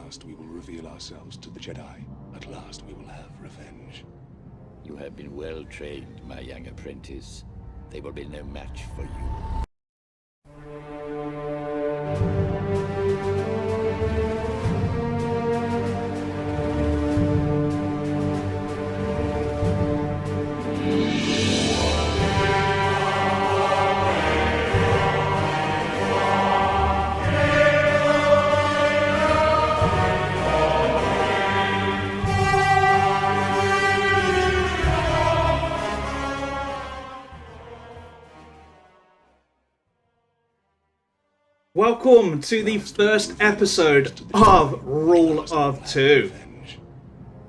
last we will reveal ourselves to the Jedi. At last we will have revenge. You have been well trained, my young apprentice. They will be no match for you. Welcome to the first episode of Rule of Two.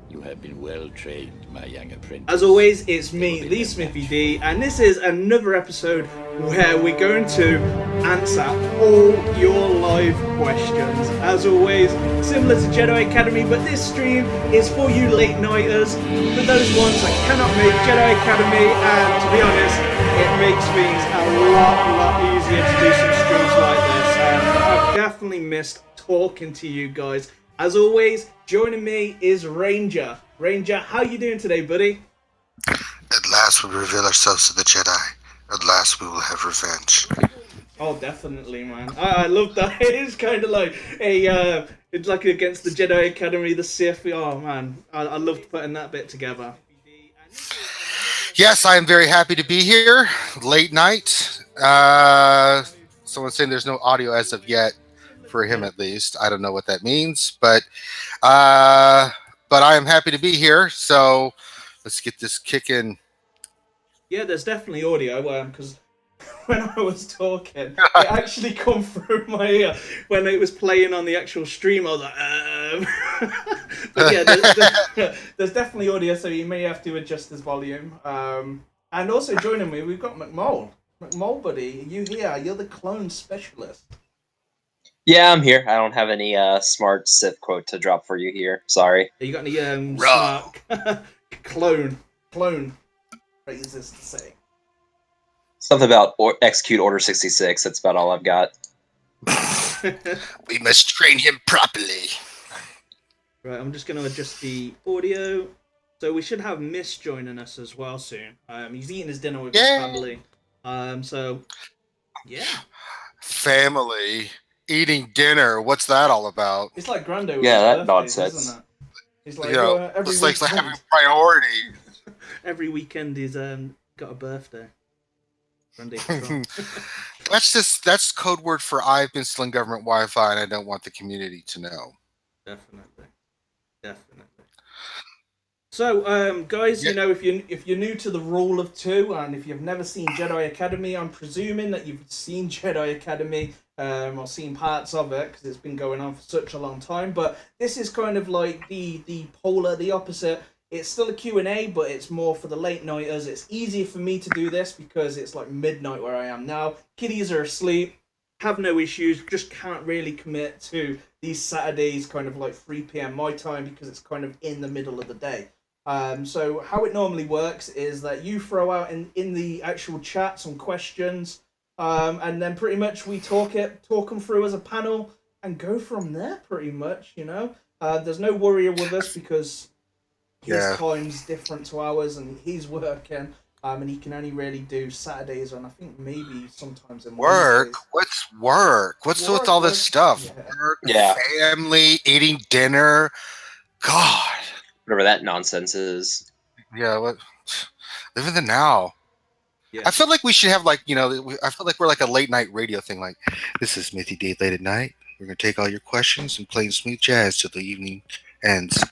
You have been well trained, my young apprentice. As always, it's me, the Smithie D, and this is another episode where we're going to answer all your live questions. As always, similar to Jedi Academy, but this stream is for you late nighters, for those ones that cannot make Jedi Academy, and to be honest, it makes things a lot easier to do some streams like this. I've definitely missed talking to you guys. As always, joining me is Ranger. Ranger, how you doing today, buddy? At last we reveal ourselves to the Jedi. At last we will have revenge. Oh, definitely, man. I love that. It's kind of like it's like against the Jedi Academy, the Sith. Oh man, I loved putting that bit together. Yes, I am very happy to be here. Late night. Someone's saying there's no audio as of yet, for him at least. I don't know what that means, but I am happy to be here. So let's get this kicking. Yeah, there's definitely audio because when I was talking, it actually come through my ear when it was playing on the actual stream. I was like, but yeah, there's definitely audio, so you may have to adjust his volume. And also joining me, we've got Mcmole. Mcmole, buddy, are you here? You're the clone specialist. Yeah, I'm here. I don't have any smart Sith quote to drop for you here. Sorry. You got any smart clone phrases to say? Something about execute Order 66. That's about all I've got. We must train him properly. Right, I'm just going to adjust the audio. So we should have Miss joining us as well soon. He's eating his dinner with his family. So, yeah. Family. Eating dinner. What's that all about? It's like Grando with yeah, his that birthdays, nonsense. isn't it? It's like, every it's like having priority. Every weekend he's got a birthday. That's code word for I've been stealing government Wi-Fi and I don't want the community to know. Definitely. So, guys, you know, if you're new to the Rule of Two, and if you've never seen Jedi Academy, I'm presuming that you've seen Jedi Academy, or seen parts of it, because it's been going on for such a long time. But this is kind of like the polar, the opposite. It's still a Q&A, but it's more for the late nighters. It's easier for me to do this because it's like midnight where I am now. Kiddies are asleep, have no issues, just can't really commit to these Saturdays, kind of like 3 p.m. my time, because it's kind of in the middle of the day. So how it normally works is that you throw out in the actual chat some questions, and then pretty much we talk them through as a panel and go from there, pretty much, you know. There's no warrior with us because his time's different to ours and he's working, and he can only really do Saturdays and I think maybe sometimes in Work? Wednesdays. What's work? What's with all this stuff? Yeah. Work, family, eating dinner. God. Whatever that nonsense is. Yeah, what? Live in the now. Yeah. I feel like we should have I feel like we're like a late night radio thing. Like, this is Smithie D late at night. We're going to take all your questions and play smooth jazz till the evening ends.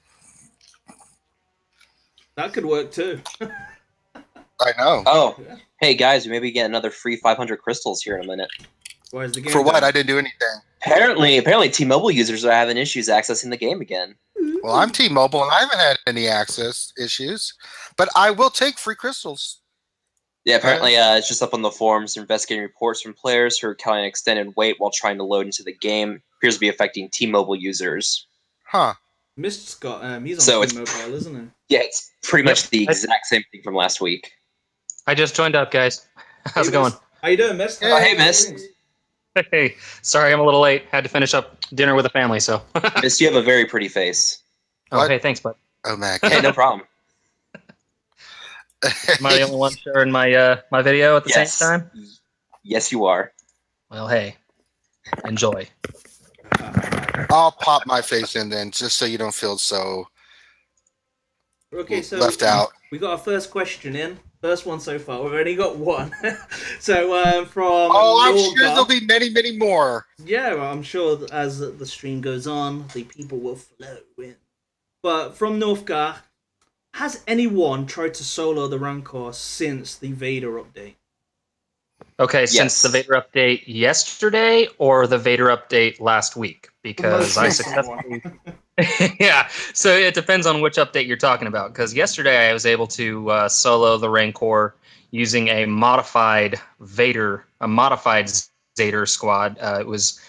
That could work too. I know. Oh, yeah. Hey guys, maybe get another free 500 crystals here in a minute. Where's the game For what? going? I didn't do anything. Apparently T-Mobile users are having issues accessing the game again. Well, I'm T-Mobile and I haven't had any access issues, but I will take free crystals. Yeah, apparently it's just up on the forums. They're investigating reports from players who are counting extended wait while trying to load into the game. Appears to be affecting T-Mobile users. Huh. Mist's got he's So on T-Mobile, isn't he? Yeah, it's pretty much the exact same thing from last week. I just joined up, guys. How's it going? How you doing, Mist? Oh, hey, Mist. Hey, sorry I'm a little late. Had to finish up dinner with the family, so. Miss, you have a very pretty face. Oh, What? hey, thanks, bud. Oh, Mac. Hey, no problem. Am I the only one sharing my my video at the Yes. same time? Yes, you are. Well, hey, enjoy. I'll pop my face in then, just so you don't feel so Okay, so left out. we got our first question in. First one so far. We've only got one. So from Oh, I'm Norga, sure there'll be many, many more. yeah, well, I'm sure that as the stream goes on, the people will flow in. But from Northgar, has anyone tried to solo the Rancor since the Vader update? Okay, Yes. since the Vader update yesterday or the Vader update last week? Because I recent successfully. Yeah, so it depends on which update you're talking about. Because yesterday I was able to solo the Rancor using a modified Vader, a modified Zeta squad. It was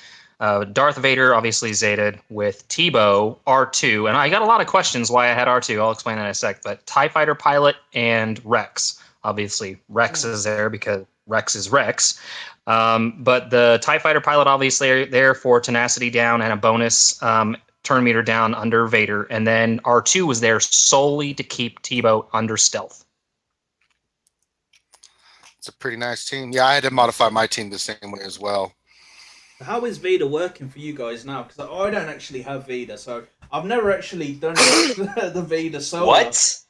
Darth Vader, obviously Zeta, with Tebow, R2, and I got a lot of questions why I had R2. I'll explain that in a sec. But TIE Fighter pilot and Rex. Obviously, Rex is there because Rex is Rex. But the TIE Fighter pilot obviously are there for tenacity down and a bonus turn meter down under Vader. And then R2 was there solely to keep Tebow under stealth. It's a pretty nice team. Yeah, I had to modify my team the same way as well. How is Vader working for you guys now? Because I don't actually have Vader, so I've never actually done the Vader solo. What?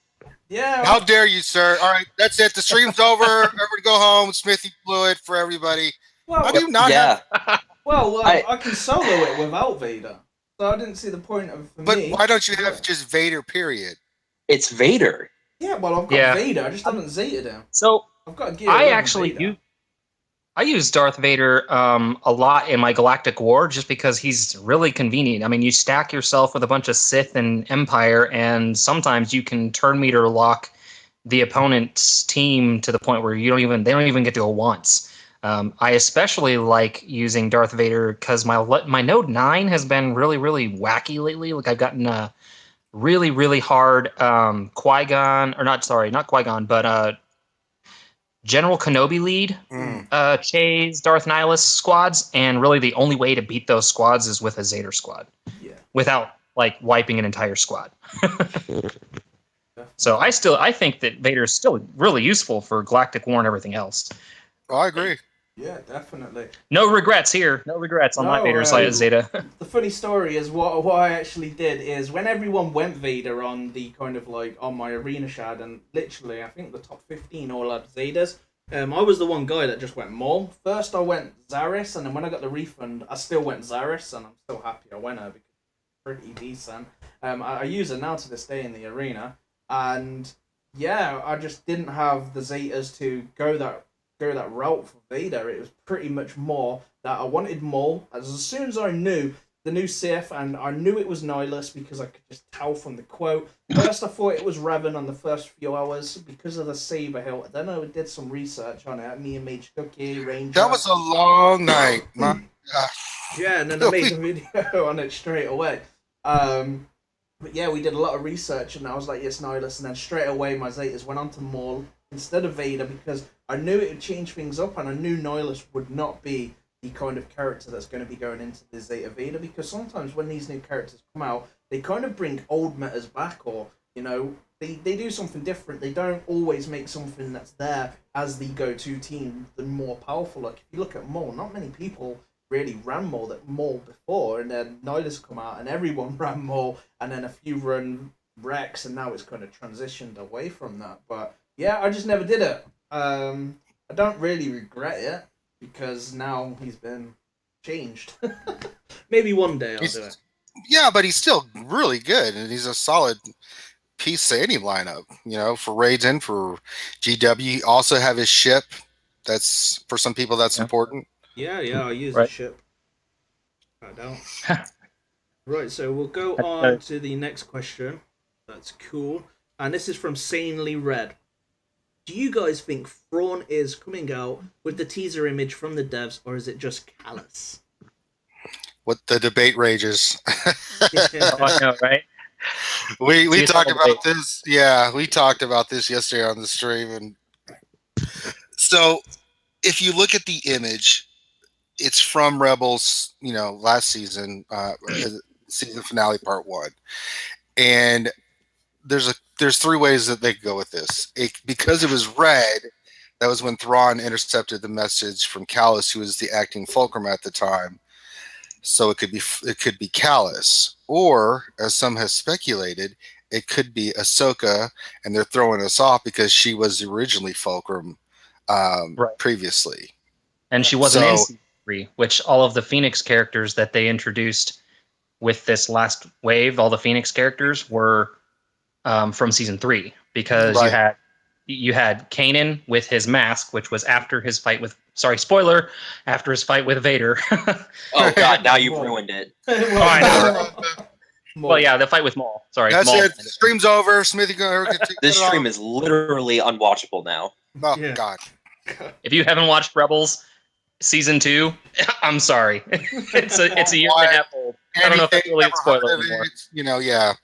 Yeah. How dare you, sir? All right, that's it. The stream's over. Everybody go home. Smithie blew it for everybody. Well, How do you not Yeah. have... well, I can solo it without Vader, so I didn't see the point of for But me. why don't you have just Vader, period? It's Vader. Yeah, well, I've got Vader. I just haven't Zetaed him. So I've got gear. I actually I use Darth Vader a lot in my Galactic War just because he's really convenient. I mean, you stack yourself with a bunch of Sith and Empire, and sometimes you can turn meter lock the opponent's team to the point where they don't even get to go once. I especially like using Darth Vader because my Node 9 has been really, really wacky lately. Like I've gotten a really, really hard Qui-Gon, or not Qui-Gon, but General Kenobi lead Chase, Darth Nihilus squads, and really the only way to beat those squads is with a Zeta squad. Yeah. Without like wiping an entire squad. So I think that Vader is still really useful for Galactic War and everything else. Oh, I agree. Yeah, definitely. No regrets here. No regrets on my Vader side of Zeta. The funny story is what I actually did is when everyone went Vader on the kind of like on my arena shard, and literally I think the top 15 all had Zetas. I was the one guy that just went Maul. First I went Zaris, and then when I got the refund, I still went Zaris, and I'm still happy I went her because it's pretty decent. I use it now to this day in the arena, and yeah, I just didn't have the Zetas to go that route for Vader. It was pretty much more that I wanted Maul. As soon as I knew the new Sith, and I knew it was Nihilus because I could just tell from the quote. First I thought it was Revan on the first few hours because of the saber hilt. Then I did some research on it. Me and Mage Cookie, Ranger. That was a long night. My gosh. Yeah, and then I made a video on it straight away. But yeah, we did a lot of research, and I was like, yes, Nihilus. And then straight away my Zetas went on to Maul instead of Vader because I knew it would change things up, and I knew Nihilus would not be the kind of character that's going to be going into the Zeta Vader, because sometimes when these new characters come out, they kind of bring old metas back, or, you know, they do something different. They don't always make something that's there as the go-to team the more powerful. Like, if you look at Maul, not many people really ran Maul before, and then Nihilus come out, and everyone ran Maul, and then a few run Rex, and now it's kind of transitioned away from that. But, yeah, I just never did it. I don't really regret it, because now he's been changed. Maybe one day I'll do it. Yeah, but he's still really good, and he's a solid piece to any lineup, you know, for raids and for GW. You also have his ship. That's, for some people, that's important. Yeah, I use a ship. I don't. Right, so we'll go on to the next question. That's cool. And this is from Sanely Red. Do you guys think Thrawn is coming out with the teaser image from the devs, or is it just callous? What the debate rages. Oh, I know, right? We talked about this. Yeah, we talked about this yesterday on the stream. And so if you look at the image, it's from Rebels, last season, season finale part 1. And there's 3 ways that they could go with this. Because it was red, that was when Thrawn intercepted the message from Kallus, who was the acting fulcrum at the time. So it could be Kallus, or as some has speculated, it could be Ahsoka, and they're throwing us off because she was originally fulcrum previously, and she wasn't in season 3, which all of the Phoenix characters that they introduced with this last wave, all the Phoenix characters were from season 3, because you had Kanan with his mask, which was after his fight with spoiler, after his fight with Vader. Oh god, now you've ruined it. Well, yeah, the fight with Maul. Sorry, that's Maul. it. Stream's over. Smithie, this stream is literally unwatchable now. Oh god! If you haven't watched Rebels season 2, I'm sorry. It's a year and a half old. I don't know if it's really a spoiler anymore. Yeah.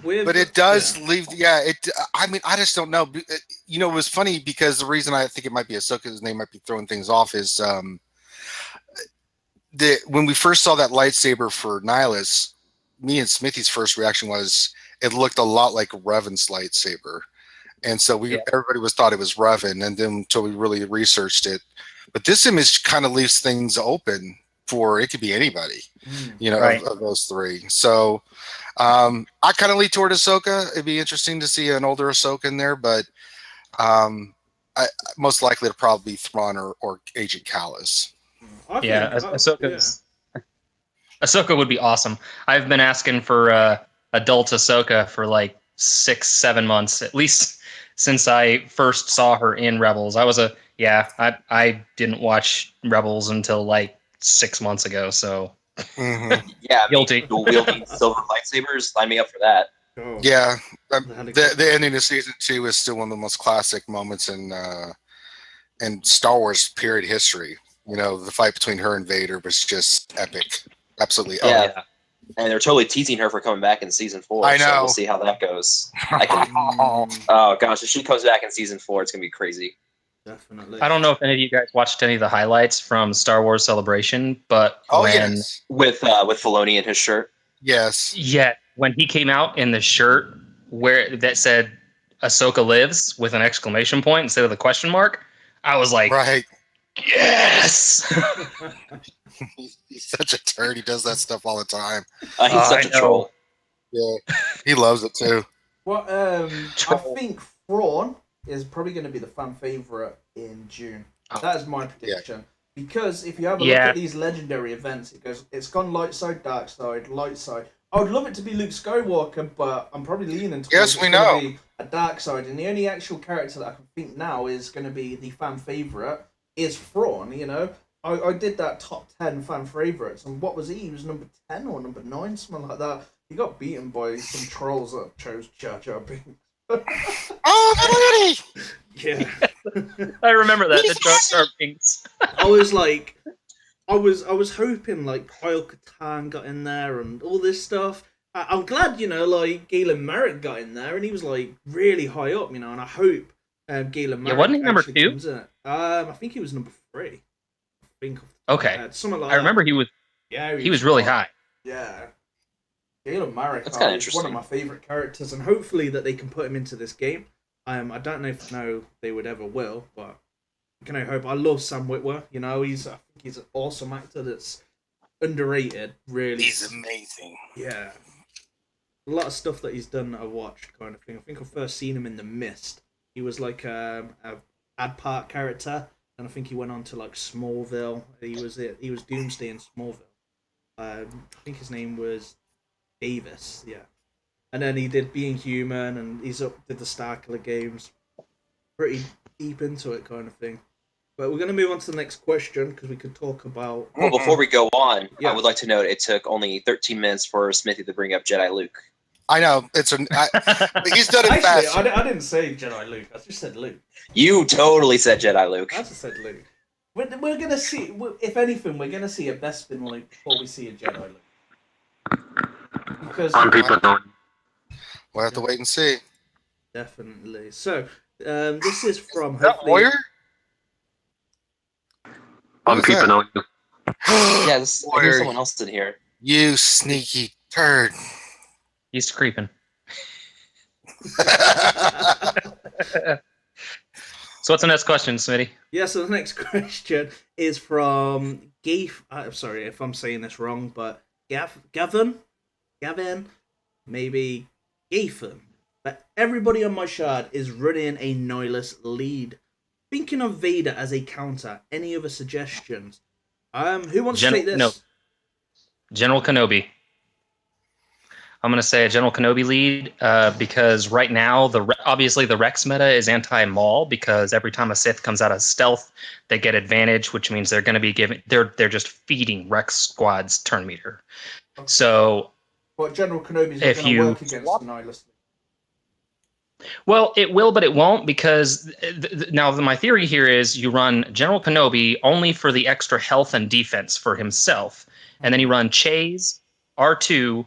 But it does leave. Yeah. I mean, I just don't know. It was funny because the reason I think it might be Ahsoka's name might be throwing things off is when we first saw that lightsaber for Nihilus, me and Smithie's first reaction was it looked a lot like Revan's lightsaber, and so everybody thought it was Revan, and then until we really researched it. But this image kind of leaves things open for it could be anybody, of those 3. So I kind of lean toward Ahsoka. It'd be interesting to see an older Ahsoka in there, but most likely it'll probably be Thrawn or Agent Kallus. Ahsoka would be awesome. I've been asking for adult Ahsoka for like 6-7 months, at least since I first saw her in Rebels. I didn't watch Rebels until like 6 months ago, so yeah, guilty. Wielding silver lightsabers, sign me up for that. Oh. Yeah, the ending of season 2 is still one of the most classic moments in Star Wars period history. The fight between her and Vader was just epic, absolutely epic. Yeah. And they're totally teasing her for coming back in season 4. I know. So we'll see how that goes. Oh gosh, if she comes back in season 4, it's gonna be crazy. Definitely. I don't know if any of you guys watched any of the highlights from Star Wars Celebration, but yes, with Filoni in his shirt. Yes. Yeah, when he came out in the shirt that said "Ahsoka lives" with an exclamation point instead of the question mark, I was like, right. Yes. He's such a turd. He does that stuff all the time. He's such a troll. Yeah, he loves it too. Well, I think Thrawn is probably going to be the fan favorite in June. That is my prediction. Yeah. Because if you have a look at these legendary events, it's gone light side, dark side, light side. I would love it to be Luke Skywalker, but I'm probably leaning towards be a dark side. And the only actual character that I can think now is going to be the fan favorite is Thrawn. I did that top 10 fan favorites, and what was he? He was number 10 or number 9, something like that. He got beaten by some trolls that chose Jar Jar Binks. Oh, yeah. I remember that, the Jar Jar Binks. I was like, I was hoping like Kyle Katarn got in there and all this stuff. I'm glad, Galen Merrick got in there, and he was like really high up, and I hope Galen Merrick. Yeah, wasn't he number 2? I think he was number 3. Okay. Something like I remember he was. Yeah, he was really high. Yeah. Galen Merrick is one of my favorite characters, and hopefully that they can put him into this game. I don't know if they would ever will, but I can only hope. I love Sam Witwer. I think he's an awesome actor that's underrated. Really, he's amazing. Yeah, a lot of stuff that he's done that I watched, kind of thing. I think I first seen him in The Mist. He was like a ad part character, and I think he went on to like Smallville. He was Doomsday in Smallville. I think his name was Davis, yeah. And then he did Being Human, and did the Starkiller games. Pretty deep into it, kind of thing. But we're going to move on to the next question, because we could talk about... Well, before we go on, I would like to note it took only 13 minutes for Smithie to bring up Jedi Luke. I know. He's done it fast. I didn't say Jedi Luke. I just said Luke. You totally said Jedi Luke. I just said Luke. We're going to see... If anything, we're going to see a Bespin Luke before we see a Jedi Luke. Because... We'll have to wait and see. Definitely. So, This is from Is that hopefully. Warrior? I'm Who's peeping that? on you. Yeah, I hear Warrior, someone else in here. you sneaky turd. He's creeping. So what's the next question, Smitty? Yeah, so the next question is from Gaif. I'm sorry if I'm saying this wrong, but Gavin, maybe Gaithan. But everybody on my shard is running a Nihilus lead. Thinking of Vader as a counter. Any other suggestions? Who wants to take this? No. General Kenobi. I'm going to say a General Kenobi lead because right now, obviously the Rex meta is anti-Maul because every time a Sith comes out of stealth, they get advantage, which means they're going to be giving they're just feeding Rex squads turn meter. Okay. So, but General Kenobi's not going to work against the Nihilus. Well, it will, but it won't because now my theory here is you run General Kenobi only for the extra health and defense for himself, and then you run Chase, R2,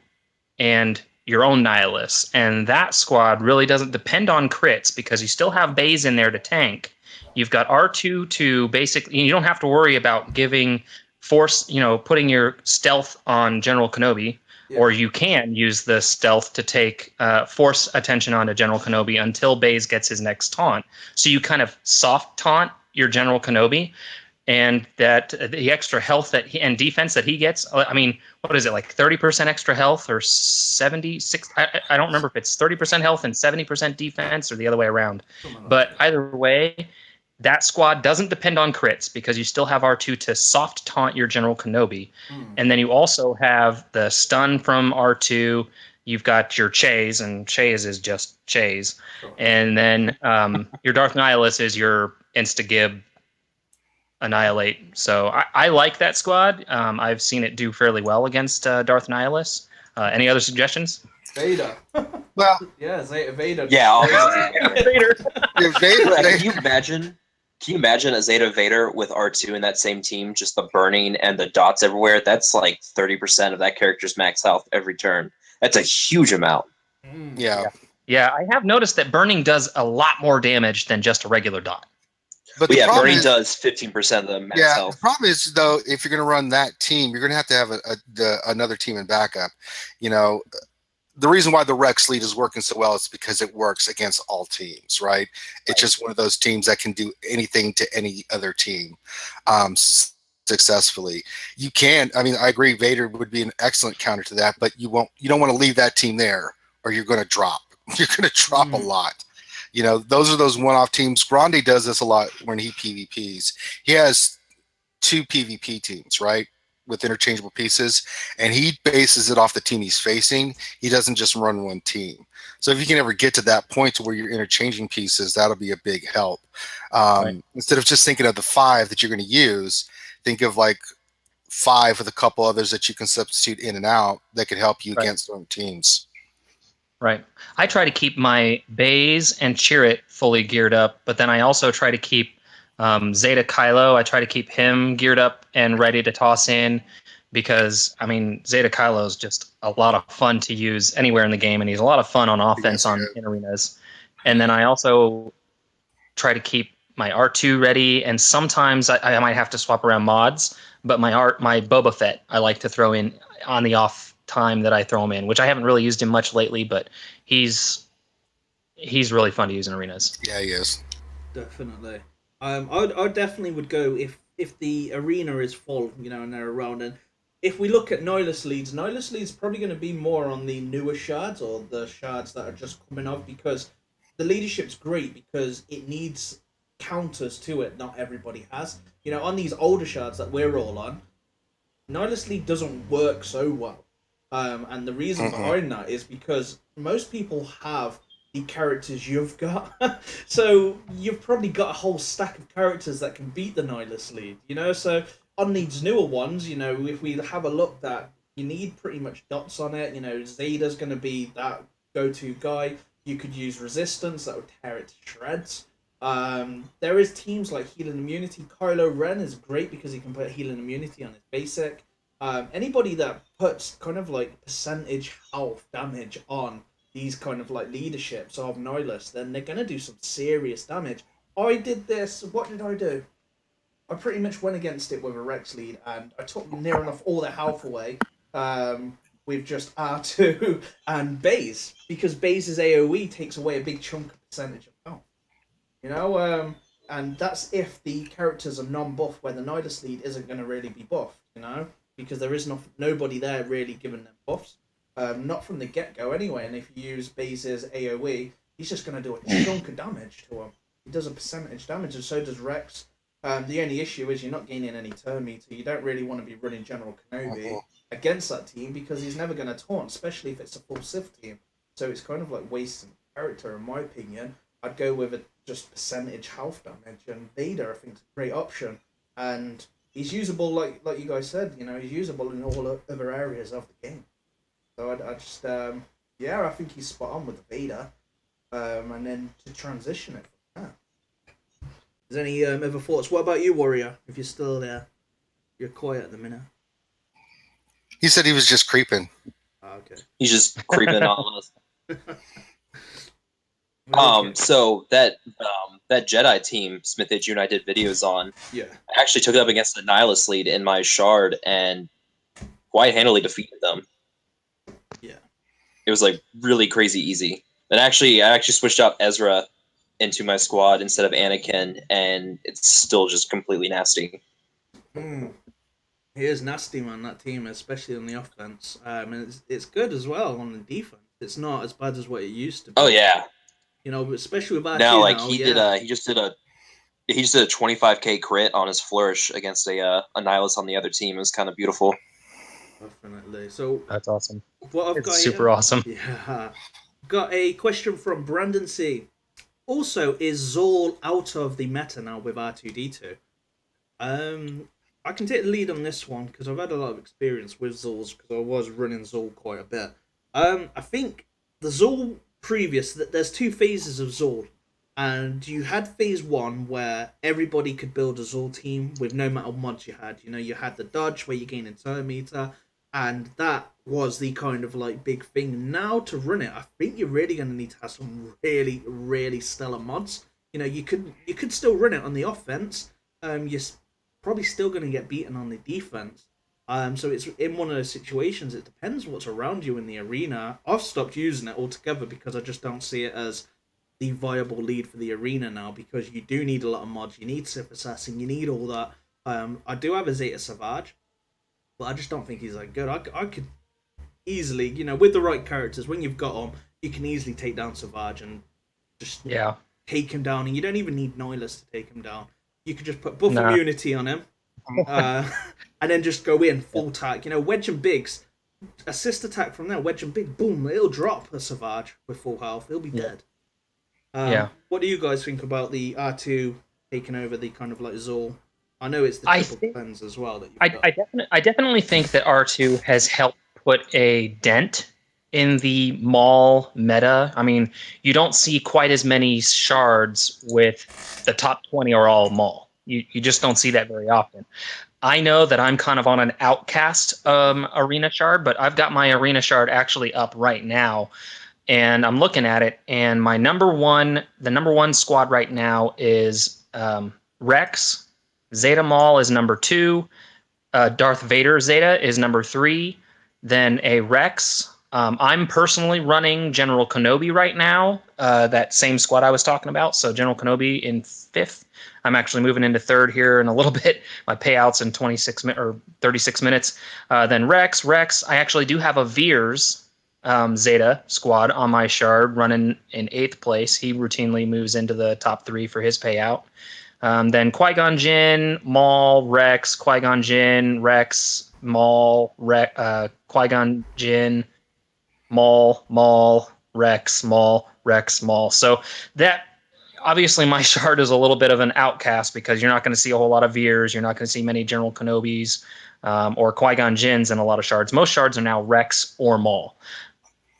and your own Nihilus. And that squad really doesn't depend on crits because you still have Baze in there to tank. You've got R2 to basically, you don't have to worry about giving force, putting your stealth on General Kenobi, or you can use the stealth to take force attention onto General Kenobi until Baze gets his next taunt. So you kind of soft taunt your General Kenobi. And that the extra health and defense that he gets, I mean, what is it, like 30% extra health or 76? I don't remember if it's 30% health and 70% defense or the other way around. But either way, that squad doesn't depend on crits because you still have R2 to soft taunt your General Kenobi. And then you also have the stun from R2. You've got your Chase, and Chase is just Chase. And then your Darth Nihilus is your Insta-Gib Annihilate. So I like that squad. I've seen it do fairly well against Darth Nihilus. Any other suggestions? Vader. Well, yeah, Vader. Yeah, obviously. Vader. Can you imagine? Can you imagine a Zeta Vader with R2 in that same team? Just the burning and the dots everywhere. That's like 30% of that character's max health every turn. That's a huge amount. Yeah. Yeah, I have noticed that burning does a lot more damage than just a regular dot. But yeah, burning does 15% of the max health. The problem is, though, if you're going to run that team, you're going to have another team in backup. The reason why the Rex lead is working so well is because it works against all teams, right? It's just one of those teams that can do anything to any other team successfully. You can, I agree, Vader would be an excellent counter to that, but you don't want to leave that team there or you're going to drop. You're going to drop a lot. Those are those one-off teams. Grande does this a lot when he PvPs. He has 2 PvP teams, right, with interchangeable pieces, and he bases it off the team he's facing. He doesn't just run one team. So if you can ever get to that point to where you're interchanging pieces, that'll be a big help. Instead of just thinking of the 5 that you're going to use, think of like 5 with a couple others that you can substitute in and out that could help you against certain teams. Right. I try to keep my Baze and Chirrut fully geared up, but then I also try to keep Zeta Kylo. I try to keep him geared up and ready to toss in because, Zeta Kylo is just a lot of fun to use anywhere in the game, and he's a lot of fun on offense in arenas. And then I also try to keep my R2 ready, and sometimes I might have to swap around mods, but my Boba Fett I like to throw in on the off time that I throw him in, which I haven't really used him much lately, but he's really fun to use in arenas. Yeah, he is. Definitely. I definitely would go if the arena is full, and they're around. And if we look at Nihilus leads probably going to be more on the newer shards or the shards that are just coming up because the leadership's great because it needs counters to it. Not everybody has. On these older shards that we're all on, Nihilus lead doesn't work so well. And the reason behind that is because most people have the characters you've got. So you've probably got a whole stack of characters that can beat the Nihilus lead, So on these newer ones, if we have a look that you need pretty much dots on it, Zeta's going to be that go-to guy. You could use Resistance, that would tear it to shreds. There is teams like Healing Immunity. Kylo Ren is great because he can put Healing Immunity on his basic. Anybody that puts kind of like percentage health damage on these kind of like leaderships of Nihilus, then they're going to do some serious damage. I did this. What did I do? I pretty much went against it with a Rex lead, and I took near enough all their health away with just R2 and Baze, because Baze's AoE takes away a big chunk of percentage of health. You know, and that's if the characters are non-buff, where the Nihilus lead isn't going to really be buffed, you know, because there is nobody there really giving them buffs. Not from the get-go anyway, and if you use Baze's AoE, he's just going to do a chunk of damage to him. He does a percentage damage, and so does Rex. The only issue is you're not gaining any turn meter. You don't really want to be running General Kenobi against that team, because he's never going to taunt, especially if it's a full Sith team. So it's kind of like wasting character, in my opinion. I'd go with a just percentage health damage, and Vader, I think, is a great option. And he's usable, like you guys said, you know, he's usable in all other areas of the game. So I just, I think he's spot on with the Vader. And then to transition it from there. Is there any other thoughts? What about you, Warrior? If you're still there, you're quiet at the minute. He said he was just creeping. Oh, okay. He's just creeping on us. So that Jedi team, Smithie, you and I did videos on. Yeah. I actually took it up against the Nihilus lead in my shard and quite handily defeated them. Yeah. It was like really crazy easy. And I actually switched out Ezra into my squad instead of Anakin, and it's still just completely nasty. He is nasty, man, that team, especially on the offense. And it's good as well on the defense. It's not as bad as what it used to be. Oh yeah. You know, especially with our now, team like now, he just did a 25k crit on his flourish against a Nihilus on the other team. It was kind of beautiful. Definitely. So That's awesome. what I've It's got super here, awesome. Yeah. Got a question from Brandon C. Also, is Zol out of the meta now with R2-D2? I can take the lead on this one because I've had a lot of experience with Zols, because I was running Zol quite a bit. I think the Zol previous, there's two phases of Zol, and you had phase 1 where everybody could build a Zol team with no matter mods you had. You know, you had the dodge where you gain a turn meter, and that was the kind of like big thing. Now to run it, I think you're really going to need to have some really, really stellar mods. You know, you could still run it on the offense. You're probably still going to get beaten on the defense. So it's in one of those situations. It depends what's around you in the arena. I've stopped using it altogether because I just don't see it as the viable lead for the arena now, because you do need a lot of mods. You need Sith Assassin. You need all that. I do have a Zeta Savage, but I just don't think he's that good. I could easily, you know, with the right characters, when you've got them, you can easily take down Savage and just take him down. And you don't even need Nihilus to take him down. You could just put buff immunity on him. And then just go in full attack. You know, Wedge and Biggs, assist attack from there, Wedge and Big, boom, it'll drop a Savage with full health. He'll be dead. What do you guys think about the R2 taking over the kind of like Zol? I know it's the triple cleanse as well that you've got. I definitely think that R2 has helped put a dent in the Maul meta. I mean, you don't see quite as many shards with the top 20 are all Maul. You just don't see that very often. I know that I'm kind of on an outcast arena shard, but I've got my arena shard actually up right now, and I'm looking at it, and the number one squad right now is Rex. Zeta Maul is number 2. Darth Vader Zeta is number 3. Then a Rex. I'm personally running General Kenobi right now, that same squad I was talking about. So General Kenobi in 5th. I'm actually moving into 3rd here in a little bit. My payout's in 36 minutes. Then Rex. I actually do have a Veers Zeta squad on my shard running in 8th place. He routinely moves into the top 3 for his payout. Then Qui-Gon Jinn, Maul, Rex, Qui-Gon Jinn, Rex, Maul, Qui-Gon Jinn, Maul, Rex, Maul. So that, obviously my shard is a little bit of an outcast because you're not going to see a whole lot of Veers. You're not going to see many General Kenobis or Qui-Gon Jinns in a lot of shards. Most shards are now Rex or Maul.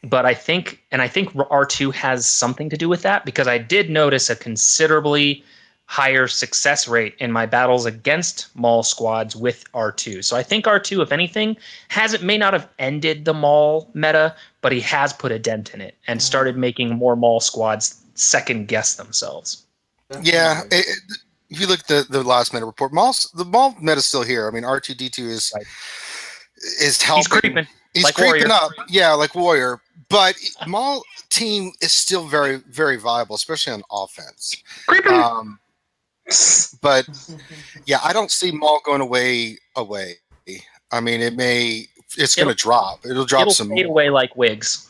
But I think R2 has something to do with that, because I did notice a considerably higher success rate in my battles against Maul squads with R2. So I think R2, if anything, may not have ended the Maul meta, but he has put a dent in it and started making more Maul squads second guess themselves. Yeah, if you look at the last meta report, the Maul meta is still here. I mean, R2-D2 is helping. He's creeping. He's like creeping Warrior. up. Yeah, like Warrior. But Maul team is still very, very viable, especially on offense. Creeping. But yeah, I don't see Maul going away. I mean, it's going to drop. It'll drop some fade away like wigs.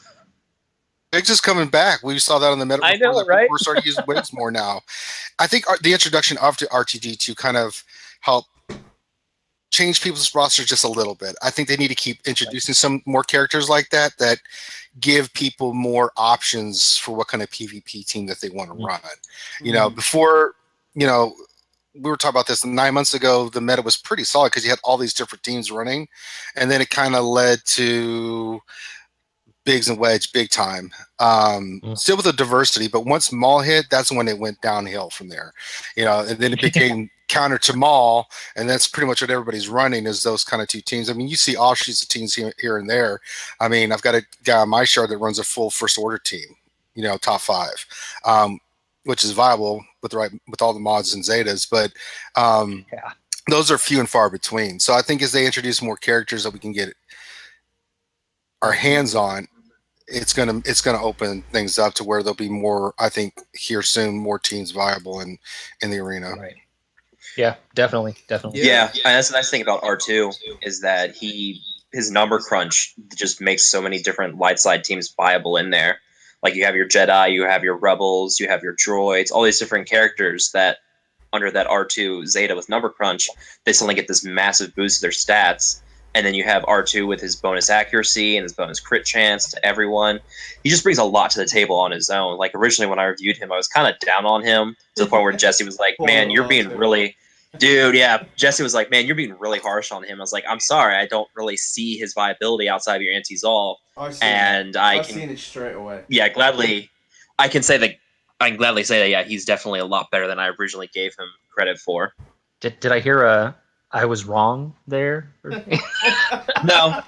Wigs is coming back. We saw that on the meta. I know, that right? We're starting to use wigs more now. I think the introduction of RTD to kind of help change people's rosters just a little bit. I think they need to keep introducing some more characters like that give people more options for what kind of PvP team that they want to run. You know, before, we were talking about this 9 months ago, the meta was pretty solid because you had all these different teams running, and then it kind of led to Biggs and Wedge big time. Still with a diversity, but once Maul hit, that's when it went downhill from there. And then it became counter to Maul, and that's pretty much what everybody's running is those kind of two teams. I mean, you see offshoots of teams here and there. I mean, I've got a guy on my shard that runs a full First Order team, top 5, which is viable with all the mods and Zetas, but those are few and far between. So I think as they introduce more characters that we can get our hands on, it's gonna open things up to where there'll be more. I think here soon more teams viable in the arena. Right. Yeah, definitely. Yeah, and that's the nice thing about R2 is that his number crunch just makes so many different light side teams viable in there. Like you have your Jedi, you have your Rebels, you have your droids, all these different characters that under that R2 Zeta with number crunch, they suddenly get this massive boost to their stats. And then you have R2 with his bonus accuracy and his bonus crit chance to everyone. He just brings a lot to the table on his own. Like originally when I reviewed him, I was kind of down on him to the point where Jesse was like, man, you're being really... Dude, yeah. Jesse was like, man, you're being really harsh on him. I was like, I'm sorry. I don't really see his viability outside of your anti-Zol. I've seen it straight away. Yeah, gladly. I can gladly say that, yeah, he's definitely a lot better than I originally gave him credit for. Did I hear I was wrong there? No.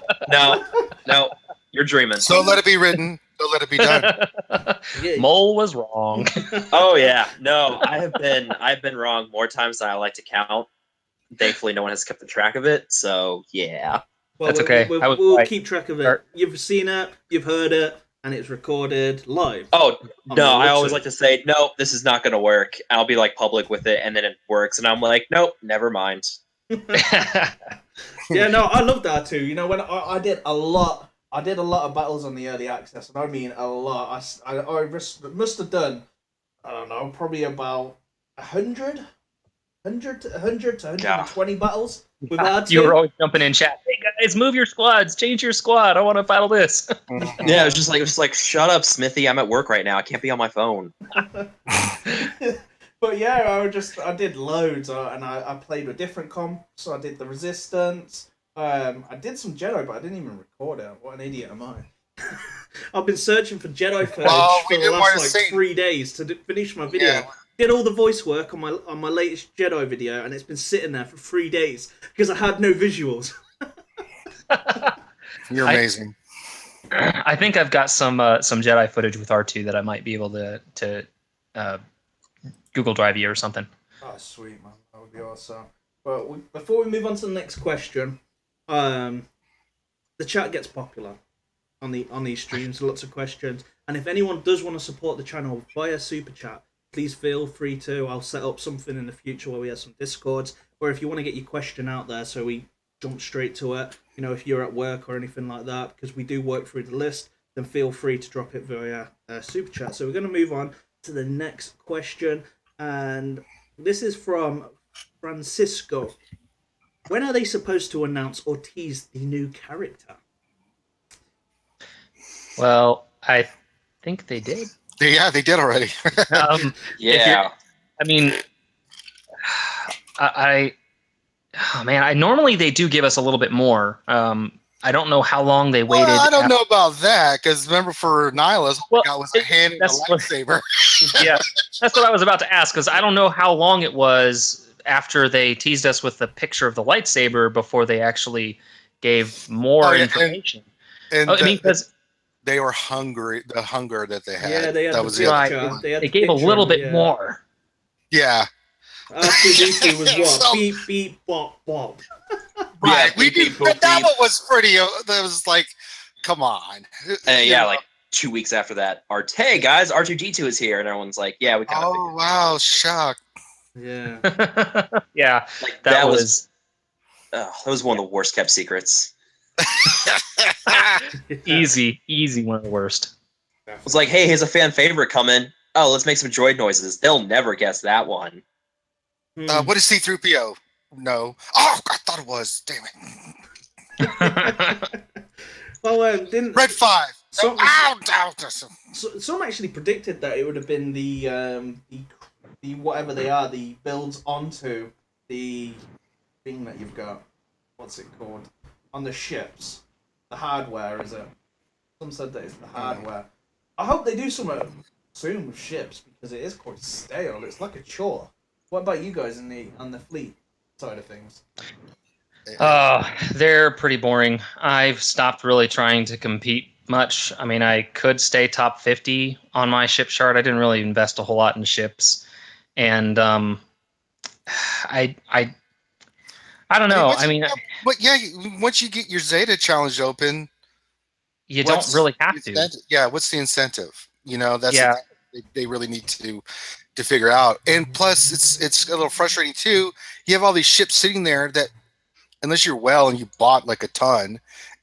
You're dreaming. So let it be written. So let it be done. Mole was wrong. Oh yeah. No, I've been wrong more times than I like to count. Thankfully no one has kept the track of it, so yeah. Well, that's okay. We'll keep track of it. You've seen it, you've heard it, and it's recorded live. Oh no, I always like to say, no, this is not gonna work. I'll be like public with it, and then it works, and I'm like, nope, never mind. Yeah, no, I love that too. When I did a lot of battles on the early access, and I mean a lot. I must have done, I don't know, probably about 100 to 120 battles with R2. You were always jumping in chat. Hey guys, move your squads, change your squad. I want to battle this. Yeah, it was just like, shut up, Smithie. I'm at work right now. I can't be on my phone. But yeah, I did loads, and I played with different comps. So I did the Resistance. I did some Jedi, but I didn't even record it. What an idiot am I? I've been searching for Jedi footage for the last 3 days to finish my video. Yeah. Did all the voice work on my latest Jedi video, and it's been sitting there for 3 days because I had no visuals. You're amazing. I think I've got some Jedi footage with R2 that I might be able to Google Drive you or something. Oh, sweet, man. That would be awesome. But before we move on to the next question, the chat gets popular on these streams. Lots of questions. And if anyone does want to support the channel via Super Chat, please feel free to. I'll set up something in the future where we have some Discords, or if you want to get your question out there so we jump straight to it, if you're at work or anything like that, because we do work through the list, then feel free to drop it via Super Chat. So we're going to move on to the next question. And this is from Francisco. When are they supposed to announce or tease the new character? Well, I think they did. Yeah, they did already. Yeah. I mean, I normally they do give us a little bit more. I don't know how long they waited. Well, I don't know about that because remember for Nihilus, all Well, I got was a hand and a that's what- lightsaber. Yeah, that's what I was about to ask because I don't know how long it was after they teased us with the picture of the lightsaber before they actually gave more information. And I mean, because they were hungry. The hunger that they had. Yeah, they had that the was picture. the Right. other thing. They had they the gave a picture little of- bit yeah. more. Yeah. R2-D2 was what? So- Beep, beep, bop, bop. Right. beep, beep, boop, That beep. one was pretty. That was like, come on. Yeah, like 2 weeks after that, hey guys, R2-D2 is here, and everyone's like, yeah, we kind of Oh wow, shock. Yeah. Yeah, like that was that was one of the worst kept secrets. easy one of the worst. It was like, hey, here's a fan favorite coming. Oh, let's make some droid noises. They'll never guess that one. What is C-3PO? No. Oh, I thought it was. Damn it. Well, didn't Red 5. Some, Ow. some actually predicted that it would have been the whatever they are, the builds onto the thing that you've got. What's it called? On the ships. The hardware, is it? Some said that it's the hardware. I hope they do something soon with ships because it is quite stale. It's like a chore. What about you guys on the fleet side of things? They're pretty boring. I've stopped really trying to compete much. I mean, I could stay top 50 on my ship chart. I didn't really invest a whole lot in ships, and I don't know. But yeah, once you get your Zeta challenge open, you don't really have to. Yeah, what's the incentive? That's Yeah. the thing they really need to figure out. And plus, it's a little frustrating too. You have all these ships sitting there that, unless you're well and you bought like a ton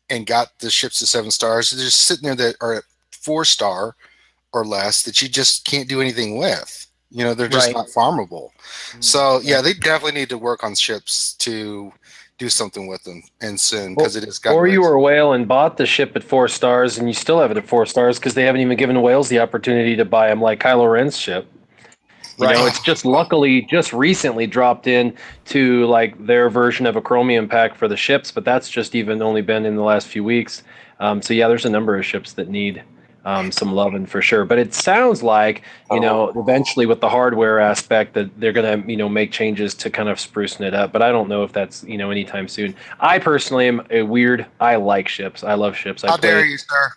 and got the ships to 7 stars, they're just sitting there that are at 4-star or less that you just can't do anything with. They're just Right. not farmable. So yeah, they definitely need to work on ships to do something with them and soon because it is. Or you were a whale and bought the ship at 4 stars and you still have it at 4 stars because they haven't even given whales the opportunity to buy them like Kylo Ren's ship. It's just luckily just recently dropped in to like their version of a chromium pack for the ships, but that's just even only been in the last few weeks. So yeah, there's a number of ships that need some loving for sure. But it sounds like, eventually with the hardware aspect that they're going to, make changes to kind of sprucing it up. But I don't know if that's, anytime soon. I personally am I like ships. I love ships. How dare you, sir?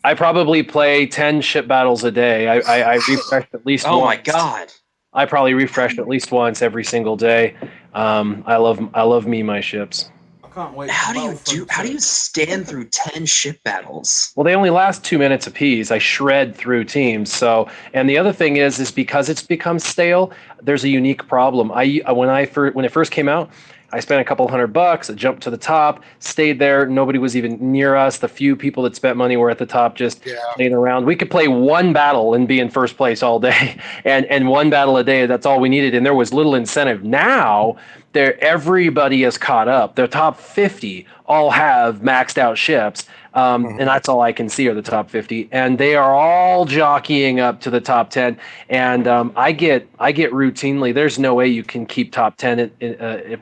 I probably play 10 ship battles a day. I refresh at least Oh once. my god. I probably refresh at least once every single day. I love my ships. I can't wait. How do you stand through 10 ship battles? Well, they only last 2 minutes apiece. I shred through teams. So, and the other thing is because it's become stale, there's a unique problem. When it first came out, I spent a couple $100. I jumped to the top, stayed there. Nobody was even near us. The few people that spent money were at the top, just playing around. We could play one battle and be in first place all day, and one battle a day. That's all we needed, and there was little incentive. Now, everybody is caught up. The top 50 all have maxed out ships. And that's all I can see are the top 50, and they are all jockeying up to the top 10. And I get routinely. There's no way you can keep top 10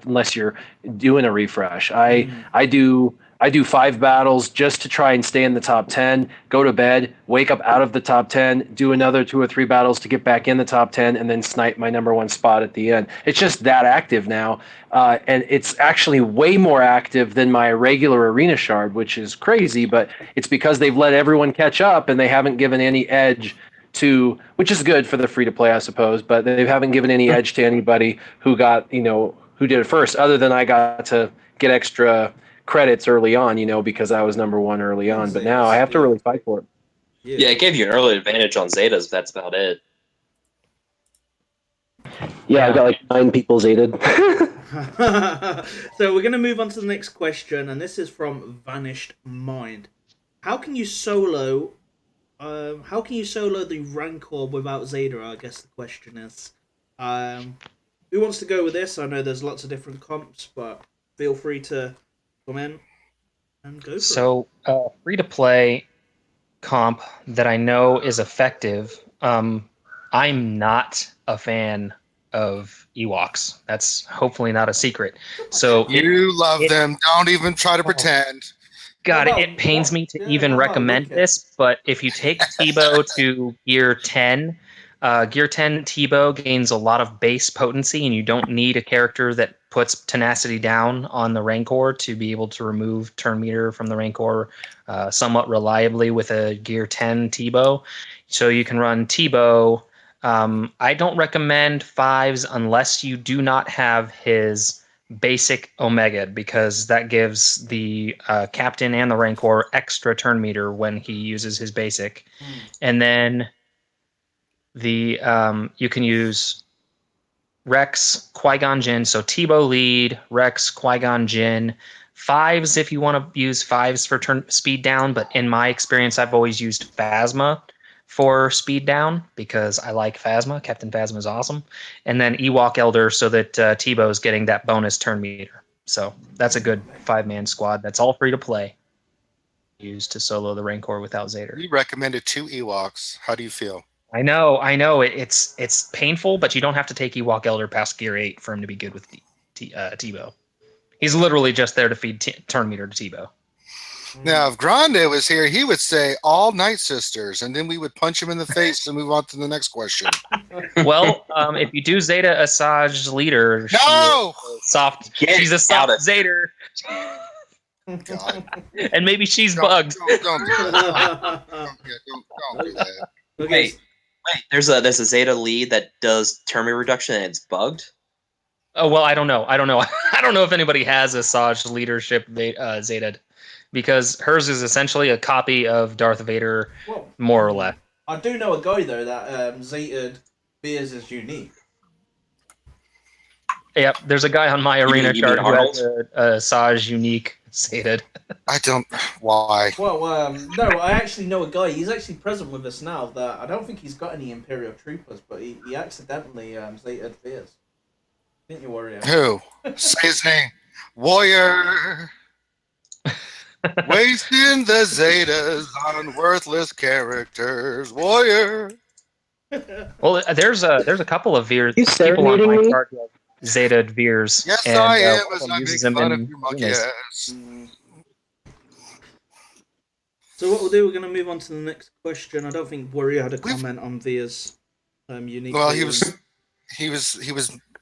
unless you're doing a refresh. I do 5 battles just to try and stay in the top 10. Go to bed, wake up out of the top 10, do another 2 or 3 battles to get back in the top 10, and then snipe my number 1 spot at the end. It's just that active now, and it's actually way more active than my regular arena shard, which is crazy. But it's because they've let everyone catch up and they haven't given any edge to, which is good for the free to play, I suppose. But they haven't given any edge to anybody who got who did it first, other than I got to get extra credits early on, because I was number 1 early on. But now I have to really fight for it. Yeah, it gave you an early advantage on Zetas, but that's about it. Yeah, I've got like 9 people Zeted. So we're going to move on to the next question, and this is from Vanished Mind. How can you solo the Rancor without Zeta? I guess the question is. Who wants to go with this? I know there's lots of different comps, but feel free to come in and go for it. So, free to play comp that I know is effective. I'm not a fan of Ewoks. That's hopefully not a secret. So You love them. Don't even try to pretend. God, What about it pains me to yeah, even what about recommend Wicket? this, but if you take Tebow to Gear 10, Gear 10 Tebow gains a lot of base potency, and you don't need a character that puts tenacity down on the Rancor to be able to remove turn meter from the Rancor somewhat reliably with a Gear 10 Tebow. So you can run Tebow. I don't recommend 5s unless you do not have his basic Omega, because that gives the captain and the Rancor extra turn meter when he uses his basic. And then the you can use Rex, Qui-Gon Jinn. So Tebow lead, Rex, Qui-Gon Jinn. 5s if you want to use 5s for turn speed down, but in my experience, I've always used Phasma for speed down because I like Phasma. Captain Phasma is awesome. And then Ewok Elder so that Tebow's getting that bonus turn meter. So that's a good 5-man squad. That's all free to play. Used to solo the Rancor without Zader. You recommended 2 Ewoks. How do you feel? I know. It's painful, but you don't have to take Ewok Elder past Gear 8 for him to be good with Tebow. He's literally just there to feed turn meter to Tebow. Now, if Grande was here, he would say all Night Sisters, and then we would punch him in the face and move on to the next question. Well, if you do Zeta Asajj leader, No! she's a soft Zader. God. And maybe she's bugged. Don't do that. Don't do that. Wait, there's a Zeta lead that does turn meter reduction and it's bugged? Oh, well, I don't know. I don't know if anybody has Asajj leadership Zeta, because hers is essentially a copy of Darth Vader, more or less. I do know a guy, though, that Zeta Veers is unique. Yep, there's a guy on my arena you chart mean who Arnold? has a Asajj unique Zeta. I don't. Why? Well, no, I actually know a guy. He's actually present with us now. That I don't think he's got any Imperial troopers, but he accidentally Zeta Veers. Didn't you worry? Who? Say his name. Warrior. Wasting the Zetas on worthless characters. Warrior. Well, there's a couple of Veers You people on serenading my me? chart Zeta Veers. Yes, and, I am, one of as them I uses make them fun in of your monkey arenas. ass. So what we'll do, we're going to move on to the next question. I don't think Warrior had a comment on Veers unique. Well, he was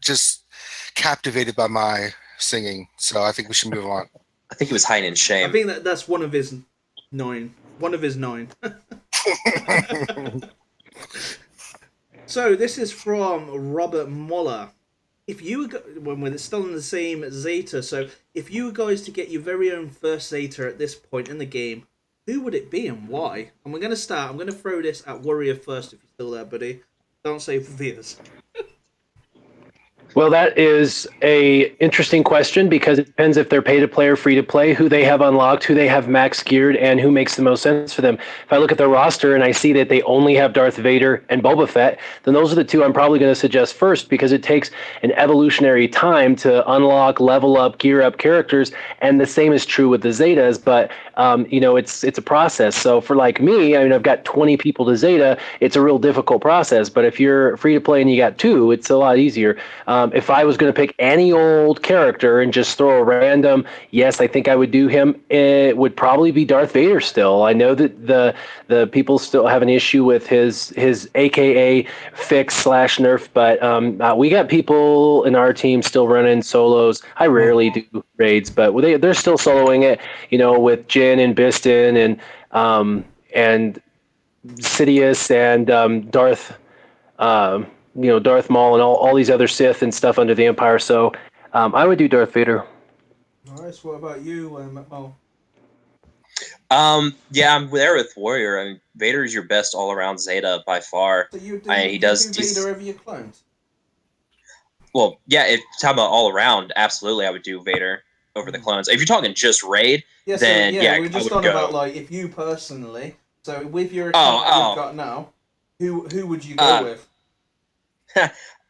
just captivated by my singing, so I think we should move on. I think he was hiding in I shame. think that's one of his 9. One of his 9. So this is from Robert Moller. If you when we're still in the same Zeta, so if you were guys to get your very own first Zeta at this point in the game, who would it be and why? And we're going to start. I'm going to throw this at Warrior first if you're still there, buddy. Don't say Veers. Well, that is a interesting question because it depends if they're pay to play or free to play, who they have unlocked, who they have max geared, and who makes the most sense for them. If I look at their roster and I see that they only have Darth Vader and Boba Fett, then those are the two I'm probably going to suggest first because it takes an evolutionary time to unlock, level up, gear up characters, and the same is true with the Zetas. But it's a process. So for like me, I mean, I've got 20 people to Zeta. It's a real difficult process. But if you're free to play and you got 2, it's a lot easier. If I was going to pick any old character and just throw a random, yes, I think I would do him. It would probably be Darth Vader still. I know that the people still have an issue with his AKA fix/nerf, but we got people in our team still running solos. I rarely do raids, but they're still soloing it, with Jin and Biston and Sidious and Darth. Darth Maul and all these other Sith and stuff under the Empire. So I would do Darth Vader. Nice. What about you, Mcmole? Yeah, I'm there with Warrior. I mean, Vader is your best all-around Zeta by far. So you do, he does Vader over your clones? Well, yeah, if you're talking about all-around, absolutely I would do Vader over the clones. If you're talking just raid, then we're just on about like if you personally. So with your account that you've got now, who would you go with?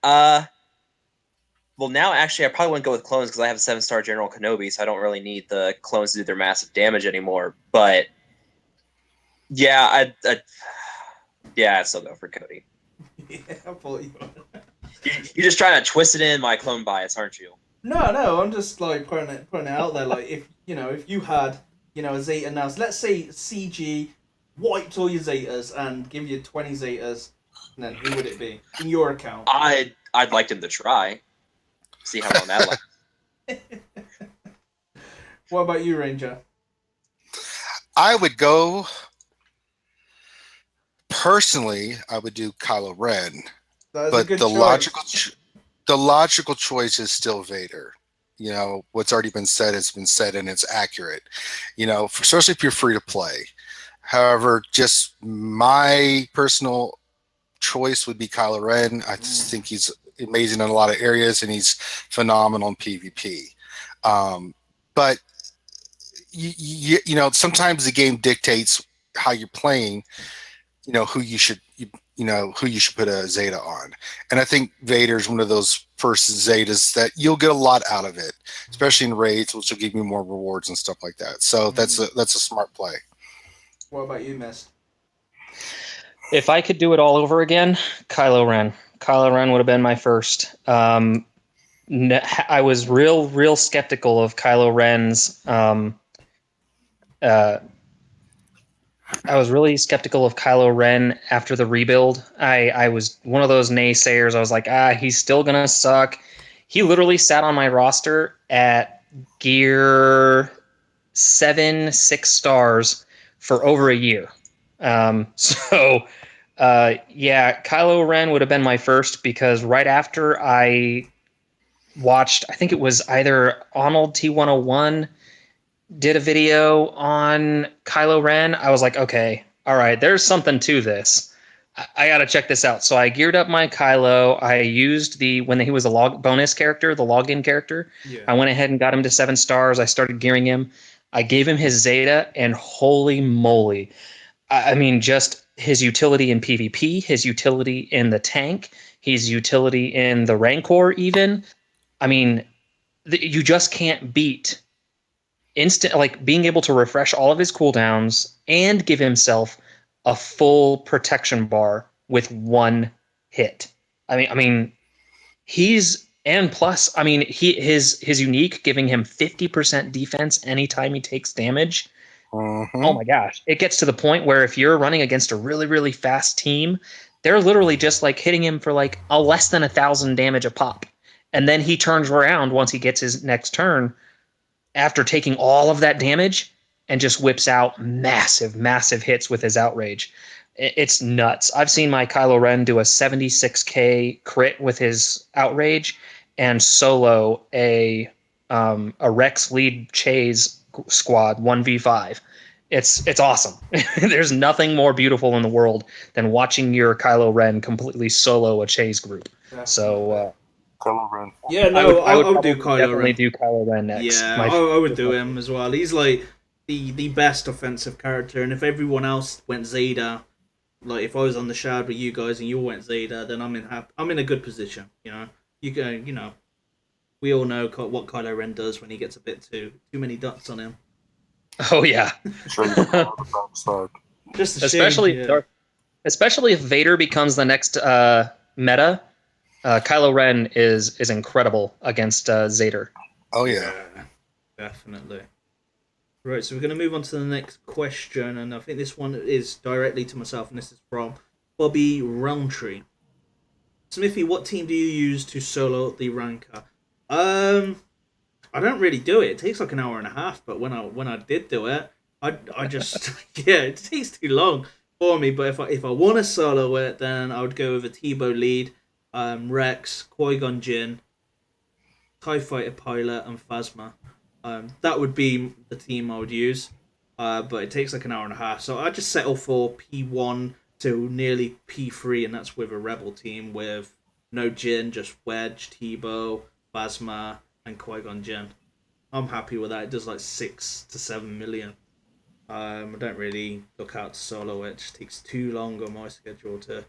Well, now actually, I probably wouldn't go with clones because I have a 7-star General Kenobi, so I don't really need the clones to do their massive damage anymore. But yeah, I'd still go for Cody. Yeah, I thought you would. You're just trying to twist it in my clone bias, aren't you? No, I'm just like putting it out there. Like if you had, a Zeta now. So let's say CG wiped all your Zetas and give you 20 Zetas, and then who would it be in your account? I'd like him to try. See how long that lasts. What about you, Ranger? I would go personally. I would do Kylo Ren, That is a but good the choice. logical choice is still Vader. What's already been said has been said, and it's accurate. Especially if you're free to play. However, just my personal choice would be Kylo Ren. I just think he's amazing in a lot of areas, and he's phenomenal in PvP. But sometimes the game dictates how you're playing. Who you should put a Zeta on, and I think Vader's one of those first Zetas that you'll get a lot out of it, especially in raids, which will give you more rewards and stuff like that. So that's a smart play. What about you, Mist? If I could do it all over again, Kylo Ren. Kylo Ren would have been my first. I was real skeptical of Kylo Ren's. I was really skeptical of Kylo Ren after the rebuild. I was one of those naysayers. I was like, he's still gonna suck. He literally sat on my roster at gear 7, 6 stars for over a year. Kylo Ren would have been my first because right after I watched, I think it was either Arnold T101 did a video on Kylo Ren. I was like, okay, all right, there's something to this. I got to check this out. So I geared up my Kylo. I used when he was a bonus character, the login character. Yeah. I went ahead and got him to 7 stars. I started gearing him. I gave him his Zeta, and holy moly. I mean, just his utility in PvP, his utility in the tank, his utility in the Rancor even. I mean, you just can't beat being able to refresh all of his cooldowns and give himself a full protection bar with one hit. I mean, his unique giving him 50% defense anytime he takes damage. Mm-hmm. Oh my gosh. It gets to the point where if you're running against a really, really fast team, they're literally just hitting him for a less than 1,000 damage a pop. And then he turns around once he gets his next turn after taking all of that damage and just whips out massive, massive hits with his outrage. It's nuts. I've seen my Kylo Ren do a 76k crit with his outrage and solo a Rex lead Chase squad 1v5. It's awesome. There's nothing more beautiful in the world than watching your Kylo Ren completely solo a Chase group. So Kylo Ren. Yeah, no, I would do definitely Kylo Ren. do Kylo Ren next. Yeah, I would do him as well. He's the best offensive character, and if everyone else went Zeta, if I was on the shard with you guys and you all went Zeta, then I'm in a good position. We all know what Kylo Ren does when he gets a bit too many dots on him. Oh yeah. Just especially if Vader becomes the next meta. Kylo Ren is incredible against Zader. Oh yeah, definitely. Right, so we're going to move on to the next question, and I think this one is directly to myself, and this is from Bobby Roundtree. Smithie, what team do you use to solo the rancor? I don't really do it. It takes an hour and a half, but when I did do it, I just it takes too long for me. But if I want to solo it, then I would go with a Tebow lead, Rex, Qui-Gon Jinn, TIE Fighter pilot, and Phasma. That would be the team I would use, but it takes an hour and a half. So I just settle for P1 to nearly P3, and that's with a Rebel team with no Jinn, just Wedge, Tebow, Phasma, and Qui-Gon Jinn. I'm happy with that. It does 6 to 7 million. I don't really look out to solo it. It just takes too long on my schedule to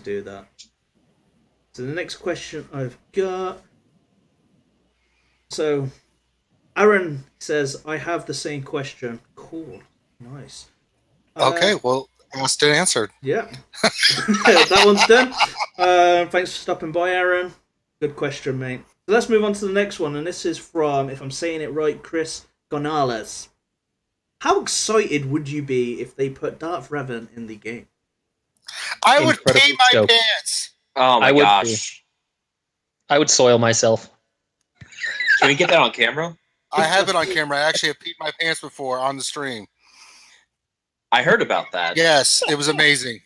do that. So the next question I've got. So Aaron says, I have the same question. Cool. Nice. Okay, well, asked and answered. Yeah. That one's done. Thanks for stopping by, Aaron. Good question, mate. So let's move on to the next one, and this is from, if I'm saying it right, Chris Gonzalez. How excited would you be if they put Darth Revan in the game? I would pee Incredibly my stoked. pants. Oh my I would gosh. I would soil myself. Can we get that on camera? I have it on camera. I actually have peed my pants before on the stream. I heard about that. Yes, it was amazing.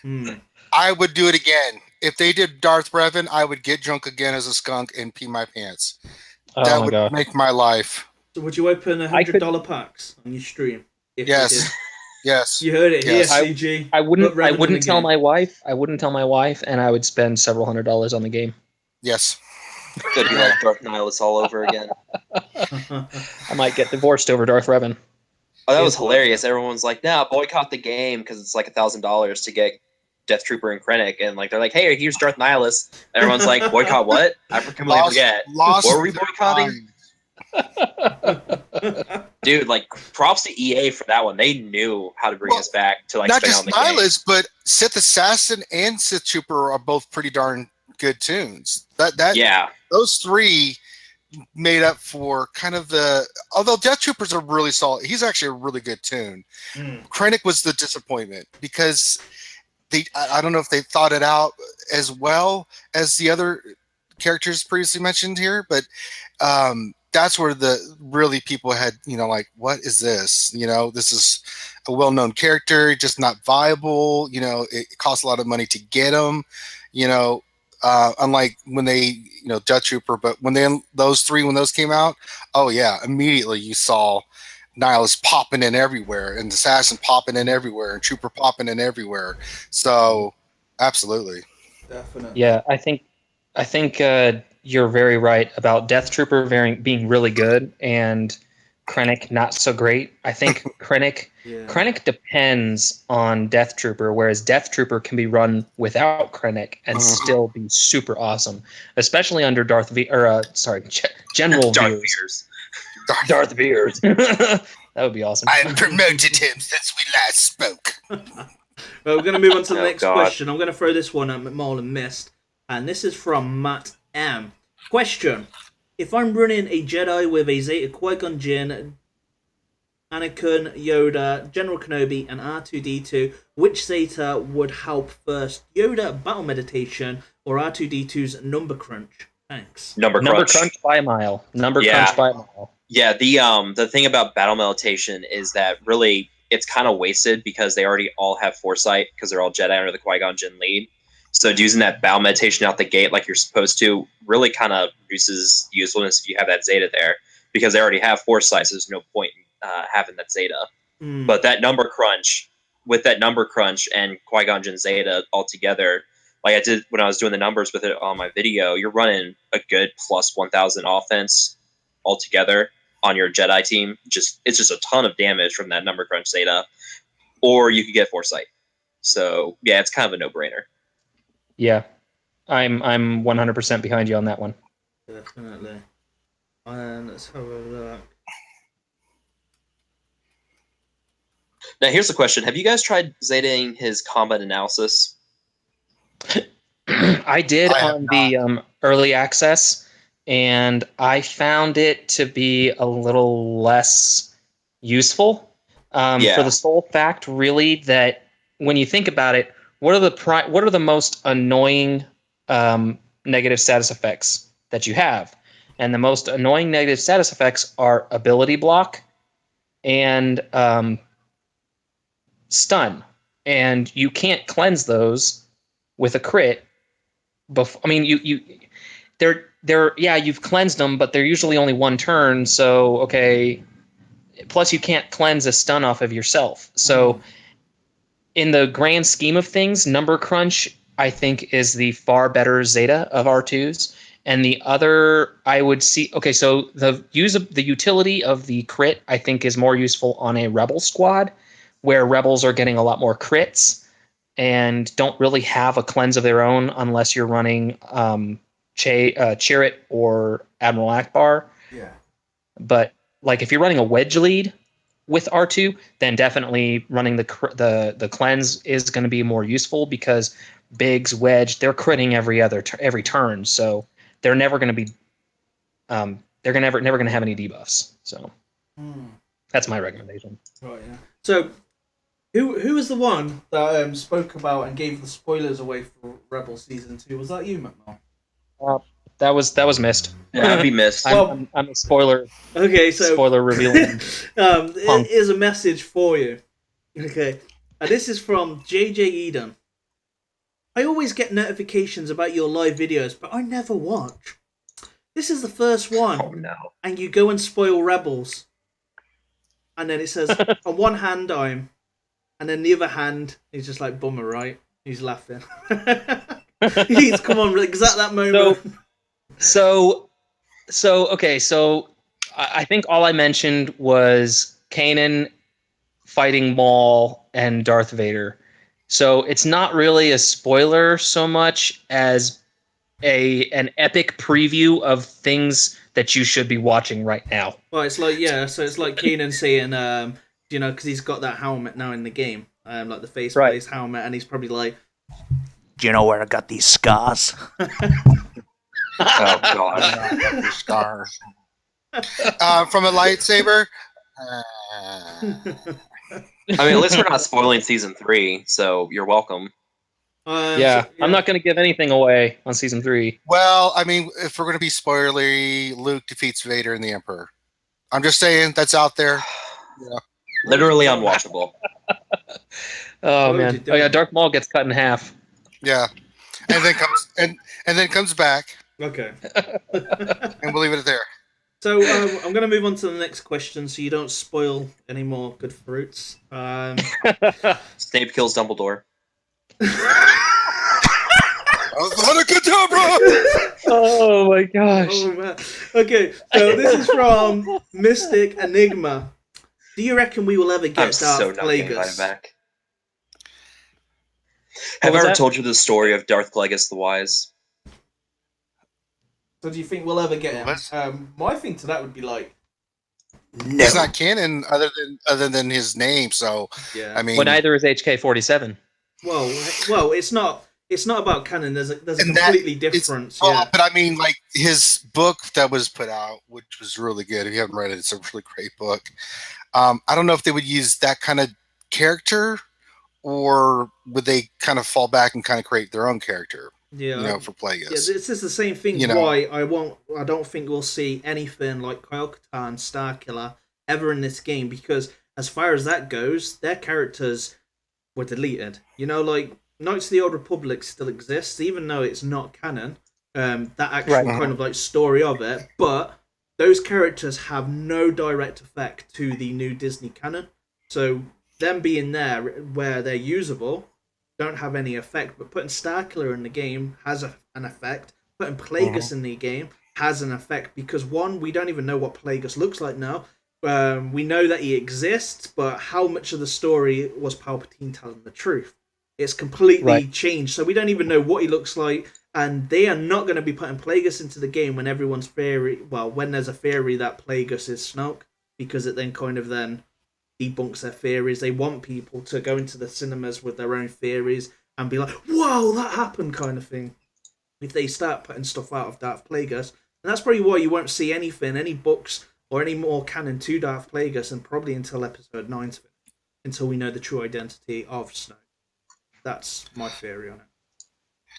Hmm. I would do it again. If they did Darth Revan, I would get drunk again as a skunk and pee my pants. Oh That my would god. make my life. So would you open $100 packs on your stream? If you Yes. did? Yes. You heard it Yes. here, CG. I wouldn't Put Revan in the tell game. my wife. I wouldn't tell my wife, and I would spend several $100s on the game. Yes. Could be like Darth Nihilus all over again. I might get divorced over Darth Revan. Oh, that was hilarious. Everyone's like, "Nah, boycott the game because it's like $1,000 to get Death Trooper and Krennic." And like, they're like, "Hey, here's Darth Nihilus." Everyone's like, "Boycott what?" I completely forget. Lost What were we their boycotting? mind. Dude, like, props to EA for that one. They knew how to bring us back to like Not spend just on the game. Nihilus, but Sith Assassin and Sith Trooper are both pretty darn good tunes. Yeah, Those three made up for kind of the. Although Death Troopers are really solid, he's actually a really good tune. Krennic was the disappointment because I don't know if they thought it out as well as the other characters previously mentioned here, but that's where the really people had, like, what is this? This is a well-known character, just not viable. It costs a lot of money to get him. Unlike when they, Death Trooper, but when those came out, oh yeah, immediately you saw Nihilus popping in everywhere, and Assassin popping in everywhere, and Trooper popping in everywhere. So, absolutely, Definitely. Yeah, I think you're very right about Death Trooper being really good and Krennic not so great. I think Krennic depends on Death Trooper, whereas Death Trooper can be run without Krennic and still be super awesome, especially under General Darth Veers. Veers. Darth Veers. That would be awesome. I've promoted him since we last spoke. Well, we're going to move on to the Oh, next God. question. I'm going to throw this one at Mcmole and Mist. And this is from Matt M. Question. If I'm running a Jedi with a Zeta, Qui-Gon Jinn, Anakin, Yoda, General Kenobi, and R2-D2, which Zeta would help first? Yoda battle meditation or R2-D2's number crunch? Thanks. Number Number crunch. crunch by a mile. Yeah. Crunch by a mile. Yeah, the thing about battle meditation is that really it's kind of wasted because they already all have foresight because they're all Jedi under the Qui-Gon Jinn lead. So using that battle meditation out the gate like you're supposed to really kind of reduces usefulness if you have that Zeta there because they already have foresight, so there's no point in having that Zeta. But that number crunch, with that number crunch and Qui-Gon Jinn Zeta all together, like I did when I was doing the numbers with it on my video, you're running a good plus 1,000 offense altogether on your Jedi team. It's just a ton of damage from that number crunch Zeta, or you could get foresight. So yeah, it's kind of a no-brainer. Yeah. I'm 100% behind you on that one. Definitely. And let's have a look. Now here's the question: have you guys tried Zetaing his combat analysis? I did I have on the early access, and I found it to be a little less useful. For the sole fact, really, that when you think about it, what are the most annoying negative status effects that you have? And the most annoying negative status effects are ability block and stun, and you can't cleanse those with a crit. You've cleansed them, but they're usually only one turn. So okay. Plus, you can't cleanse a stun off of yourself. So, in the grand scheme of things, number crunch I think is the far better Zeta of R2s. And the other I would see. Okay, so the utility of the crit I think is more useful on a rebel squad, where rebels are getting a lot more crits and don't really have a cleanse of their own unless you're running Chirrut or Admiral Akbar. Yeah. But like if you're running a wedge lead with R2, then definitely running the cleanse is going to be more useful because Biggs, Wedge, they're critting every turn, so they're never going to be never going to have any debuffs. So That's my recommendation. Right, yeah. So, who was the one that spoke about and gave the spoilers away for Rebel Season 2? Was that you, Mcmole? That was missed. Yeah, that'd be missed. I'm a spoiler. Okay, so Spoiler revealing. Here's a message for you. Okay, and this is from JJ Eden. I always get notifications about your live videos, but I never watch. This is the first one, Oh no. and you go and spoil Rebels. And then it says, on one hand, I'm, and then the other hand, he's just like, bummer, right? He's laughing. He's, come on, exact that moment. So okay. So I think all I mentioned was Kanan fighting Maul and Darth Vader. So it's not really a spoiler so much as an epic preview of things that you should be watching right now. Well, it's like, yeah, so it's like Keenan saying, you know, because he's got that helmet now in the game, like the face place helmet, and he's probably like, do you know where I got these scars? Oh god. Scars. From a lightsaber. I mean, at least we're not spoiling season 3, so you're welcome. Yeah, I'm not going to give anything away on season 3. Well, I mean, if we're going to be spoilery, Luke defeats Vader and the Emperor. I'm just saying that's out there. Yeah. Literally unwatchable. Oh man! Oh yeah, Darth Maul gets cut in half. Yeah, and then comes and then comes back. Okay. And we'll leave it there. So I'm going to move on to the next question, so you don't spoil any more good fruits. Snape kills Dumbledore. Oh my gosh! Oh man. Okay, so this is from Mystic Enigma. Do you reckon we will ever get I'm so Darth not getting invited Plagueis? back. Have I ever told you the story of Darth Plagueis the Wise? So do you think we'll ever get him? My thing to that would be like, no. It's not canon other than his name. So yeah. I mean, well, neither is HK-47. Well, it's not about canon. There's a completely difference. Well, but I mean, like his book that was put out, which was really good. If you haven't read it, it's a really great book. I don't know if they would use that kind of character, or would they kind of fall back and kind of create their own character? Yeah, you know, for Plagueis. Yeah, this is the same thing. You know, why I don't think we'll see anything like Kyle Katarn, Starkiller ever in this game, because as far as that goes, their characters were deleted. You know, like Knights of the Old Republic still exists, even though it's not canon. That actual kind of like story of it, but those characters have no direct effect to the new Disney canon. So them being there where they're usable don't have any effect, but putting Starkiller in the game has an effect. Putting Plagueis in the game has an effect, because one, we don't even know what Plagueis looks like now. We know that he exists, but how much of the story was Palpatine telling the truth? It's completely changed, so we don't even know what he looks like, and they are not going to be putting Plagueis into the game when everyone's theory, well, when there's a theory that Plagueis is Snoke, because it then kind of then debunks their theories. They want people to go into the cinemas with their own theories and be like, whoa, that happened, kind of thing. If they start putting stuff out of Darth Plagueis, and that's probably why you won't see anything, any books or any more canon to Darth Plagueis, and probably until episode 9, until we know the true identity of Snoke. That's my theory on it.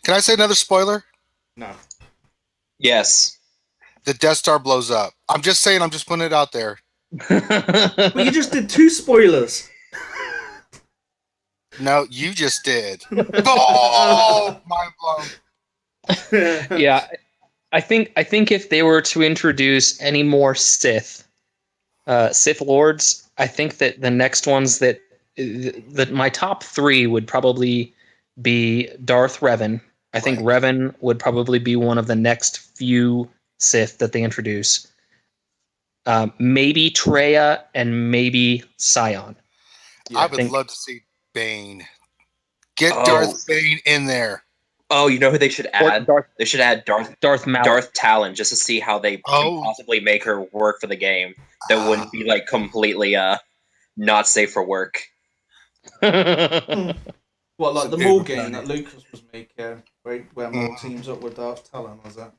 Can I say another spoiler? No. Yes. The Death Star blows up. I'm just saying, I'm just putting it out there. But you just did 2 spoilers. No, you just did. Oh, mind blown. Yeah, I think if they were to introduce any more Sith Lords, I think that the next ones that my top 3 would probably be Darth Revan. I think Revan would probably be one of the next few Sith that they introduce. Maybe Traya and maybe Scion. Yeah, I would love to see Bane. Get Darth Bane in there. Oh, you know who they should add? They should add Darth Talon, just to see how they can possibly make her work for the game. That wouldn't be like completely not safe for work. What, like the Maul game that Lucas was making, where Maul teams up with Darth Talon, was that?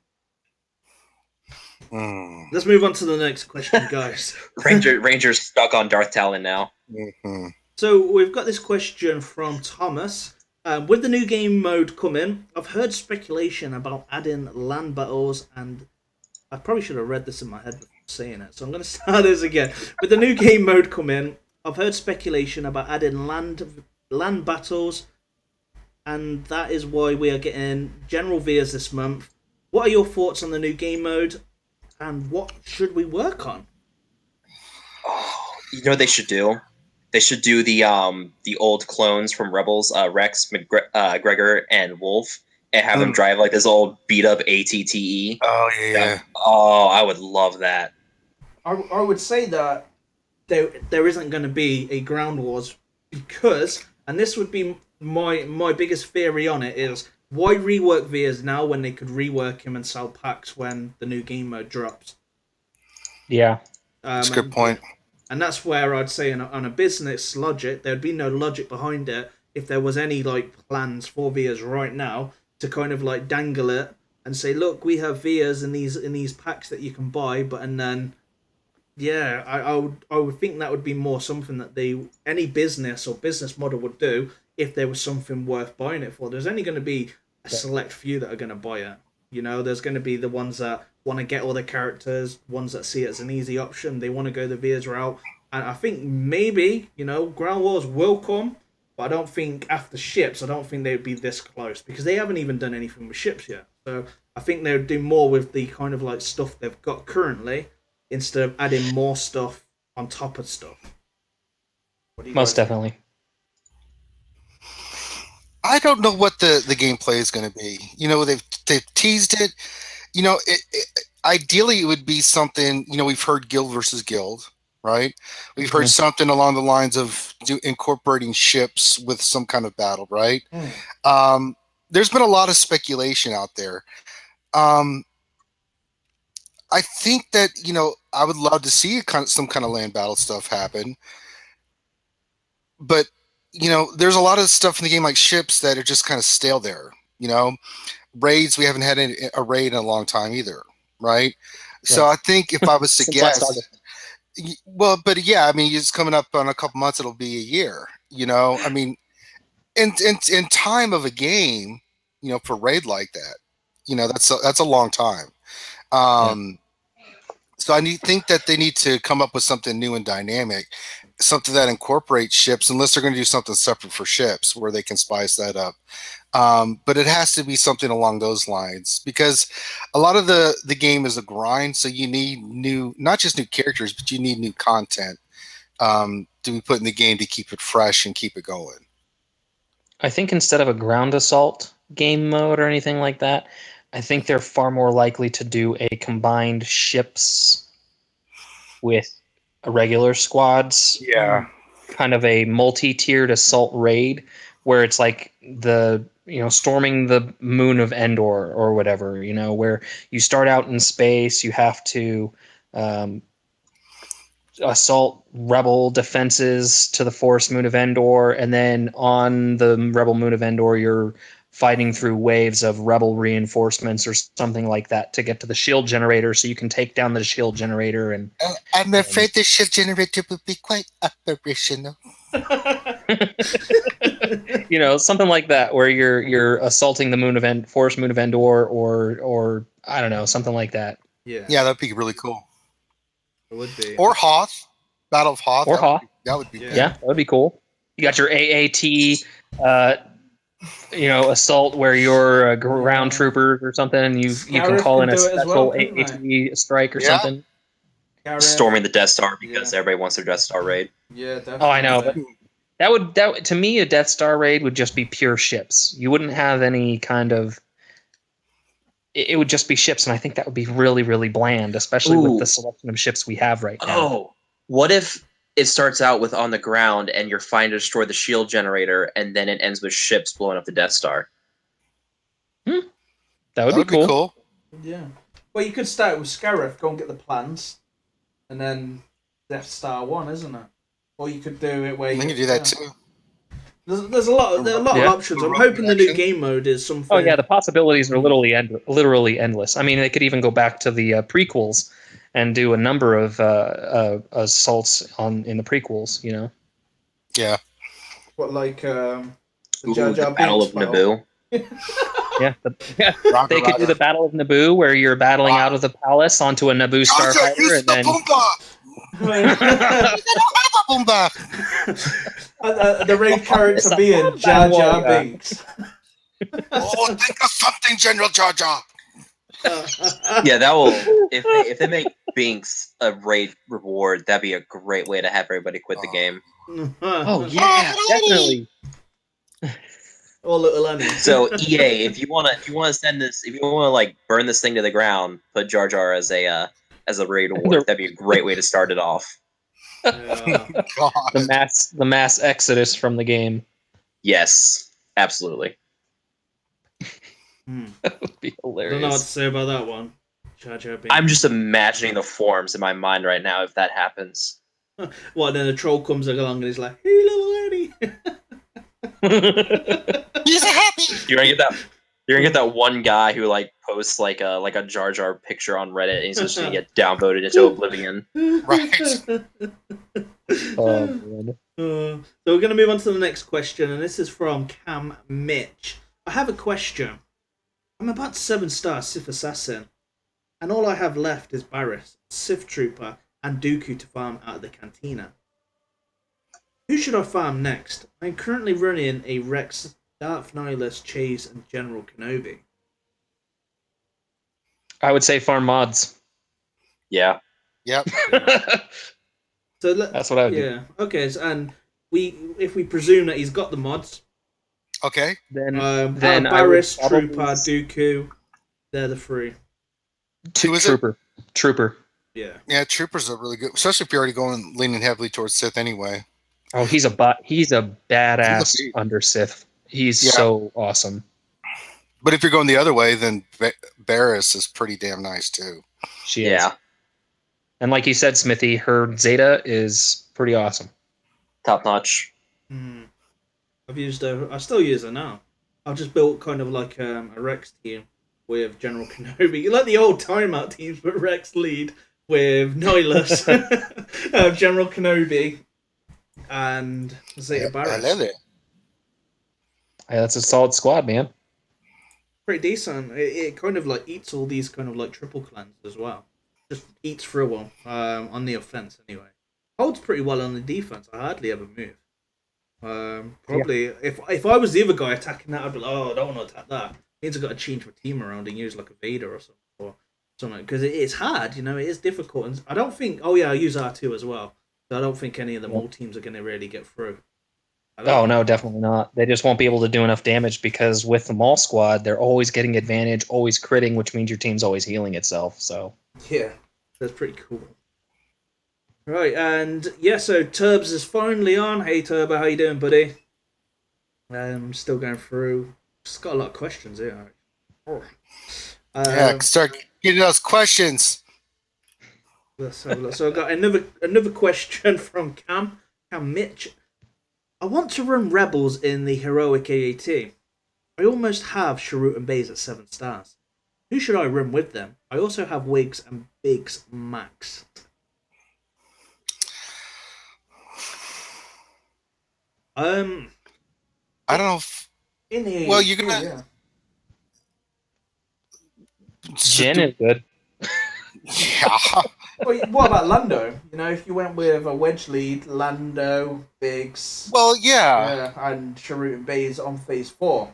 Let's move on to the next question, guys. Ranger's stuck on Darth Talon now. Mm-hmm. So we've got this question from Thomas. With the new game mode coming, I've heard speculation about adding land battles, and I probably should have read this in my head before saying it, so I'm going to start this again. With the new game mode coming, I've heard speculation about adding land battles, and that is why we are getting General Veers this month. What are your thoughts on the new game mode, and what should we work on? Oh, you know what they should do? They should do the old clones from Rebels, Rex, McGregor, and Wolf, and have them drive like this old beat up ATTE. Oh yeah. Oh, I would love that. I would say that there isn't going to be a Ground Wars because, and this would be my biggest theory on it, is why rework Veers now when they could rework him and sell packs when the new game mode drops? Yeah. That's a good point. And that's where I'd say on a business logic, there'd be no logic behind it if there was any like plans for Veers right now to kind of like dangle it and say, look, we have Veers in these packs that you can buy, but and then yeah, I would think that would be more something that any business or business model would do if there was something worth buying it for. There's only going to be a select few that are going to buy it. You know, there's going to be the ones that want to get all the characters, ones that see it as an easy option. They want to go the Veers route. And I think maybe, you know, Ground Wars will come, but I don't think after ships, I don't think they would be this close because they haven't even done anything with ships yet. So I think they would do more with the kind of like stuff they've got currently instead of adding more stuff on top of stuff. Most definitely. I don't know what the gameplay is going to be. You know, they've teased it. You know, ideally it would be something. You know, we've heard guild versus guild, right? We've heard something along the lines of incorporating ships with some kind of battle, right? There's been a lot of speculation out there. I think that, you know, I would love to see some kind of land battle stuff happen, but you know, there's a lot of stuff in the game like ships that are just kind of stale there. You know, raids, we haven't had a raid in a long time either, right? So I think if I was to guess, well, but yeah, I mean, it's coming up on a couple months, it'll be a year, you know, I mean, in time of a game, you know, for raid like that, you know, that's a long time. So I think that they need to come up with something new and dynamic, something that incorporates ships, unless they're going to do something separate for ships where they can spice that up. But it has to be something along those lines because a lot of the game is a grind. So you need not just new characters, but you need new content to be put in the game to keep it fresh and keep it going. I think instead of a ground assault game mode or anything like that, I think they're far more likely to do a combined ships with a regular squads. Yeah. Kind of a multi-tiered assault raid where it's like storming the moon of Endor or whatever, you know, where you start out in space, you have to assault rebel defenses to the forest moon of Endor, and then on the rebel moon of Endor you're fighting through waves of rebel reinforcements or something like that to get to the shield generator so you can take down the shield generator. And I'm afraid the shield generator would be quite operational. You know, something like that where you're assaulting the forest moon of Endor or I don't know, something like that. Yeah, that'd be really cool. It would be. Or Hoth, Battle of Hoth. Or Hoth. That would be cool. Yeah, that would be cool. You got your AAT assault where you're a ground trooper or something, and you can call in a special AAT strike or something. Storming the Death Star because everybody wants their Death Star raid. Yeah, definitely. Oh, I know. But that to me, a Death Star raid would just be pure ships. You wouldn't have any kind of. It would just be ships, and I think that would be really, really bland, especially with the selection of ships we have right now. Oh, what if it starts out with on the ground and you're trying to destroy the shield generator, and then it ends with ships blowing up the Death Star? That would be cool. Yeah. Well, you could start with Scarif, go and get the plans, and then Death Star 1, isn't it? Or you could do it where you can do that too. There's a lot of options. I'm hoping the new game mode is something. Oh yeah, the possibilities are literally endless. I mean, they could even go back to the prequels and do a number of assaults in the prequels. You know. Yeah. What, like the Ooh, Jar Jar the Battle of Binks battle? Naboo. Yeah, Roger, they could do the Battle of Naboo, where you're battling out of the palace onto a Naboo starfighter, and then The raid character being Jar Jar Binks. Oh, think of something, General Jar Jar. Yeah, that will. If they make Binks a raid reward, that'd be a great way to have everybody quit the game. oh yeah, definitely. Or Little Annie. So EA, if you wanna send this, if you wanna like burn this thing to the ground, put Jar Jar as a raid reward. That'd be a great way to start it off. Yeah. God. The mass exodus from the game. Yes, absolutely. That would be I don't know what to hilarious. say about that one. Jar Jar Binks. I'm just imagining the forms in my mind right now if that happens. What, then a troll comes along and he's like, "Hey, Little Annie." He's a happy. You're gonna get that. You're gonna get that one guy who like posts like a Jar Jar picture on Reddit, and he's just gonna get downvoted into oblivion. Right. Oh, man. So we're going to move on to the next question, and this is from Cam Mitch. I have a question. I'm about 7-star Sith Assassin, and all I have left is Barriss, Sith Trooper, and Dooku to farm out of the Cantina. Who should I farm next? I'm currently running a Rex, Darth Nihilus, Chase, and General Kenobi. I would say farm mods. Yeah. Yep. So That's what I would do. Yeah. Okay. So, and if we presume that he's got the mods, Okay. Then I would Barriss, Trooper, Dooku, they're the three. Who is it? Trooper. Yeah. Yeah, Troopers are really good, especially if you're already going leaning heavily towards Sith anyway. Oh, he's a badass He's a- under Sith. He's Yeah. so awesome. But if you're going the other way, then Barriss is pretty damn nice too. She is. Yeah. And like you said, Smithie, her Zeta is pretty awesome. Top notch. I've used her. I still use her now. I've just built kind of like a Rex team with General Kenobi, like the old timeout teams, but Rex lead with Nihilus, General Kenobi, and Zeta Barriss. Helele. Yeah, that's a solid squad, man. Pretty decent. It kind of like eats all these kind of like triple clans as well. Just eats through them on the offense anyway. Holds pretty well on the defense. I hardly ever move. Probably if I was the other guy attacking that, I'd be like, oh, I don't want to attack that. Means I've got to change my team around and use like a Vader or something because it's hard. It is difficult. And I don't think. Oh yeah, I use R2 as well. So I don't think any of the Maul teams are going to really get through. Oh no, definitely not. They just won't be able to do enough damage because with the Maul squad, they're always getting advantage, always critting, which means your team's always healing itself. So yeah, that's pretty cool. Right, and yeah, so Turbs is finally on. Hey Turbo, how you doing, buddy? Still going through. Just got a lot of questions here. Yeah, start getting those questions. Let's have a look. So I've got another question from Cam Mitch. I want to run Rebels in the heroic AAT. I almost have Sharut and Baze at 7 stars. Who should I run with them? I also have Wigs and Biggs Max. I don't know. In the Well, you're gonna. Jin is good. Yeah. Well, what about Lando? If you went with a wedge lead, Lando, Biggs, Well, yeah. and Sharut and Baze on phase 4.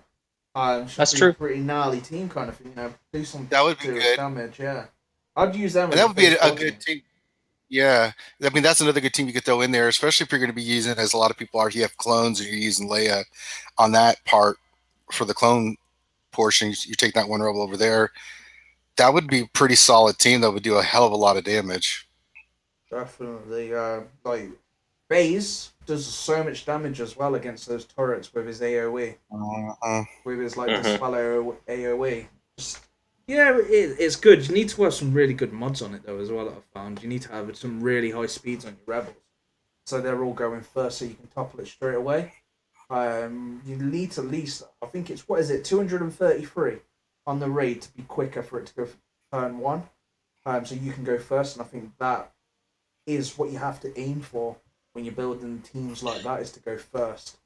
That's be true. A pretty gnarly team kind of thing. Do some That would be serious good. damage. Yeah, I'd use them. And that would be a good team. Yeah, I mean that's another good team you could throw in there, especially if you're going to be using, as a lot of people are. You have clones, or you're using Leia on that part for the clone portion. You take that one rebel over there. That would be a pretty solid team. That would do a hell of a lot of damage. Definitely. Like Baze does so much damage as well against those turrets with his AOE. With his dispel AOE. It's good. You need to have some really good mods on it though as well. I've found you need to have some really high speeds on your rebels, so they're all going first, so you can topple it straight away. You need to at least, I think it's, what is it, 233 on the raid to be quicker for it to go for turn 1. So you can go first, and I think that is what you have to aim for when you're building teams like that, is to go first.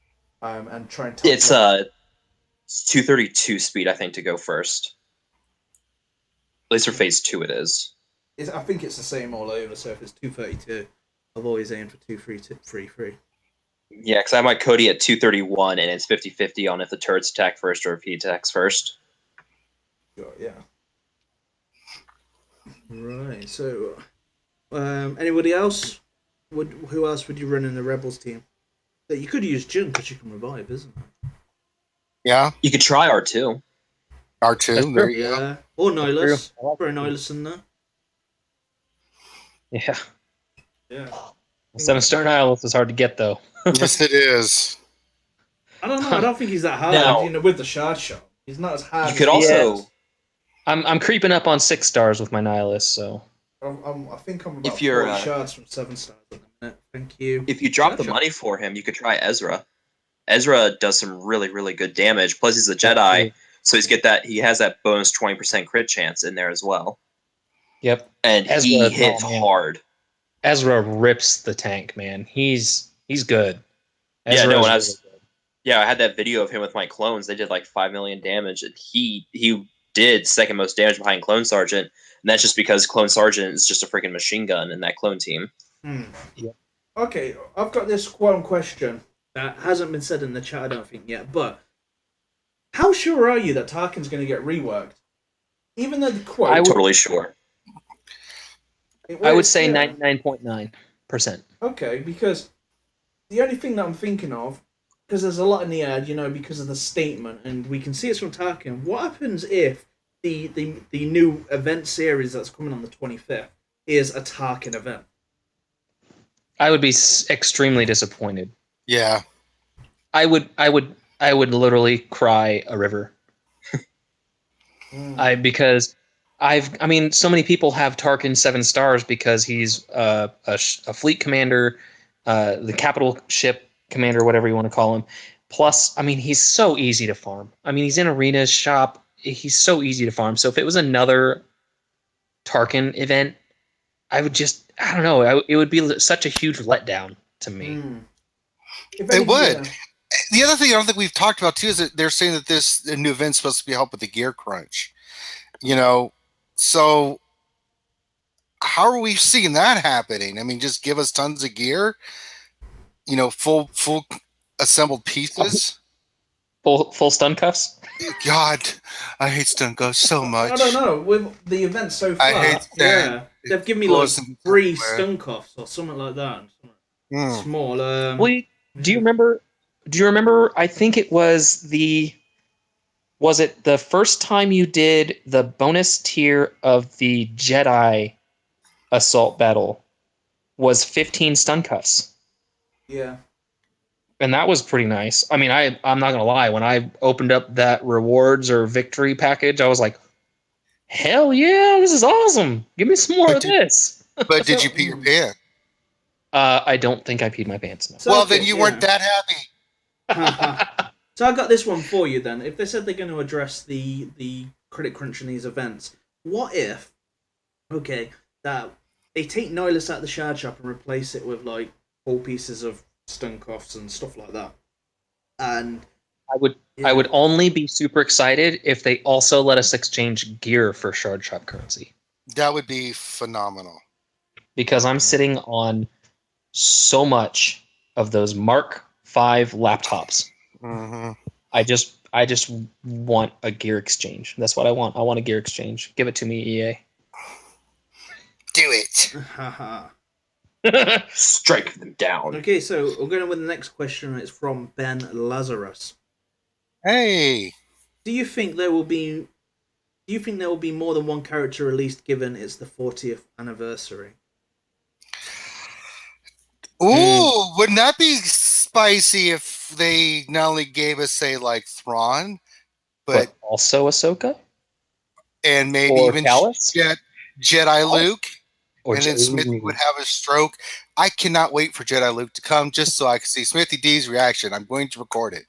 And try and It's 232 speed, I think, to go first. At least for phase 2 it is. I think it's the same all over, so if it's 232, I've always aimed for 233. Yeah, because I have my Cody at 231, and it's 50-50 on if the turrets attack first or if he attacks first. Sure, yeah. Right, so anybody else? Who else would you run in the Rebels team? That you could use Jin because you can revive, isn't it? Yeah, You could try R2. R2. There you go. Yeah, or Nihilus. Throw Nihilus in there. Yeah. Yeah. 7-star Nihilus is hard to get though. Yes, it is. I don't know. I don't think he's that hard. Now- with the shard shot, he's not as hard. You could as he also... is. I'm creeping up on 6 stars with my Nihilus, so I think I'm about If you're, 40 shards from 7 stars at the minute. Thank you. If you drop the Gotcha. money for him, you could try Ezra. Ezra does some really, really good damage. Plus, he's a Jedi, so he has that bonus 20% crit chance in there as well. yep. And Ezra, he hits oh, man. hard. Ezra rips the tank, man. He's good. Yeah, Ezra no, is when I really was- good. Yeah, I had that video of him with my clones. They did like 5 million damage, and he did second most damage behind Clone Sergeant, and that's just because Clone Sergeant is just a freaking machine gun in that clone team. Yeah. Okay, I've got this one question that hasn't been said in the chat, I don't think, yet, but how sure are you that Tarkin's going to get reworked? Even though the quote... I'm totally sure. I would say yeah. 99.9%. Okay, because the only thing that I'm thinking of, because there's a lot in the ad, because of the statement, and we can see it's from Tarkin. What happens if the new event series that's coming on the 25th is a Tarkin event? I would be extremely disappointed. Yeah. I would literally cry a river. Because so many people have Tarkin 7 stars because he's a fleet commander, the capital ship commander, whatever you want to call him. Plus, he's so easy to farm. He's in Arena's shop. He's so easy to farm. So if it was another Tarkin event, I don't know. It would be such a huge letdown to me. It would. The other thing I don't think we've talked about too is that they're saying that this new event's supposed to be help with the gear crunch. So how are we seeing that happening? Just give us tons of gear, full assembled pieces. Full stun cuffs. God, I hate stun cuffs so much. I don't know. With the event so far, I hate that. they've given me like 3 stun cuffs or something like that. Small. Do you remember? I think it was Was it the first time you did the bonus tier of the Jedi assault battle? Was 15 stun cuffs. Yeah. And that was pretty nice. I'm not gonna lie. When I opened up that rewards or victory package, I was like, "Hell yeah, this is awesome! Give me some more of this." But did you pee your pants? I don't think I peed my pants. No. So, well, then you weren't that happy. So I got this one for you then. If they said they're going to address the credit crunch in these events, what if, that they take Nihilus out of the shard shop and replace it with like 4 pieces of stun cuffs and stuff like that? And I would only be super excited if they also let us exchange gear for shard shop currency. That would be phenomenal. Because I'm sitting on so much of those Mark V laptops. Mm-hmm. I just want a gear exchange. That's what I want. I want a gear exchange. Give it to me, EA. Do it. Strike them down. Okay, so we're going with the next question. It's from Ben Lazarus. Hey. Do you think there will be more than one character released given it's the 40th anniversary? Ooh, wouldn't that be spicy if they not only gave us, say, like Thrawn, but also Ahsoka? And maybe or even Callus? Jedi Luke? Or and then Smithie would have a stroke. I cannot wait for Jedi Luke to come just so I can see Smithie D's reaction. I'm going to record it.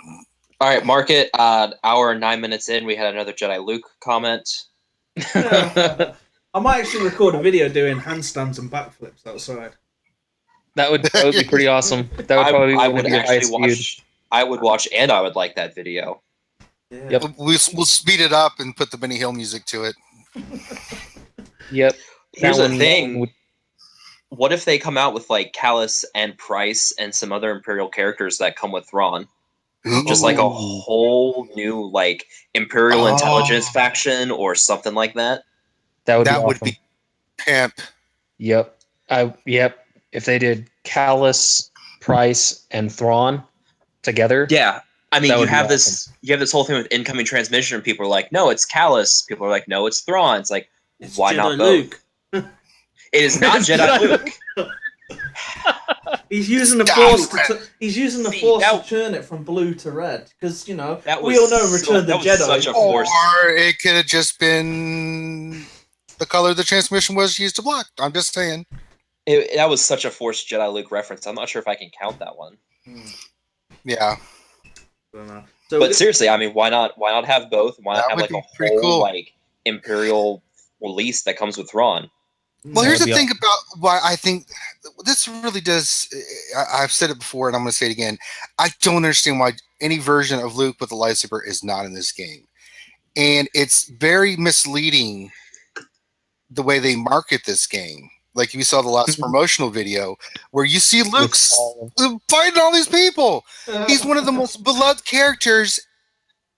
All right, mark it. Hour and 9 minutes in, we had another Jedi Luke comment. I might actually record a video doing handstands and backflips outside. That would be pretty awesome. That would probably be I one would of your actually highest viewed. watch. I would watch, and I would like that video. Yeah. Yep. We'll speed it up and put the Benny Hill music to it. Yep. Here's That the one thing. would- What if they come out with like Callus and Price and some other Imperial characters that come with Thrawn? Just like a whole new like Imperial intelligence faction or something like that. That would be That would awesome. be pimp. Yep. Yep. If they did Callus, Price, and Thrawn together. Yeah. I mean, That you would be have this whole thing with incoming transmission, and people are like, no, it's Callus. People are like, no, it's Thrawn. It's like, It's why Jedi not Luke. both? It is not It's Jedi Jedi Luke. He's using the Darth force. He's using the See, force that- to turn it from blue to red because we all That know was Return of the that was Jedi. such a force. Or it could have just been the color the transmission was used to block. I'm just saying. That was such a forced Jedi Luke reference. I'm not sure if I can count that one. Yeah. So But seriously, I mean, why not have both? Why not That have would like a be pretty whole cool. like Imperial release that comes with Thrawn? Well, here's That the would be thing about why I think this really does. I've said it before, and I'm going to say it again. I don't understand why any version of Luke with a lightsaber is not in this game, and it's very misleading the way they market this game. Like you saw the last promotional video where you see Luke's fighting all these people. He's one of the most beloved characters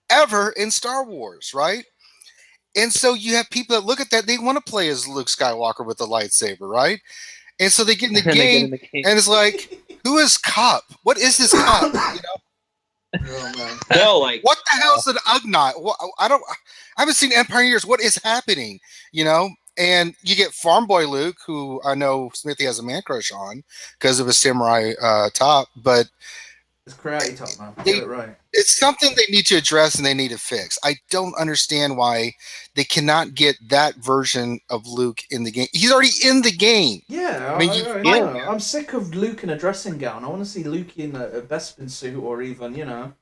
ever in Star Wars, right? And so you have people that look at that, they want to play as Luke Skywalker with the lightsaber, right? And so they get in the, game, and it's like, who is Cop? What is this Cop? You know? Oh, man. No, like What the hell is an Ugnaught? What, I haven't seen Empire in years. What is happening? You know? And you get Farm Boy Luke, who I know Smithie has a man crush on because of his samurai top, but It's karate top, man. They- Get it right. it's something they need to address and they need to fix. I don't understand why they cannot get that version of Luke in the game. He's already in the game. Yeah, I mean, I know. I'm sick of Luke in a dressing gown. I want to see Luke in a Bespin suit or even,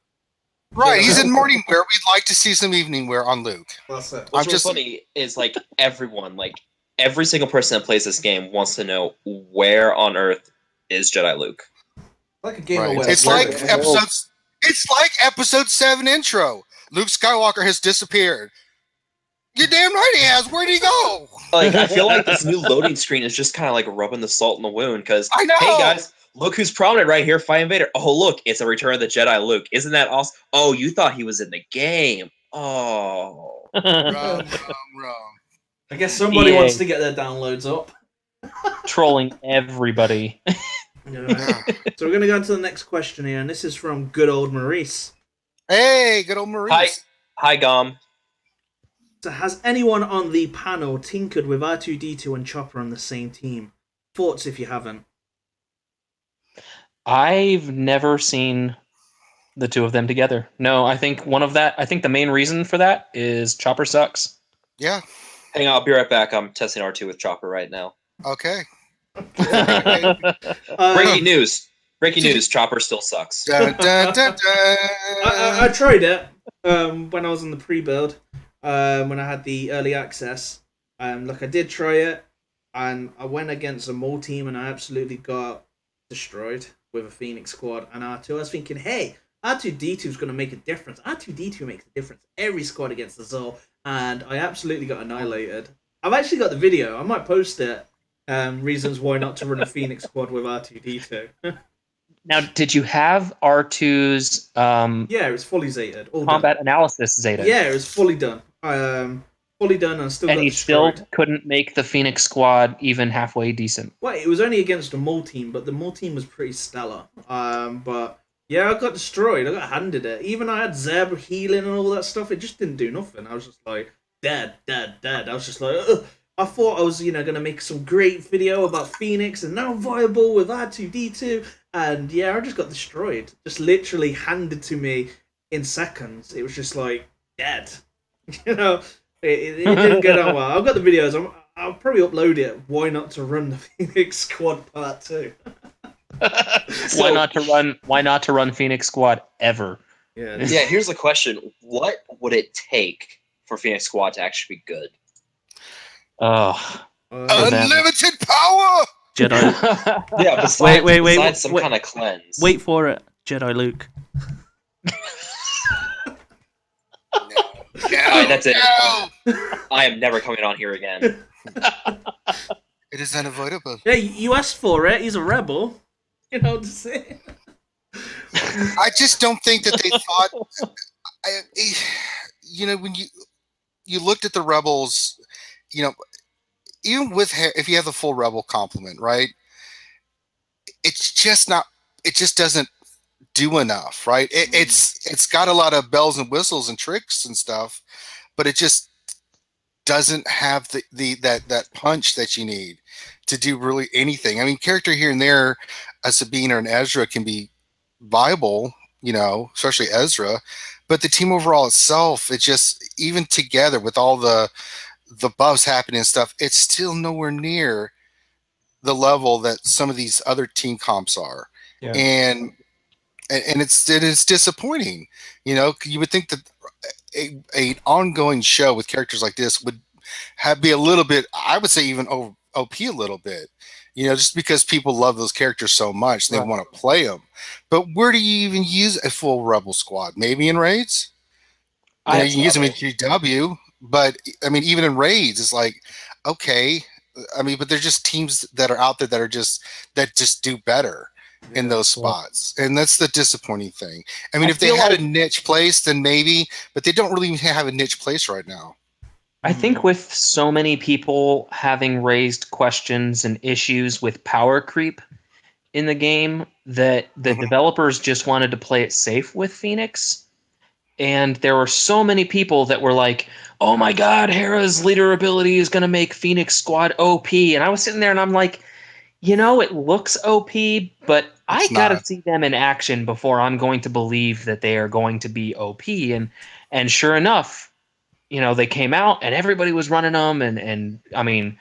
Right, he's in morning wear. We'd like to see some evening wear on Luke. That's it. what's I'm really just- funny is like everyone, like every single person that plays this game wants to know where on earth is Jedi Luke. Like a game Right. aware. It's like episodes. It's like episode 7 intro. Luke Skywalker has disappeared. You're damn right he has. Where'd he go? Like I feel like this new loading screen is just kind of like rubbing the salt in the wound because I know. hey guys, look who's prominent right here, fighting Vader. Oh look, it's a Return of the Jedi Luke. Isn't that awesome? Oh, you thought he was in the game. Oh. Wrong. I guess somebody EA. wants to get their downloads up. Trolling everybody. Yeah. So we're going to go on to the next question here, and this is from good old Maurice. Hey, good old Maurice. Hi Gom. So has anyone on the panel tinkered with R2-D2 and Chopper on the same team? Thoughts if you haven't? I've never seen the two of them together. No, I think the main reason for that is Chopper sucks. Yeah. Hang on, I'll be right back. I'm testing R2 with Chopper right now. Okay. Breaking news. Breaking news. Chopper still sucks. Dun, dun, dun, dun. I tried it when I was in the pre-build, when I had the early access. Look, I did try it, and I went against a mole team, and I absolutely got destroyed with a Phoenix squad and R2. I was thinking, hey, R2-D2 is going to make a difference. R2-D2 makes a difference every squad against the Zol, and I absolutely got annihilated. I've actually got the video. I might post it. Reasons why not to run a Phoenix squad with R2-D2. Now, did you have R2's Yeah, it was fully zeted. All combat analysis Zeta? done. Yeah, it was fully done. Fully done, and still And got he destroyed. still couldn't make the Phoenix squad even halfway decent. Well, it was only against a mole team, but the mole team was pretty stellar. But yeah, I got destroyed. I got handed it. Even I had Zeb healing and all that stuff. It just didn't do nothing. I was just like, dead. I was just like, ugh. I thought I was, going to make some great video about Phoenix and now viable with R2-D2. And yeah, I just got destroyed. Just literally handed to me in seconds. It was just like, dead. It didn't go down well. I've got the videos. I'll probably upload it. Why not to run the Phoenix Squad Part 2? Why not to run Phoenix Squad ever? Yeah. Yeah, here's the question. What would it take for Phoenix Squad to actually be good? Oh, Unlimited power. Jedi. Yeah, besides, wait, besides some kind of cleanse. Wait for it, Jedi Luke. Alright, that's it. No. I am never coming on here again. It is unavoidable. Yeah, you asked for it. He's a rebel. You know what I'm saying? I just don't think that they thought. When you looked at the rebels, even with if you have the full rebel complement, right? It's just not. It just doesn't do enough, right? It's got a lot of bells and whistles and tricks and stuff, but it just doesn't have that punch that you need to do really anything. I mean, character here and there, a Sabine or an Ezra can be viable, especially Ezra, but the team overall itself, it just, even together with all the buffs happening and stuff, it's still nowhere near the level that some of these other team comps are. Yeah. And it's disappointing. You would think that an ongoing show with characters like this would be a little bit, I would say even OP a little bit, just because people love those characters so much, they want to play them. But where do you even use a full Rebel squad? Maybe in raids? You can use them in GW, but I mean, even in raids, it's like, okay, I mean, but they're just teams that are out there that just do better in those spots, and that's the disappointing thing. I mean, if they had a niche place, then maybe, but they don't really even have a niche place right now. I think with so many people having raised questions and issues with power creep in the game, that the developers just wanted to play it safe with Phoenix. And there were so many people that were like, oh my god, Hera's leader ability is going to make Phoenix Squad OP. And I was sitting there and I'm like, it looks OP, but I got to see them in action before I'm going to believe that they are going to be OP. And sure enough, they came out and everybody was running them. And I mean,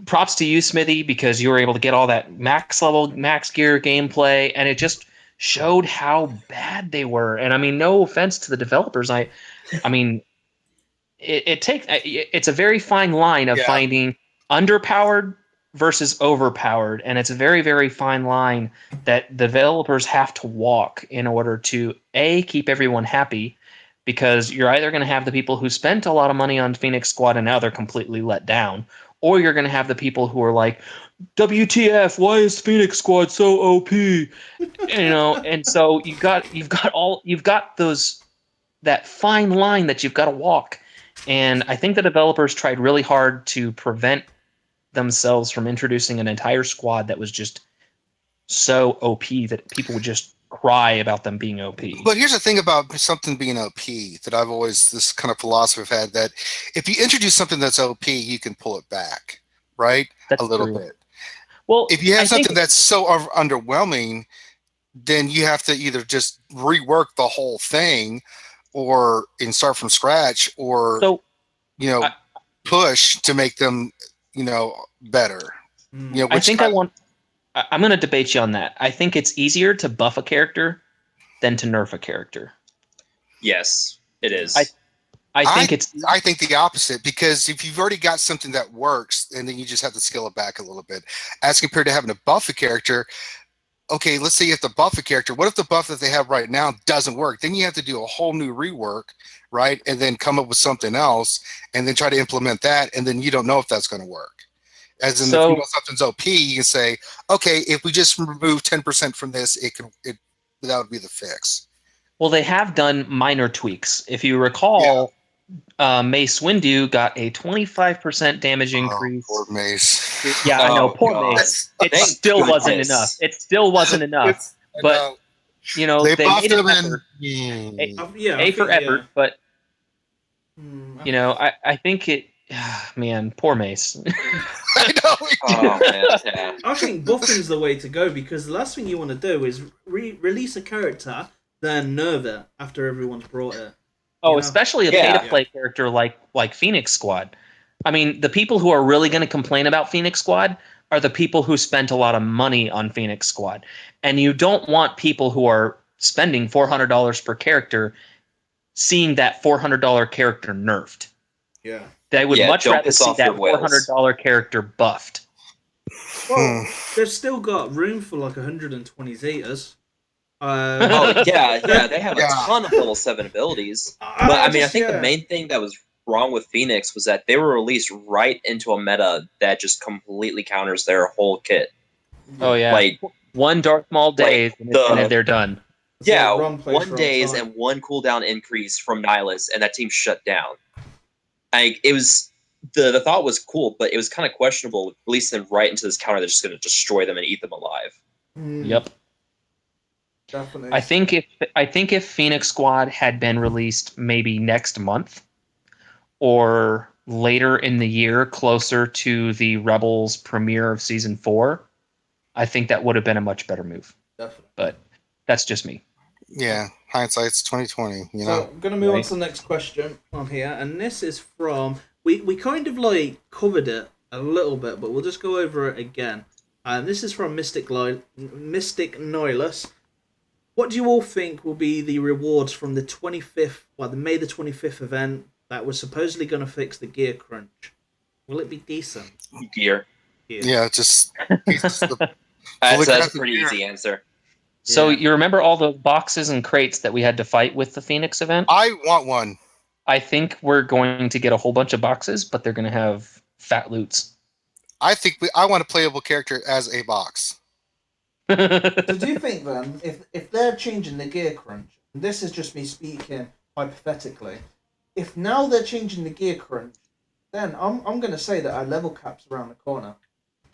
props to you, Smithie, because you were able to get all that max level, max gear gameplay. And it just showed how bad they were. And I mean, no offense to the developers. I mean, it's a very fine line of finding underpowered versus overpowered, and it's a very, very fine line that developers have to walk in order to keep everyone happy, because you're either going to have the people who spent a lot of money on Phoenix Squad and now they're completely let down, or you're going to have the people who are like, WTF, why is Phoenix Squad so OP? And so you've got that fine line that you've got to walk. And I think the developers tried really hard to prevent themselves from introducing an entire squad that was just so OP that people would just cry about them being OP. But here's the thing about something being OP that I've always, this kind of philosophy I've had, that if you introduce something that's OP, you can pull it back, right? That's a little true. bit. Well, if you have something that's so underwhelming, then you have to either just rework the whole thing, or start from scratch, or push to make them better. I'm going to debate you on that. I think it's easier to buff a character than to nerf a character. Yes, it is. I think the opposite, because if you've already got something that works, and then you just have to scale it back a little bit, as compared to having to buff a character. Okay, let's say you have to buff a character. What if the buff that they have right now doesn't work? Then you have to do a whole new rework, right? And then come up with something else, and then try to implement that, and then you don't know if that's going to work. As in, if something's OP, you can say, okay, if we just remove 10% from this, that would be the fix. Well, they have done minor tweaks. If you recall, Mace Windu got a 25% damage increase. Poor Mace. Yeah, I know, poor Mace. It still wasn't enough. But they made an effort. A for effort, but I think it. Man, poor Mace. I know. I think buffing's the way to go, because the last thing you want to do is release a character, then nerf it after everyone's brought it. Especially a pay-to-play character like Phoenix Squad. I mean, the people who are really going to complain about Phoenix Squad are the people who spent a lot of money on Phoenix Squad. And you don't want people who are spending $400 per character seeing that $400 character nerfed. Yeah. They would much don't rather piss see off that your whales. $400 character buffed. Well, they've still got room for like 120 Zetas. Oh yeah, they have a Yeah. ton of level 7 abilities. But I mean, I think the main thing that was wrong with Phoenix was that they were released right into a meta that just completely counters their whole kit. Oh yeah, Like one Darth Maul days and they're done. yeah, wrong place, one wrong days time. and one cooldown increase from Nihilus, and that team shut down. Like it was the thought was cool, but it was kind of questionable releasing them right into this counter that's just going to destroy them and eat them alive. Yep. Definitely. I think if Phoenix Squad had been released maybe next month or later in the year, closer to the Rebels premiere of season 4, I think that would have been a much better move. Definitely. But that's just me. Yeah, hindsight's 2020. You So know. I'm gonna move on to the next question on here, and this is from we kind of like covered it a little bit, but we'll just go over it again. And this is from Mystic Nihilus. What do you all think will be the rewards from the 25th, the May the 25th event that was supposedly going to fix the gear crunch? Will it be decent? Gear. Yeah, just That's a pretty easy answer. So you remember all the boxes and crates that we had to fight with the Phoenix event? I want one. I think we're going to get a whole bunch of boxes, but they're going to have fat loots. I think I want a playable character as a box. So do you think then, if they're changing the gear crunch, and this is just me speaking hypothetically, if now they're changing the gear crunch, then I'm going to say that our level cap's around the corner.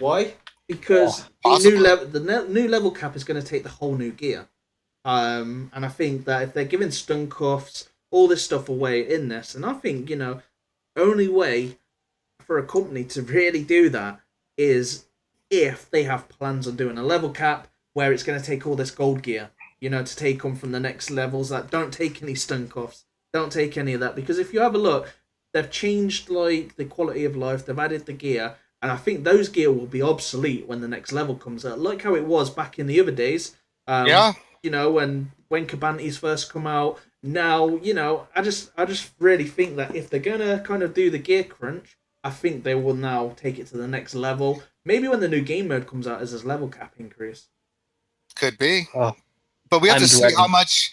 Why? Because the new level cap is going to take the whole new gear. And I think that if they're giving stun cuffs, all this stuff away in this, and I think, only way for a company to really do that is if they have plans on doing a level cap where it's going to take all this gold gear, to take them from the next levels that don't take any stun cuffs, don't take any of that. Because if you have a look, they've changed like the quality of life, they've added the gear, and I think those gear will be obsolete when the next level comes out, like how it was back in the other days. When Cabantes first come out. Now, I just really think that if they're gonna kind of do the gear crunch, I think they will now take it to the next level. Maybe when the new game mode comes out as this level cap increase. Could be. Oh, but we have I'm to see dreading. how much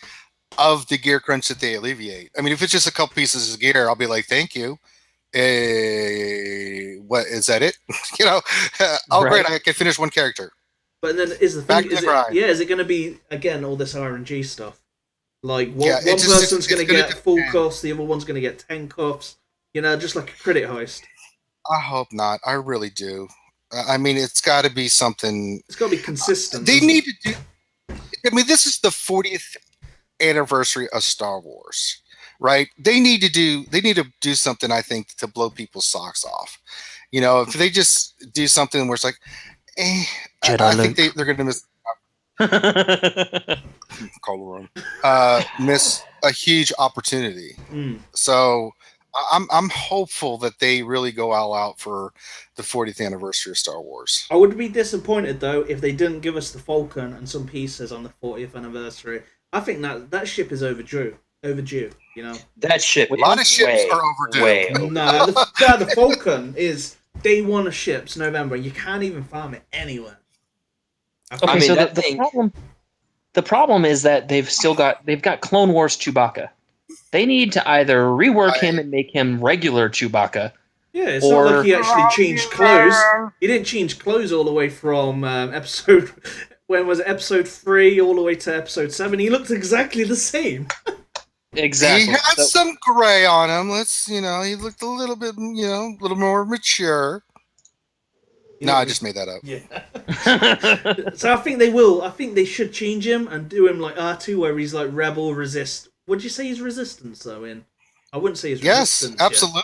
of the gear crunch that they alleviate. I mean, if it's just a couple pieces of gear, I'll be like, thank you. What is that it? Great, I can finish one character. But then is the thing, is it going to be, again, all this RNG stuff? Like, one Yeah, person's going to get full depend. cuffs, the other one's going to get 10 cuffs, just like a credit heist. I hope not. I really do. I mean, it's got to be something. It's got to be consistent. They need to do. I mean, this is the 40th anniversary of Star Wars, right? They need to do something, I think, to blow people's socks off. If they just do something where it's like, I think they're going to miss. Miss a huge opportunity. So I'm hopeful that they really go all out for the 40th anniversary of Star Wars. I would be disappointed though if they didn't give us the Falcon and some pieces on the 40th anniversary. I think that ship is overdue. That ship. A lot of ships are overdue. No, the Falcon is day one of ships, November. You can't even farm it anywhere. Okay, so the problem is that they've got Clone Wars Chewbacca. They need to either rework him and make him regular Chewbacca. Yeah, it's not like he actually changed clothes. He didn't change clothes all the way from episode 3 all the way to episode 7. He looked exactly the same. Exactly. He had some gray on him. He looked a little bit, a little more mature. No, I just made that up. Yeah. So I think they will. I think they should change him and do him like R2, where he's like rebel resist. Would you say he's resistance though? I wouldn't say he's resistance. Yes, absolutely.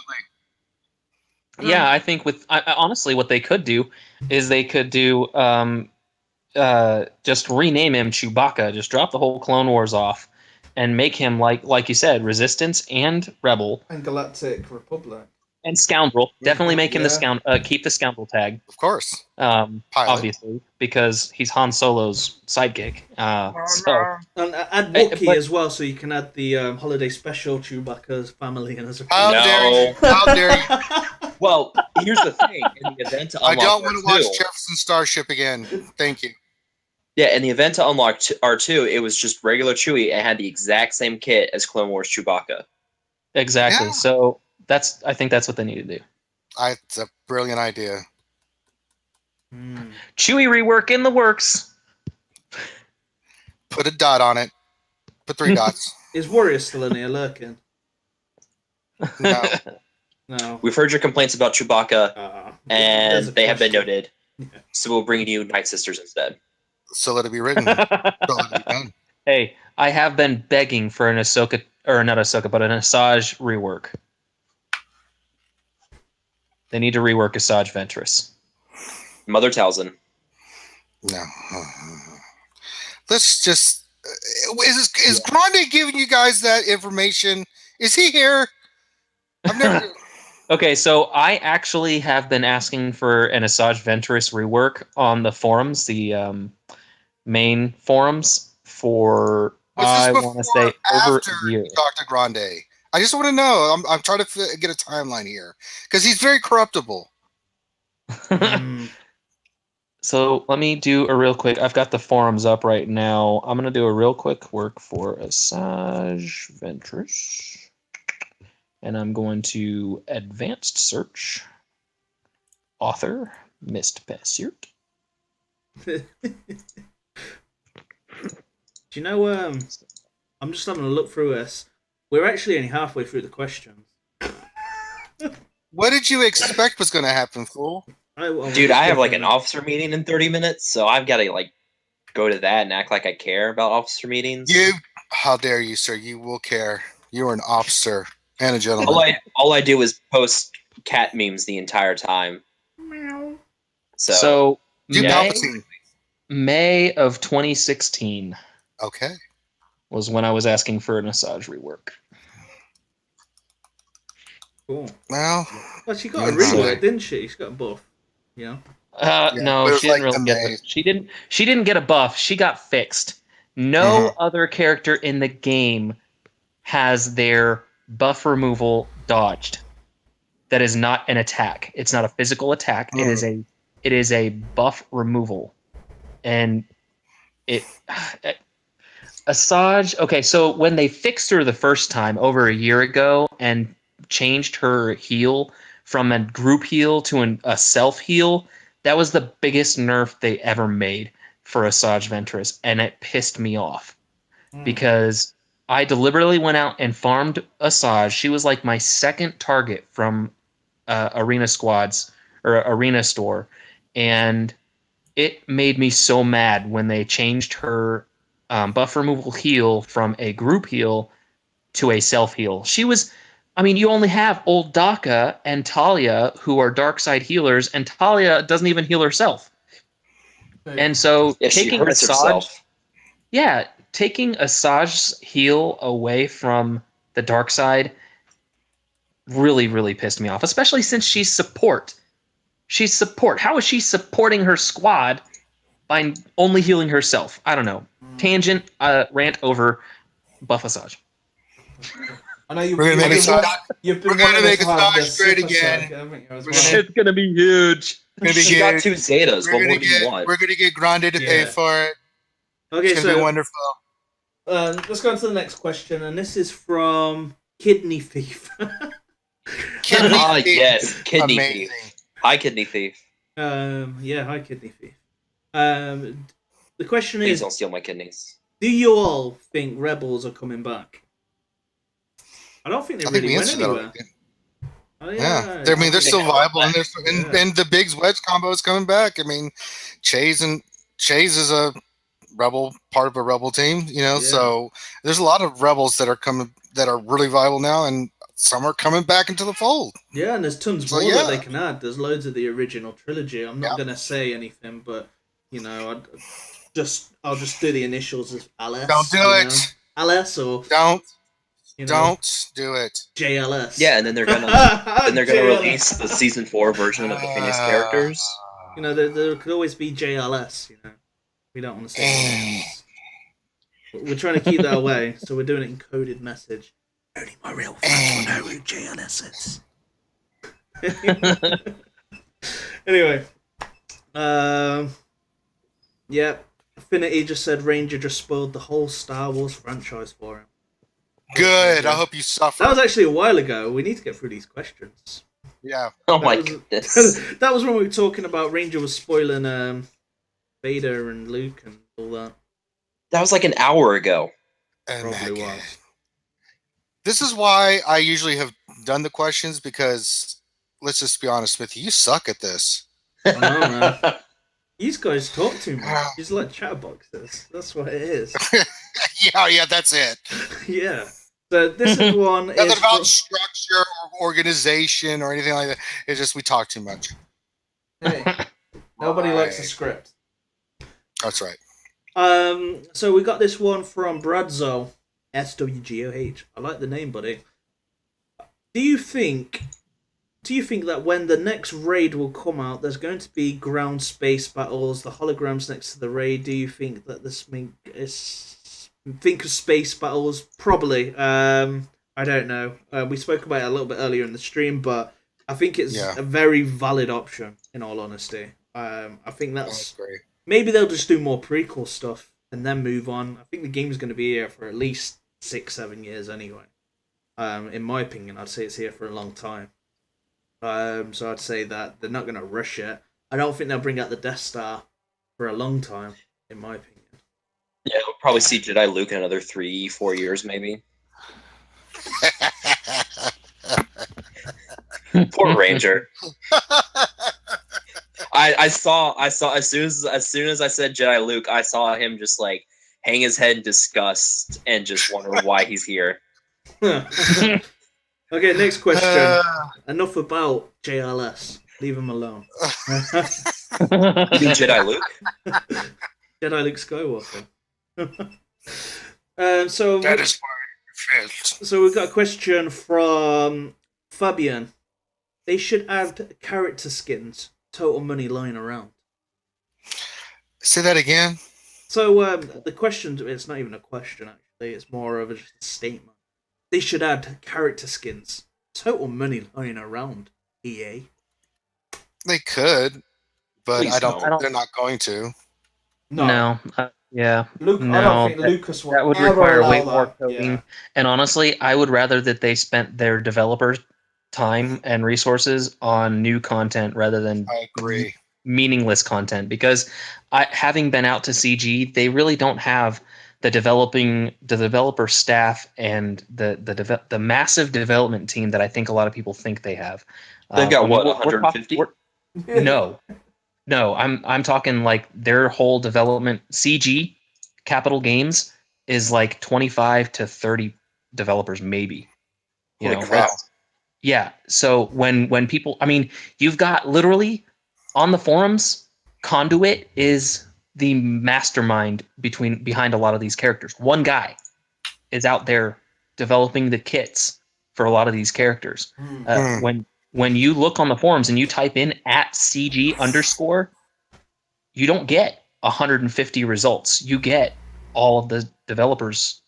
Yeah, I think honestly, what they could do is they could do just rename him Chewbacca. Just drop the whole Clone Wars off and make him like you said, resistance and rebel And Galactic Republic. And scoundrel. Definitely make him the Yeah. keep the scoundrel tag. Of course. Pilot. Obviously, because he's Han Solo's sidekick. So And add Hey, Wookiee but- as well, so you can add the holiday special Chewbacca's family in as a How dare you? How dare you? Well, here's the thing. In the event to I unlock don't want to watch R2, Jefferson Starship again. Thank you. yeah, in the event to unlock R2, it was just regular Chewie. It had the exact same kit as Clone Wars Chewbacca. exactly. Yeah. So I think that's what they need to do. It's a brilliant idea. Chewie rework in the works. Put a dot on it. Put 3 dots. Is Warrior still in here lurking? No. No. We've heard your complaints about Chewbacca, and There's a they have been question. noted. Yeah. So we'll bring you Night Sisters instead. So let it be written. So let it be done. Hey, I have been begging for an Ahsoka, or not Ahsoka, but an Asajj rework. They need to rework Asajj Ventress. Mother Talzin. No. Let's just. Is Grande giving you guys that information? Is he here? I've never. Okay, so I actually have been asking for an Asajj Ventress rework on the forums, the main forums, for I want to say over a year. Dr. Grande. I just want to know. I'm trying to get a timeline here because he's very corruptible. So let me do a real quick. I've got the forums up right now. I'm gonna do a real quick work for Asajj Ventress, and I'm going to advanced search. Author Mist Passiert. Do you know? I'm just having a look through this. We're actually only halfway through the questions. What did you expect was going to happen, fool? Dude, I have like an officer meeting in 30 minutes, so I've got to like go to that and act like I care about officer meetings. How dare you, sir? You will care. You are an officer and a gentleman. All I do is post cat memes the entire time. Meow. So May of 2016. Okay. Was when I was asking for an Asajj rework. Cool. Well, she got a rework, didn't she? She got a buff. Yeah. No, she didn't really get it. She didn't get a buff. She got fixed. No other character in the game has their buff removal dodged. That is not an attack. It's not a physical attack. It is a buff removal. And Asajj, okay, so when they fixed her the first time over a year ago and changed her heal from a group heal to a self heal, that was the biggest nerf they ever made for Asajj Ventress, and it pissed me off because I deliberately went out and farmed Asajj. She was like my second target from Arena Squads or Arena Store, and it made me so mad when they changed her buff removal heal from a group heal to a self heal. She was, I mean, you only have old Daka and Talia who are dark side healers, and Talia doesn't even heal herself. And so taking Asajj, taking Asajj's heal away from the dark side really, really pissed me off, especially since she's support. She's support. How is she supporting her squad by only healing herself? I don't know. Tangent, rant over buff Asajj. I know you've been wanting to make Asajj great again. It's gonna be huge. She got 2 Zetas. What more do you want? We're gonna get Grande to pay for it. Okay, it's gonna be wonderful. Let's go on to the next question, and this is from Kidney Thief. Yes, Kidney Amazing. Thief. Hi, Kidney Thief. Hi, Kidney Thief. The question Please is: don't steal my kidneys. do you all think Rebels are coming back? I don't think they really went anywhere. Yeah, I mean they're still viable, and the Biggs Wedge combo is coming back. I mean, Chase is a rebel, part of a rebel team, so there's a lot of rebels that are coming that are really viable now, and some are coming back into the fold. Yeah, and there's tons more that they can add. There's loads of the original trilogy. I'm not gonna say anything, but I'll just do the initials as Alice. Don't do it. Alice or don't. You know? Don't do it. JLS. Yeah, and then they're gonna JLS. release the season 4 version of the Phoenix characters. You know, there could always be JLS. You know, we don't want to say JLS. We're trying to keep that away, so we're doing it in coded message. Only my real fans will know who JLS is. Anyway, yeah, Affinity just said Ranger just spoiled the whole Star Wars franchise for him. Good. I hope you suffer. That was actually a while ago. We need to get through these questions. Yeah. Oh That my was- goodness. That was when we were talking about Ranger was spoiling Vader and Luke and all that. That was like an hour ago. And Probably that- was. This is why I usually have done the questions, because let's just be honest, Smithie, you suck at this. I know, man. These guys talk too much. He's like chatterboxes. That's what it is. Yeah, that's it. Yeah. So this is one. Nothing is about from- structure or organization or anything like that. It's just we talk too much. Hey, nobody likes a Right. script. That's right. So we got this one from Bradzo, SWGOH. I like the name, buddy. Do you think that when the next raid will come out, there's going to be ground space battles, the holograms next to the raid? Do you think that think of space battles? Probably. I don't know. We spoke about it a little bit earlier in the stream, but I think it's Yeah. a very valid option, in all honesty. I think that's... great. Maybe they'll just do more prequel stuff and then move on. I think the game's going to be here for at least 6-7 years anyway. In my opinion, I'd say it's here for a long time. So I'd say that they're not going to rush it. I don't think they'll bring out the Death Star for a long time, in my opinion. Yeah, we'll probably see Jedi Luke in another 3-4 years, maybe. Poor Ranger. I saw as soon as I said Jedi Luke, I saw him just like hang his head in disgust and just wonder why he's here. Okay, next question. Enough about JLS. Leave him alone. You mean Jedi Luke? Jedi Luke Skywalker. So That is why you failed. So we've got a question from Fabian. They should add character skins. Total money lying around. Say that again. So the question, it's not even a question actually, it's more of just a statement. They should add character skins. Total money lying around, EA. They could, but Please I don't. don't. They're not going to. No. Yeah. Luke, I No, don't think Lucas will That would ever require allow way that. more coding. Yeah. And honestly, I would rather that they spent their developers' time and resources on new content rather than I agree. meaningless content. Because having been out to CG, they really don't have the developer staff and the massive development team that I think a lot of people think they have. They've got what, we're 150? No, I'm talking like their whole development CG Capital Games is like 25 to 30 developers maybe. Holy crap. Yeah. So when people, I mean, you've got literally on the forums, Conduit is the mastermind behind a lot of these characters. One guy is out there developing the kits for a lot of these characters. When you look on the forums and you type in @CG_, you don't get 150 results. You get all of the developers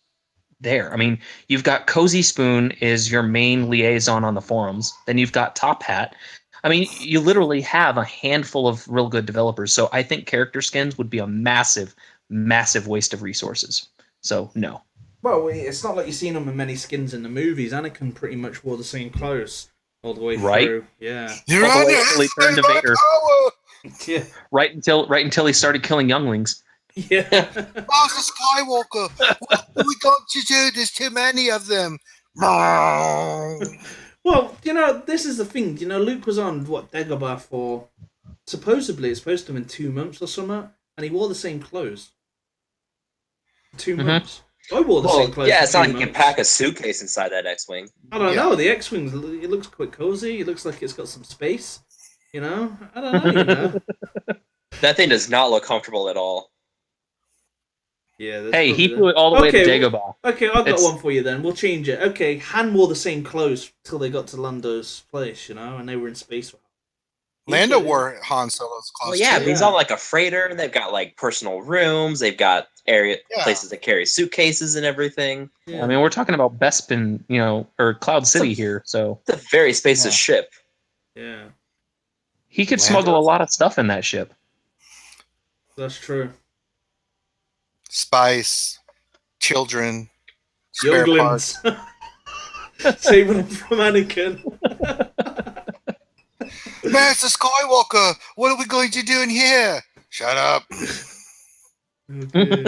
there. I mean, you've got Cozy Spoon is your main liaison on the forums. Then you've got Top Hat. I mean, you literally have a handful of real good developers. So I think character skins would be a massive, massive waste of resources. So no. Well, it's not like you've seen him in many skins in the movies. Anakin pretty much wore the same clothes all the way Right. through. Yeah. You're All the on way the until he turned to my Vader. power. Yeah. Right until he started killing younglings. Yeah. Master Skywalker, what are we going to do? There's too many of them. Well, this is the thing. Luke was on, Dagobah for... Supposedly, it's supposed to have been 2 months or something, and he wore the same clothes. 2 months. I wore the same clothes Yeah, for it's not 2 like you can months. pack a suitcase inside that X-Wing. I don't Yeah. know, the X-Wing, it looks quite cozy. It looks like it's got some space. I don't know, That thing does not look comfortable at all. Yeah. Hey, he flew it all the way to Dagobah. Okay, I've got It's- one for you then. We'll change it. Okay, Han wore the same clothes till they got to Lando's place, and they were in space. Lando wore Han Solo's clothes. Well, yeah, too. but he's on like a freighter. They've got like personal rooms. They've got places to carry suitcases and everything. Yeah. I mean, we're talking about Bespin, or Cloud City here, so It's a very spacious ship. Yeah, he could Lando. smuggle a lot of stuff in that ship. that's true. Spice, children, spare parts. Younglings. Saving them from Anakin. Master Skywalker, what are we going to do in here? Shut up. Okay.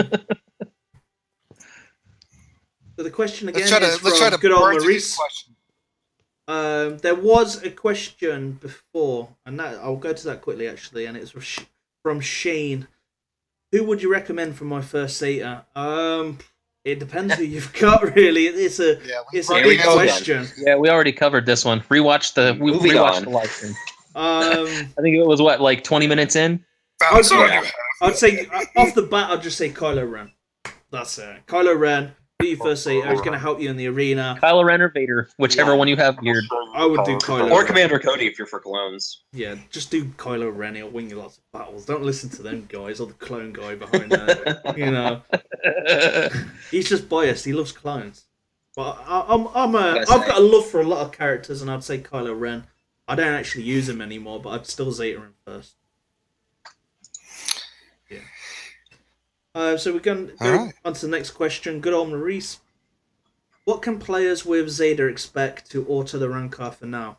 So the question again Let's try to good old burn through these Maurice. questions. There was a question before, and I'll go to that quickly actually, and it's from Shane. Who would you recommend for my first Zeta? It depends who you've got, really. It's a big question. Yeah, we already covered this one. We rewatched the live stream. I think it was like 20 minutes in. I'd say off the bat, I'd just say Kylo Ren. That's it. Kylo Ren. Be your first Zeta. He's going to help you in the arena. Kylo Ren or Vader, whichever one you have geared. I would do Kylo Or Ren. Commander Cody if you're for clones. Yeah, just do Kylo Ren. He'll win you lots of battles. Don't listen to them guys or the clone guy behind there. He's just biased. He loves clones. But I've got a love for a lot of characters, and I'd say Kylo Ren. I don't actually use him anymore, but I'd still Zeta him first. Yeah. So we're going to go on to the next question. Good old Maurice. What can players with Zeta expect to alter the rancor for now?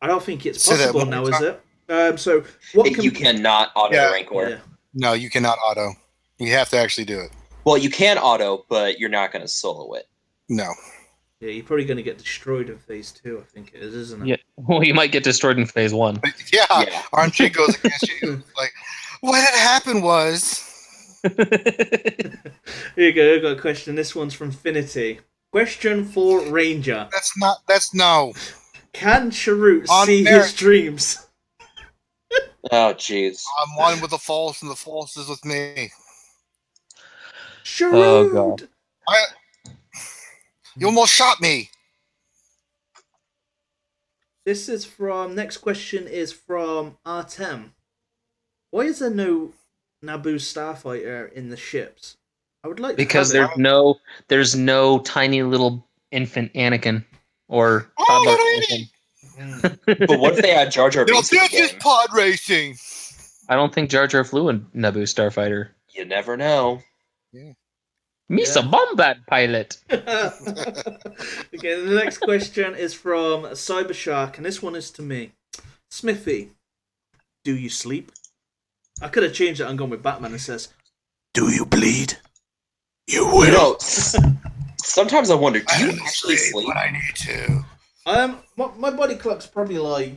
I don't think it's possible now, is it? So what you cannot auto the rancor. Yeah. No, you cannot auto. You have to actually do it. Well, you can auto, but you're not going to solo it. No. Yeah, you're probably going to get destroyed in phase 2, I think it is, isn't it? Yeah, well, you might get destroyed in phase 1. Yeah. RNG goes against you. Like, what had happened was... Here you go, I've got a question. This one's from Finity. Question for Ranger. That's no. Can Sharut see merit. his dreams? Oh, jeez. I'm one with the Force, and the Force is with me. Sharut! Oh, God. You almost shot me. This is from... Next question is from Artem. Why is there no Naboo starfighter in the ships? I would like because to there's no tiny little infant Anakin or toddler Anakin. But what if they had Jar Jar Binks in the This is game? pod racing. I don't think Jar Jar flew a Naboo starfighter. You never know. Misa Bombat pilot. Okay, the next question is from Cybershark, and this one is to me. Smithie, do you sleep? I could have changed it and gone with Batman. It says, Do you bleed? You will. You know, sometimes I wonder, do you actually sleep? When I need to. my body clock's probably like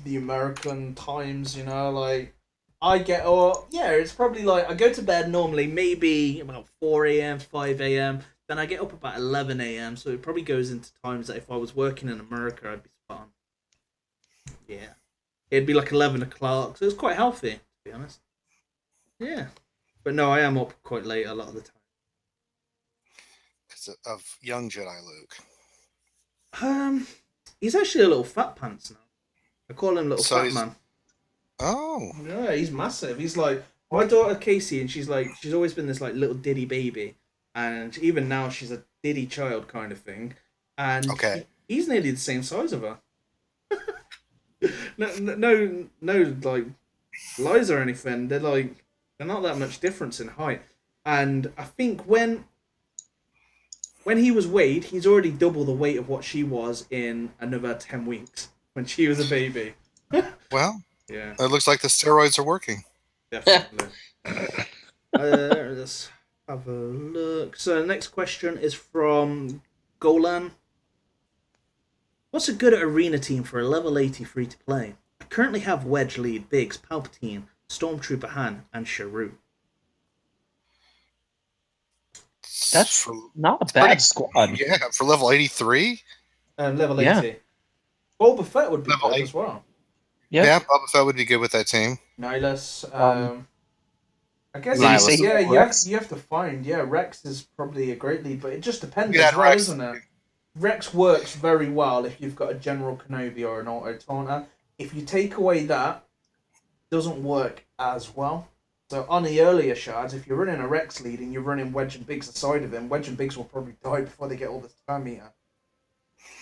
the American times, like I get, it's probably like I go to bed normally maybe about 4 a.m., 5 a.m. Then I get up about 11 a.m. So it probably goes into times that if I was working in America, I'd be spot on. Yeah. It'd be like 11 o'clock. So it's quite healthy, to be honest. Yeah. But no, I am up quite late a lot of the time. Because of young Jedi Luke. He's actually a little fat pants now. I call him little fat he's- man. Oh. Yeah, he's massive. He's like my daughter Casey, and she's always been this like little diddy baby, and even now she's a diddy child kind of thing. And he's nearly the same size of her. no, like lies or anything. They're not that much difference in height. And I think when he was weighed, he's already double the weight of what she was in another 10 weeks when she was a baby. Well. Yeah. It looks like the steroids are working. Definitely. Let's have a look. So the next question is from Golan. What's a good arena team for a level 80 free to play? I currently have Wedge lead, Biggs, Palpatine, Stormtrooper Han, and Sharut. That's not a bad squad. Yeah, for level 83. Level 80. Yeah. Boba Fett would be Level good 8. as well. Yeah. Yeah, Boba Fett would be good with that team. Nihilus. I guess Did he say he yeah, had Rex? you have to find. Yeah, Rex is probably a great lead, but it just depends Yeah, as well, Rex. isn't it? Rex works very well if you've got a General Kenobi or an Auto Taunter. If you take away that, it doesn't work as well. So on the earlier shards, if you're running a Rex lead and you're running Wedge and Biggs aside of him, Wedge and Biggs will probably die before they get all this turn meter.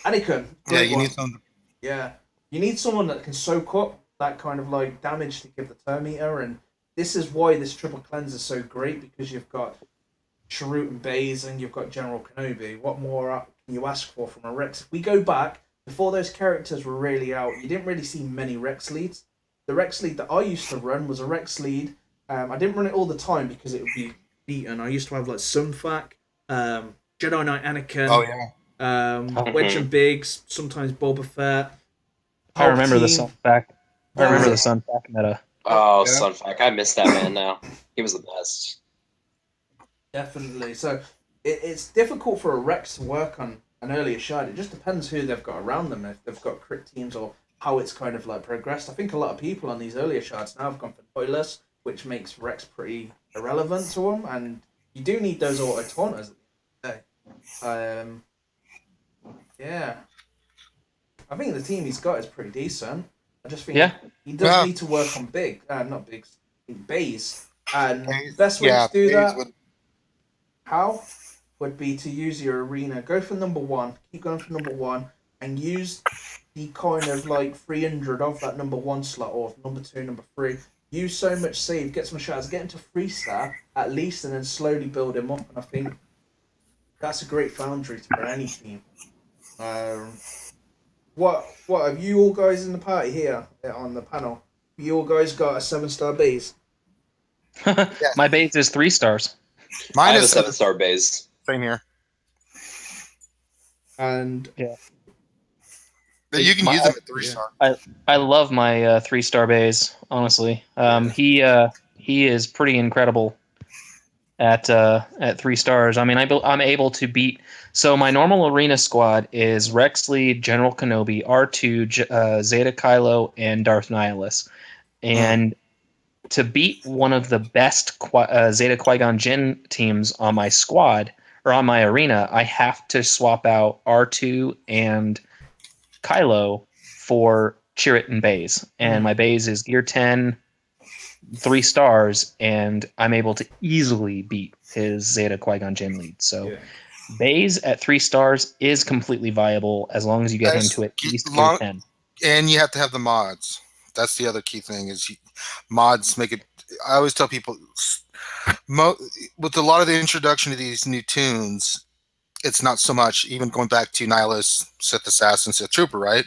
Anakin. Yeah, you need some. Yeah. You need someone that can soak up that kind of like damage to give the turn meter, and this is why this triple cleanse is so great, because you've got Chirrut and Baze and you've got General Kenobi. What more can you ask for from a Rex? If we go back, before those characters were really out, you didn't really see many Rex leads. The Rex lead that I used to run was a Rex lead. I didn't run it all the time because it would be beaten. I used to have like Sunfac, Jedi Knight Anakin, Oh yeah. Wedge and Biggs, sometimes Boba Fett. I remember the Palpatine. Sunfac. I remember the Yeah. Sunfac meta. Oh, Yeah. Sunfac. I miss that man now. He was the best. Definitely. So it's difficult for a Rex to work on an earlier shard. It just depends who they've got around them, if they've got crit teams or how it's kind of like progressed. I think a lot of people on these earlier shards now have gone for Nihilus, which makes Rex pretty irrelevant to them, and you do need those auto taunters at the end of the day. Yeah. I think the team he's got is pretty decent. I just think he does Yeah. need to work on not Biggs, Baze. And Baze, best way yeah, to do Baze that, would- how, would be to use your arena. Go for number one, keep going for number one, and use the kind of like 300 of that number one slot, or number two, number three. Use so much save, get some shots, get into 3-star at least, and then slowly build him up. And I think that's a great foundry for any team. What have you all guys in the party here on the panel? You all guys got a 7-star base? My base is 3 stars. I Mine have a is 7-star base. same here. And You can use them at 3-star. I love my 3-star base. Honestly, he is pretty incredible at 3 stars. I mean, I'm able to beat. So my normal arena squad is Rex Lead, General Kenobi, R2, Zeta Kylo, and Darth Nihilus. And to beat one of the best Zeta Qui-Gon Jinn teams on my squad or on my arena, I have to swap out R2 and Kylo for Chirrut and Baze. And my Baze is gear 10, 3 stars, and I'm able to easily beat his Zeta Qui-Gon Jinn lead. So Baze at 3 stars is completely viable as long as you get him to at least gear 10. And you have to have the mods. That's the other key thing is mods make it. I always tell people with a lot of the introduction to these new tunes, it's not so much even going back to Nihilus, Sith Assassin, Sith Trooper, right?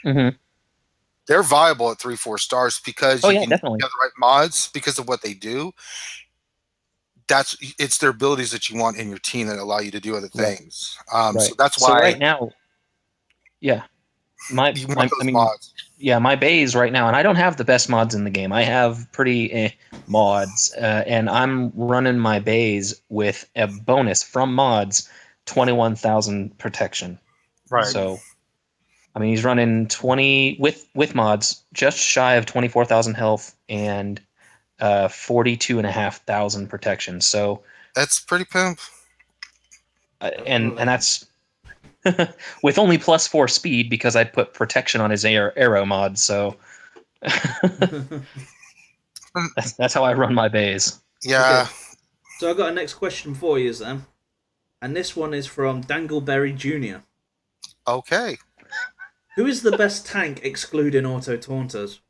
Mm-hmm. They're viable at 3-4 stars because definitely have the right mods because of what they do. It's their abilities that you want in your team that allow you to do other things. So that's why right now, my mods. Yeah, my bays right now, and I don't have the best mods in the game. I have pretty mods, and I'm running my bays with a bonus from mods, 21,000 protection. Right. So, I mean, he's running 20 with mods, just shy of 24,000 health and 42,500 protection. So that's pretty pimp. And that's with only +4 speed because I put protection on his arrow mod. So that's how I run my bays. Yeah. Okay. So I got a next question for you, Sam, and this one is from Dangleberry Jr. Okay. Who is the best tank excluding auto taunters?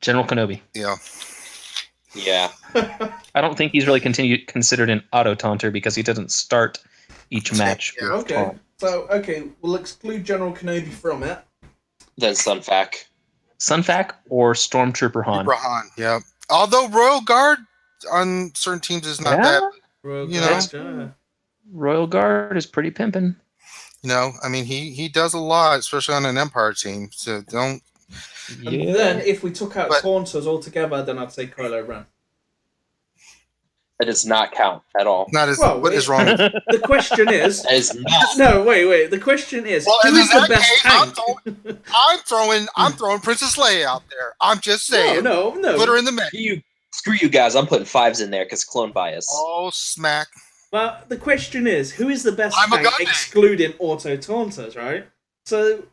General Kenobi. Yeah. I don't think he's really considered an auto taunter because he doesn't start each match. Yeah. with Okay. taunt. So we'll exclude General Kenobi from it. Then Sunfac. Sunfac or Stormtrooper Han. Yeah. Although Royal Guard on certain teams is not that. Royal Guard is pretty pimpin'. I mean he does a lot, especially on an Empire team. So don't. And then if we took out taunters altogether, then I'd say Kylo Ren. That does not count at all. What is wrong? The question is. That is not. No, wait. The question is, who is the best tank? I'm throwing Princess Leia out there. I'm just saying. No. Put her in the mix. Screw you guys. I'm putting 5s in there because clone bias. Oh, smack. Well, the question is, who is the best I'm a tank gunny. excluding auto taunters, right? So,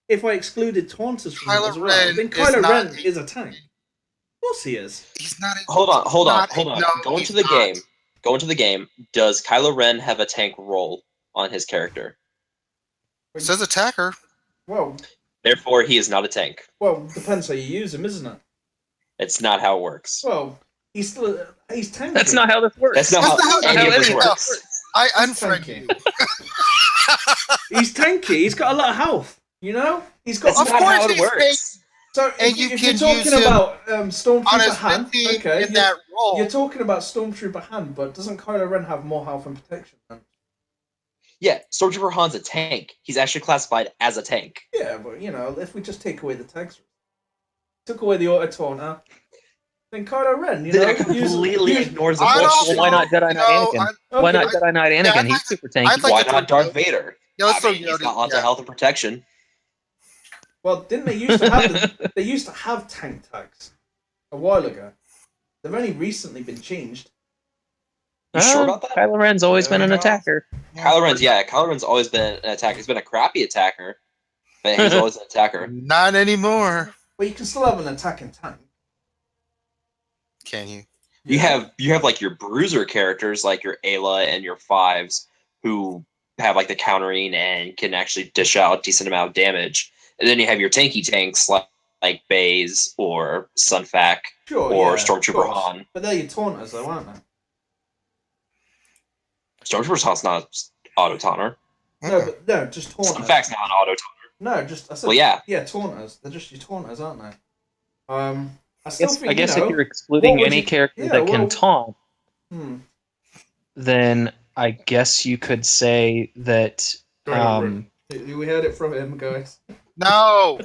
if I excluded taunters from that Kylo as well, Ren then is Kylo not Ren a- is a tank. Of course he is. He's not. Hold on. No, Go he's into the not. game. Go into the game. Does Kylo Ren have a tank role on his character? It says attacker. Well, Therefore, he is not a tank. depends how you use him, isn't it? It's not how it works. Well, he's tanky. That's not how this works. That's not That's how not any of this any of works. I He's unfriend tanky. you. He's tanky. He's got a lot of health. You know, he's got. That's Of not how course it he's works. So and if, you if can you're use talking him about on Stormtrooper his hand, 15 okay, in that role. you're talking about Stormtrooper hand, but doesn't Kylo Ren have more health and protection? Then? Yeah, Stormtrooper Han's a tank. He's actually classified as a tank. Yeah, but you know, if we just take away the tags, took away the auto taunter, then Kylo Ren, you know, That completely ignores the I bullshit. don't Well, why not Jedi Knight know, Anakin? Okay. Why not Jedi Knight Anakin? I'd He's like- super I'd tanky. like Why to not throw Darth Vader? Yeah, let's throw He's got Yoda. lots of health and protection. Well, didn't they used to have they used to have tank tags a while ago? They've only recently been changed. You sure about that? Kylo Ren's always been an Yeah. attacker. Kylo Ren's always been an attacker. He's been a crappy attacker, but he's always an attacker. Not anymore. Well, you can still have an attacking tank. Can you? You have like your bruiser characters like your Ayla and your 5s who have like the countering and can actually dish out a decent amount of damage. And then you have your tanky tanks like Baze or Sunfac Sure, or yeah, of Stormtrooper course. Han. But they're your taunters, though, aren't they? Stormtrooper Han's not auto taunter. No, just taunters. Sunfac's not an auto taunter. No, just I said. Well, yeah. Yeah, taunters. They're just your taunters, aren't they? I still think. I guess you know, if you're excluding what would any you- character yeah, that can well- taunt, Hmm. then I guess you could say that We heard it from him, guys. No.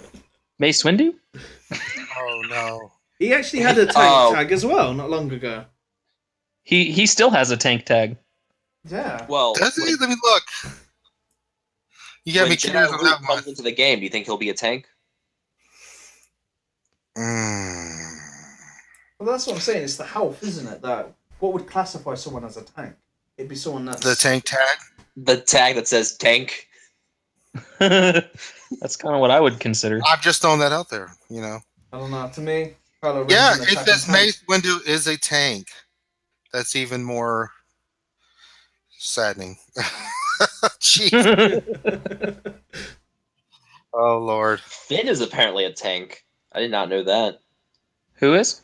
Mace Windu. Oh no. He actually had a tank tag as well, not long ago. He still has a tank tag. Yeah. Well, Does he? when, Let me look. You got when me Jedi curious on Luke that one. comes into the game, do you think he'll be a tank? Mm. Well, that's what I'm saying. It's the health, isn't it? That what would classify someone as a tank? It'd be someone that's The tank tag. The tag that says tank. That's kind of what I would consider. I've just thrown that out there. You know. I don't know. To me, Kylo Ren's Yeah, an it attacking says tank. Mace Windu is a tank. That's even more saddening. Jeez. Oh Lord. Finn is apparently a tank. I did not know that. Who is?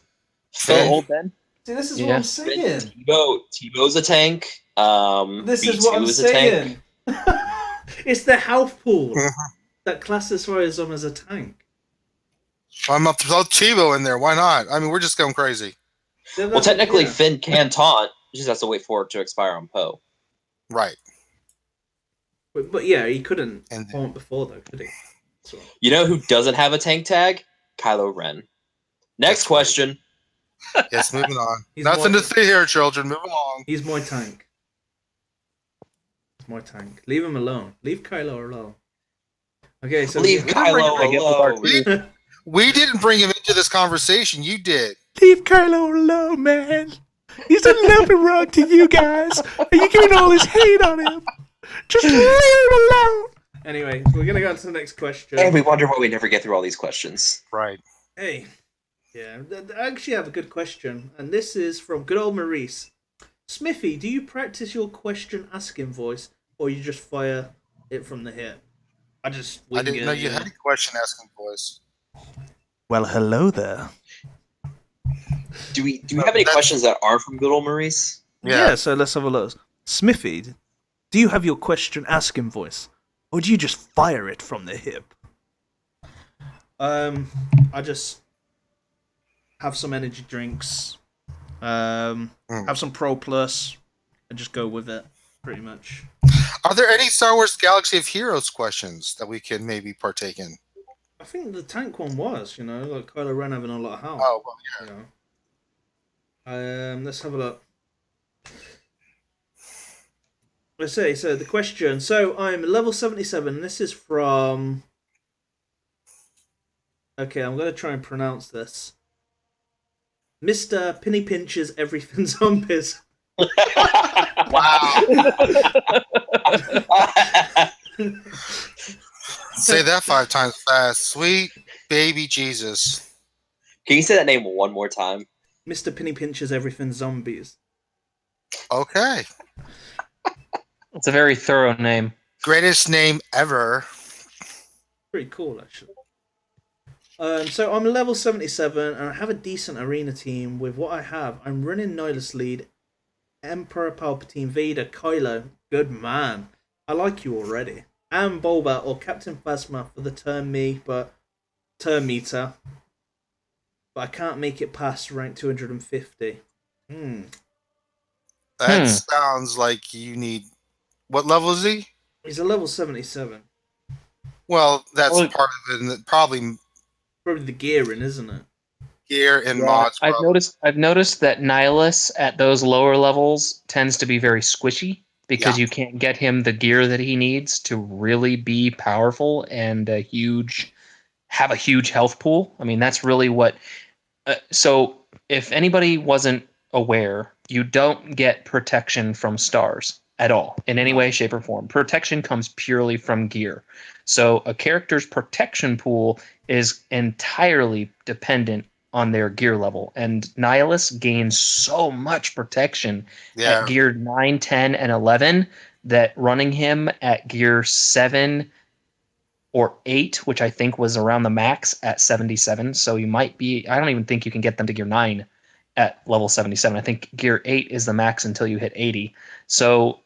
Finn. Old Ben. See, this is what Yeah. I'm saying. Tebow's a tank. This B2 is what I'm is a tank. saying. It's the health pool Mhm. that classifies them as a tank. I'm up to throw Tebow in there. Why not? I mean, we're just going crazy. Well, technically, Yeah. Finn can taunt. He just has to wait for it to expire on Poe. Right. But yeah, he couldn't And- taunt before though, could he? So, You know who doesn't have a tank tag? Kylo Ren. Next That's right. question. Yes, moving on. He's Nothing more- to see here, children. Move along. he's my tank. He's my tank. Leave him alone. Leave Kylo alone. Okay, so Leave Kylo I get the Darth alone. Vader. We didn't bring him into this conversation. You did. Leave Kylo alone, man. He's done nothing wrong to you guys. Are you giving all this hate on him? Just leave him alone. Anyway, we're gonna go on to the next question. And we wonder why we never get through all these questions. Right. Hey, yeah, I actually have a good question, and this is from good old Maurice. Smithie, do you practice your question asking voice, or you just fire it from the hip? I just I didn't know you had a question asking voice. Well, hello there. Do we have any questions that are from good old Maurice? Yeah, so let's have a look. Smithie, do you have your question asking voice, or do you just fire it from the hip? I just have some energy drinks, have some Pro Plus, and just go with it, pretty much. Are there any Star Wars Galaxy of Heroes questions that we can maybe partake in? I think the tank one was, like Kylo Ren having a lot of health. Oh, well, yeah. Let's have a look. Let's see. So the question. So I'm level 77. This is from. Okay, I'm gonna try and pronounce this. Mr. Penny Pinches Everything Zombies. Wow. Say that 5 times fast. Sweet baby Jesus. Can you say that name one more time? Mr. Penny Pinches Everything Zombies. Okay. It's a very thorough name. Greatest name ever. Pretty cool, actually. So I'm level 77, and I have a decent arena team with what I have. I'm running Nihilus lead, Emperor Palpatine, Vader, Kylo. Good man. I like you already. And Boba or Captain Phasma for the turn meter. But I can't make it past rank 250. That sounds like you need... What level is he? He's a level 77. Well, that's part of it. Probably the gearing, isn't it? Gear and mods. I've noticed that Nihilus at those lower levels tends to be very squishy because you can't get him the gear that he needs to really be powerful and have a huge health pool. I mean, that's really what. So if anybody wasn't aware, you don't get protection from stars at all in any way, shape, or form. Protection comes purely from gear. So a character's protection pool is entirely dependent on their gear level. And Nihilus gains so much protection at gear 9, 10, and 11 that running him at gear 7 or 8, which I think was around the max at 77. So you might be, I don't even think you can get them to gear 9 at level 77. I think gear 8 is the max until you hit 80. So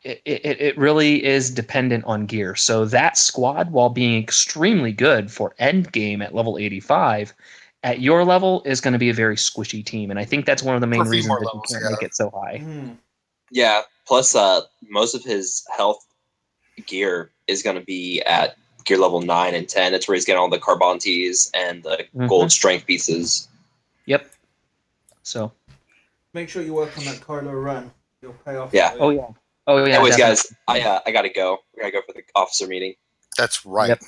it really is dependent on gear. So that squad, while being extremely good for end game at level 85, at your level is going to be a very squishy team. And I think that's one of the main reasons that you can't make it so high. Yeah. Plus, most of his health gear is going to be at gear level 9 and 10. That's where he's getting all the Carbontes and the gold strength pieces. Yep. So make sure you work on that Kylo Ren. You'll pay off. Yeah. Oh yeah. Oh yeah. Anyways, definitely. guys, I gotta go. We gotta go for the officer meeting. That's right. Yep.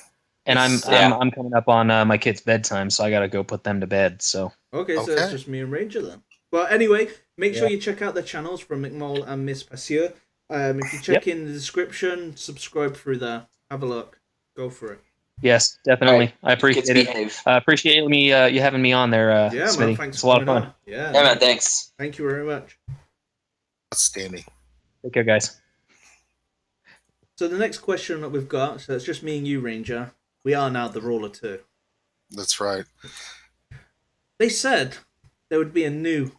And I'm coming up on my kids' bedtime, so I gotta go put them to bed. So okay, so it's just me and Ranger then. Well, anyway, make sure you check out the channels from Mcmole and Miss Passeur. If you check in the description, subscribe through there. Have a look. Go for it. Yes, definitely. Right. I appreciate it. Appreciate me you having me on there, Smitty. Man, thanks. It's a lot of fun. On. Yeah, man, thanks. Thank you very much. Outstanding. Take care, guys. So the next question that we've got, so it's just me and you, Ranger. We are now the Ruler 2. That's right. They said there would be a new...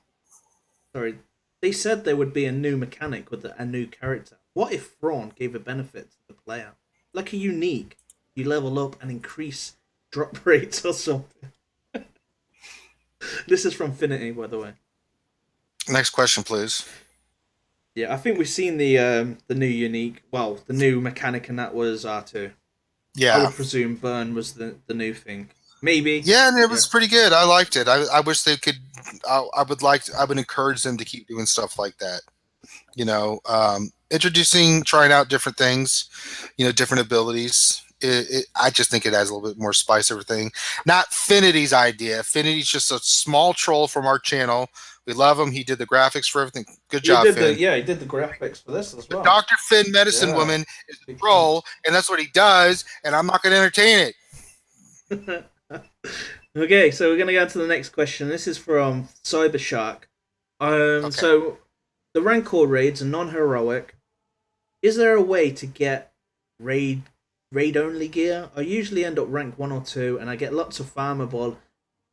They said there would be a new mechanic with a new character. What if Thrawn gave a benefit to the player? Like a unique, you level up and increase drop rates or something. This is from Finity, by the way. Next question, please. Yeah, I think we've seen the new unique, well, the new mechanic, and that was R2. Yeah. I would presume Burn was the new thing. Maybe. Yeah, and it was pretty good. I liked it. I wish they could. I would encourage them to keep doing stuff like that. You know, trying out different things. You know, different abilities. I just think it adds a little bit more spice to everything. Not Finity's idea. Finity's just a small troll from our channel. We love him. He did the graphics for everything. Good job, Finn. He did the graphics for this as well. Dr. Finn, Medicine Woman, is a troll, and that's what he does, and I'm not going to entertain it. Okay, so we're going to go to the next question. This is from Cybershark. So, the Rancor raids are non-heroic. Is there a way to get raid-only gear? I usually end up rank 1 or 2, and I get lots of farmable.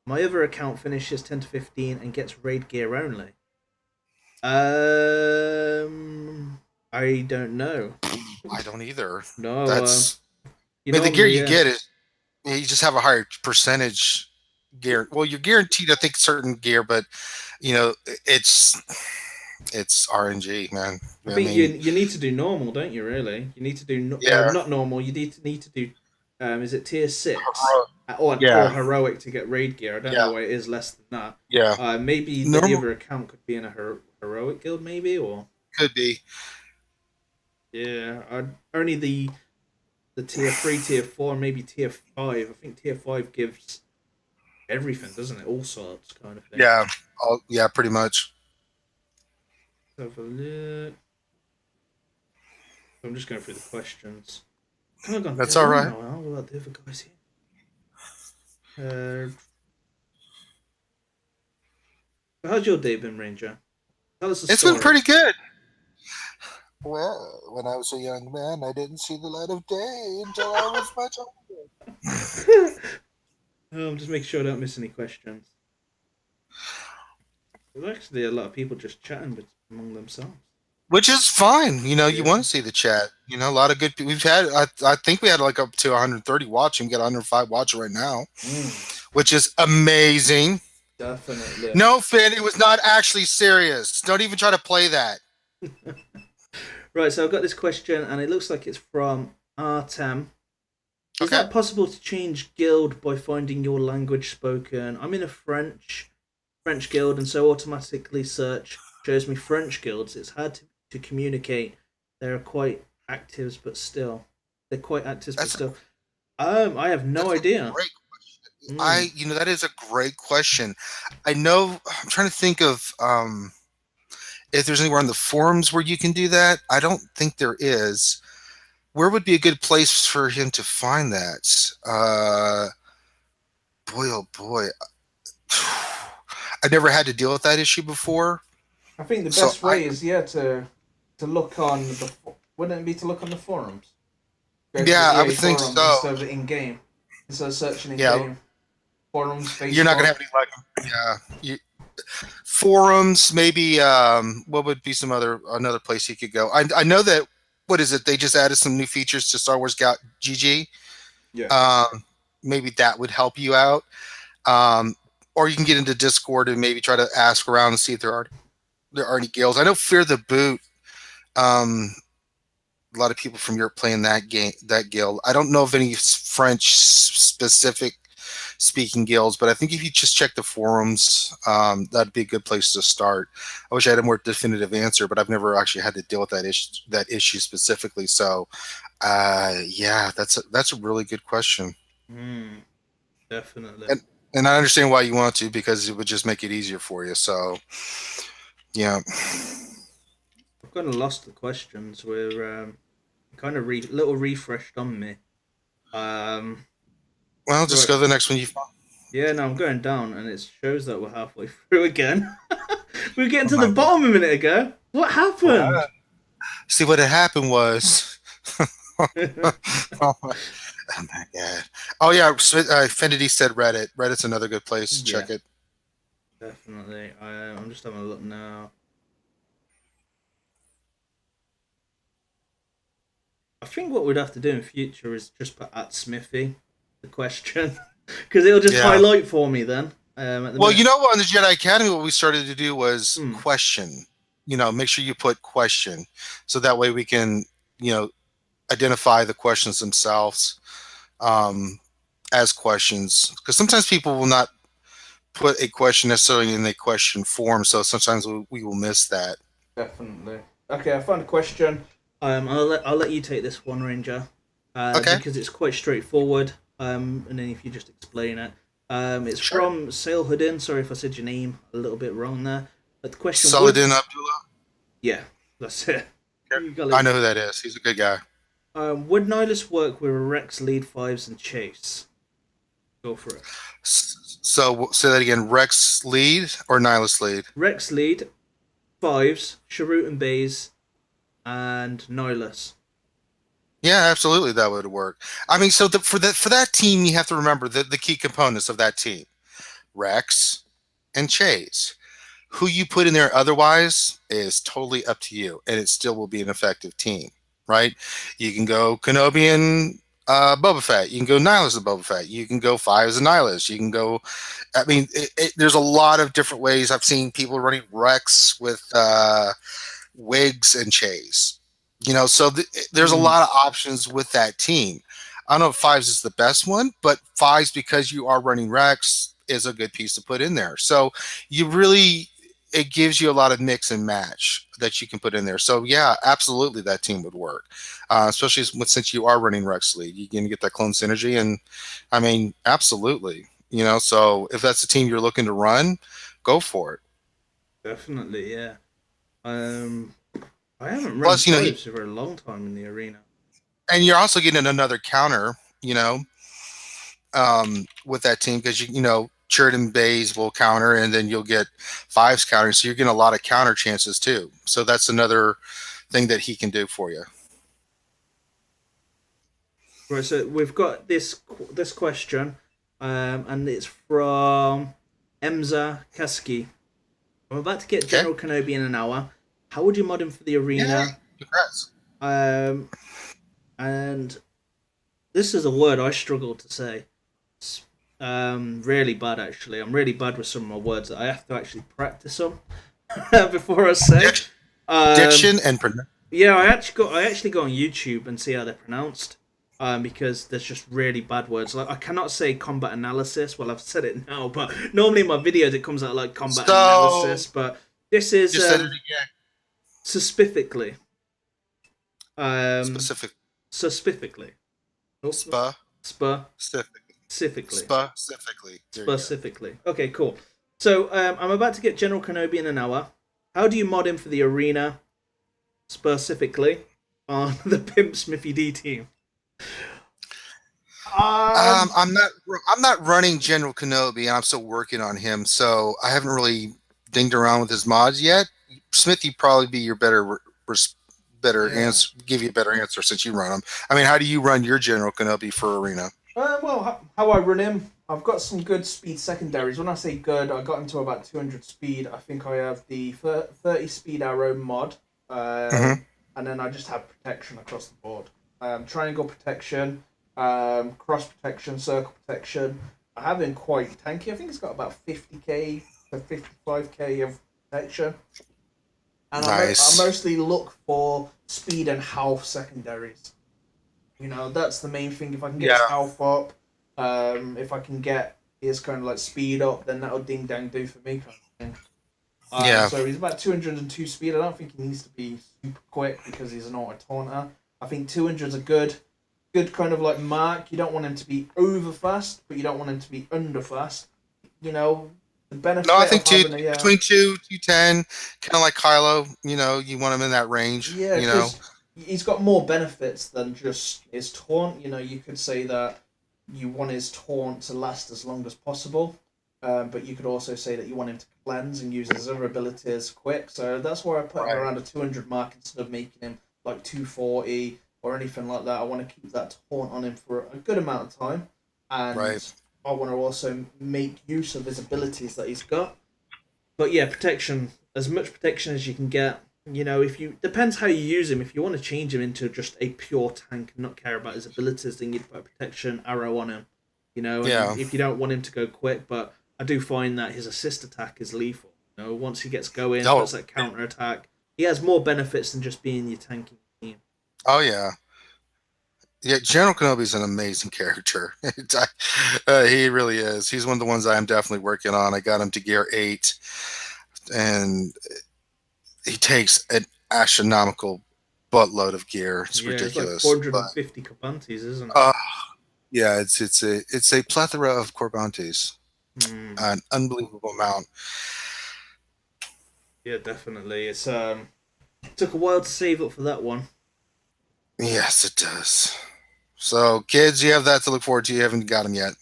My other account finishes 10 to 15 and gets raid gear only. I don't know. I don't either. No. That's... the gear you get is... You just have a higher percentage gear. Well, you're guaranteed, I think, certain gear, but you know, it's RNG, man. I think you need to do normal, don't you? Really, you need to do not normal. You need to do. Is it tier 6 or heroic to get raid gear? I don't know why it is less than that. Yeah. Maybe the other account could be in a heroic guild, maybe, or could be. Yeah, only the tier 3, tier 4, maybe tier 5. I think tier 5 gives everything, doesn't it? All sorts kind of thing. Yeah. Yeah, pretty much. Have a look. I'm just going through the questions. Kind of gone. That's all right. Now. What about the other guys here? How's your day been, Ranger? Tell us a It's story. been pretty good. Well, when I was a young man, I didn't see the light of day until I was much older. I'm just making sure I don't miss any questions. There's actually a lot of people just chatting among themselves. Which is fine. You know, you Yeah. want to see the chat. You know, a lot of good people. We've had, I think we had like up to 130 watching. We got 105 watching right now, which is amazing. Definitely. No, Finn, it was not actually serious. Don't even try to play that. Right, so I've got this question, and it looks like it's from Artem. Is Okay. that possible to change guild by finding your language spoken? I'm in a French guild, and so automatically search shows me French guilds. It's hard to communicate. They're quite active, but still. I have no idea. Great question. That is a great question. I know. I'm trying to think of if there's anywhere on the forums where you can do that. I don't think there is. Where would be a good place for him to find that? Boy, oh boy. I've never had to deal with that issue before. I think the best way is to look on the. Wouldn't it be to look on the forums? Go to Yeah, the I EA would think forums so. Instead of in game, instead of searching in Yeah. game. Forums, Facebook. You're not gonna have any luck. Yeah. Forums, maybe. What would be another place you could go? I know that. What is it? They just added some new features to Star Wars GG. Yeah. Maybe that would help you out. Or you can get into Discord and maybe try to ask around and see if there are any guilds. I know Fear the Boot. A lot of people from Europe playing that guild. I don't know of any French specific speaking guilds, but I think if you just check the forums, that'd be a good place to start. I wish I had a more definitive answer, but I've never actually had to deal with that issue specifically. So, yeah, that's a really good question. Definitely. And I understand why you want to, because it would just make it easier for you. So, yeah. I've kind of lost the questions. We're kind of little refreshed on me. Well, just go to the next one you find. Yeah, no, I'm going down, and it shows that we're halfway through again. We were getting to the bottom a minute ago. What happened? See, what had happened was. Oh my god! Oh yeah, Infinity said Reddit. Reddit's another good place. Check it. Definitely. I'm just having a look now. I think what we'd have to do in future is just put at Smithie the question, because it'll just highlight for me then. Well, you know what? On the Jedi Academy, what we started to do was question. Make sure you put question, so that way we can, identify the questions themselves as questions. Because sometimes people will not put a question necessarily in the question form, so sometimes we will miss that. Definitely. Okay, I found a question. I'll let you take this one, Ranger. Okay. Because it's quite straightforward. And then if you just explain it. It's from Sailhoodin. Sorry if I said your name a little bit wrong there. But the question. Saladin Abdullah. Yeah, that's it. I know who that is. He's a good guy. Would Nihilus work with Rex, Lead 5s, and Chase? Go for it. So say that again. Rex Lead or Nihilus Lead? Rex Lead, 5s, Sharut and Baze, and Nihilus. Yeah, absolutely, that would work. I mean, so for that team, you have to remember the key components of that team: Rex and Chase. Who you put in there otherwise is totally up to you, and it still will be an effective team, right? You can go Kenobi and Boba Fett. You can go Nihilus and Boba Fett. You can go 5s and Nihilus. You can go. I mean, there's a lot of different ways. I've seen people running Rex with Wigs and Chase. So there's a lot of options with that team. I don't know if 5s is the best one, but 5s, because you are running Rex, is a good piece to put in there. So it gives you a lot of mix and match that you can put in there. So yeah, absolutely, that team would work. Especially since you are running Rex Lead, you can get that clone synergy, and I mean, absolutely, So if that's the team you're looking to run, go for it. Definitely, yeah. I haven't run Plus, probes for a long time in the arena. And you're also getting another counter, with that team because Chirrut and Bays will counter, and then you'll get Fives countering, so you're getting a lot of counter chances too. So that's another thing that he can do for you. Right, so we've got this question, and it's from Emza Kaski. I'm about to get General Kenobi in an hour. How would you mod him for the arena? Congrats. And this is a word I struggle to say. It's really bad, actually. I'm really bad with some of my words that I have to actually practice them before I say. Diction and yeah, I actually go on YouTube and see how they're pronounced. Because there's just really bad words. Like I cannot say combat analysis. Well, I've said it now, but normally in my videos it comes out like combat analysis. But this is just said it again. Specifically. Specifically. Oh, Specifically. Okay, cool. So I'm about to get General Kenobi in an hour. How do you mod him for the arena? Specifically on the Pimp Smithie D team. I'm not running General Kenobi, and I'm still working on him, so I haven't really dinged around with his mods yet. Smithie probably be your better answer, give you a better answer since you run him. I mean, how do you run your General Kenobi for arena? Well, how I run him, I've got some good speed secondaries. When I say good, I got him to about 200 speed. I think I have the 30 speed arrow mod, and then I just have protection across the board. Triangle protection, cross protection, circle protection. I have him quite tanky. I think it's got about 50k to 55k of protection. And nice. I mostly look for speed and health secondaries. That's the main thing. If I can get his health up, if I can get his kind of like speed up, then that'll ding dang do for me kind of thing. So he's about 202 speed. I don't think he needs to be super quick because he's an auto taunter. I think 200 is a good kind of like mark. You don't want him to be over fast, but you don't want him to be under fast. The benefit. No, I think between 210, kind of like Kylo. You want him in that range. Yeah, he's got more benefits than just his taunt. You could say that you want his taunt to last as long as possible, but you could also say that you want him to cleanse and use his other abilities quick. So that's why I put him around a 200 mark instead of making him like 240 or anything like that. I want to keep that taunt on him for a good amount of time, and I want to also make use of his abilities that he's got. But yeah, protection, as much protection as you can get. Depends how you use him. If you want to change him into just a pure tank and not care about his abilities, then you'd put a protection arrow on him. If you don't want him to go quick, but I do find that his assist attack is lethal. Once he gets going, that's that counter attack. He has more benefits than just being your tanking team. Oh yeah. Yeah, General Kenobi's an amazing character. He really is. He's one of the ones I'm definitely working on. I got him to gear 8, and he takes an astronomical buttload of gear. It's ridiculous. It's like 450 Corbantes, isn't it? Yeah, it's a plethora of Corbantes. An unbelievable amount. Yeah, definitely. It's took a while to save up for that one. Yes, it does. So, kids, you have that to look forward to. You haven't got him yet.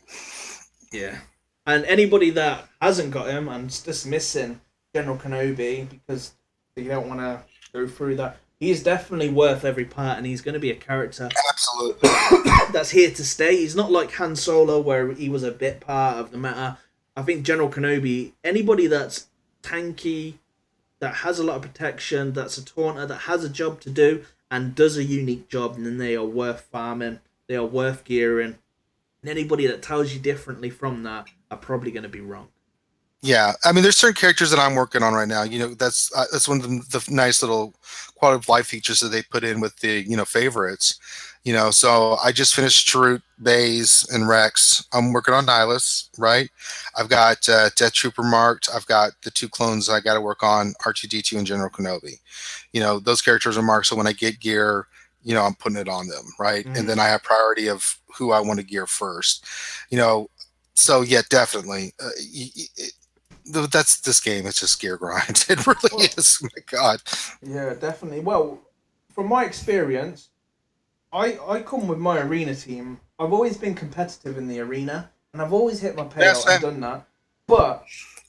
Yeah. And anybody that hasn't got him and is dismissing General Kenobi because you don't want to go through that, he is definitely worth every part, and he's going to be a character absolutely that's here to stay. He's not like Han Solo where he was a bit part of the meta. I think General Kenobi, anybody that's tanky, that has a lot of protection, that's a taunter, that has a job to do, and does a unique job, and then they are worth farming, they are worth gearing. And anybody that tells you differently from that are probably going to be wrong. Yeah, I mean, there's certain characters that I'm working on right now. That's one of the nice little quality of life features that they put in with the favorites. So I just finished Chirrut, Bays, and Rex. I'm working on Nihilus, right? I've got Death Trooper marked. I've got the 2 clones I got to work on, R2-D2 and General Kenobi. Those characters are marked, so when I get gear, I'm putting it on them, right? And then I have priority of who I want to gear first. So yeah, definitely. That's this game. It's just gear grind. It really is. My God. Yeah, definitely. Well, from my experience, I come with my arena team. I've always been competitive in the arena, and I've always hit my payout and done that. But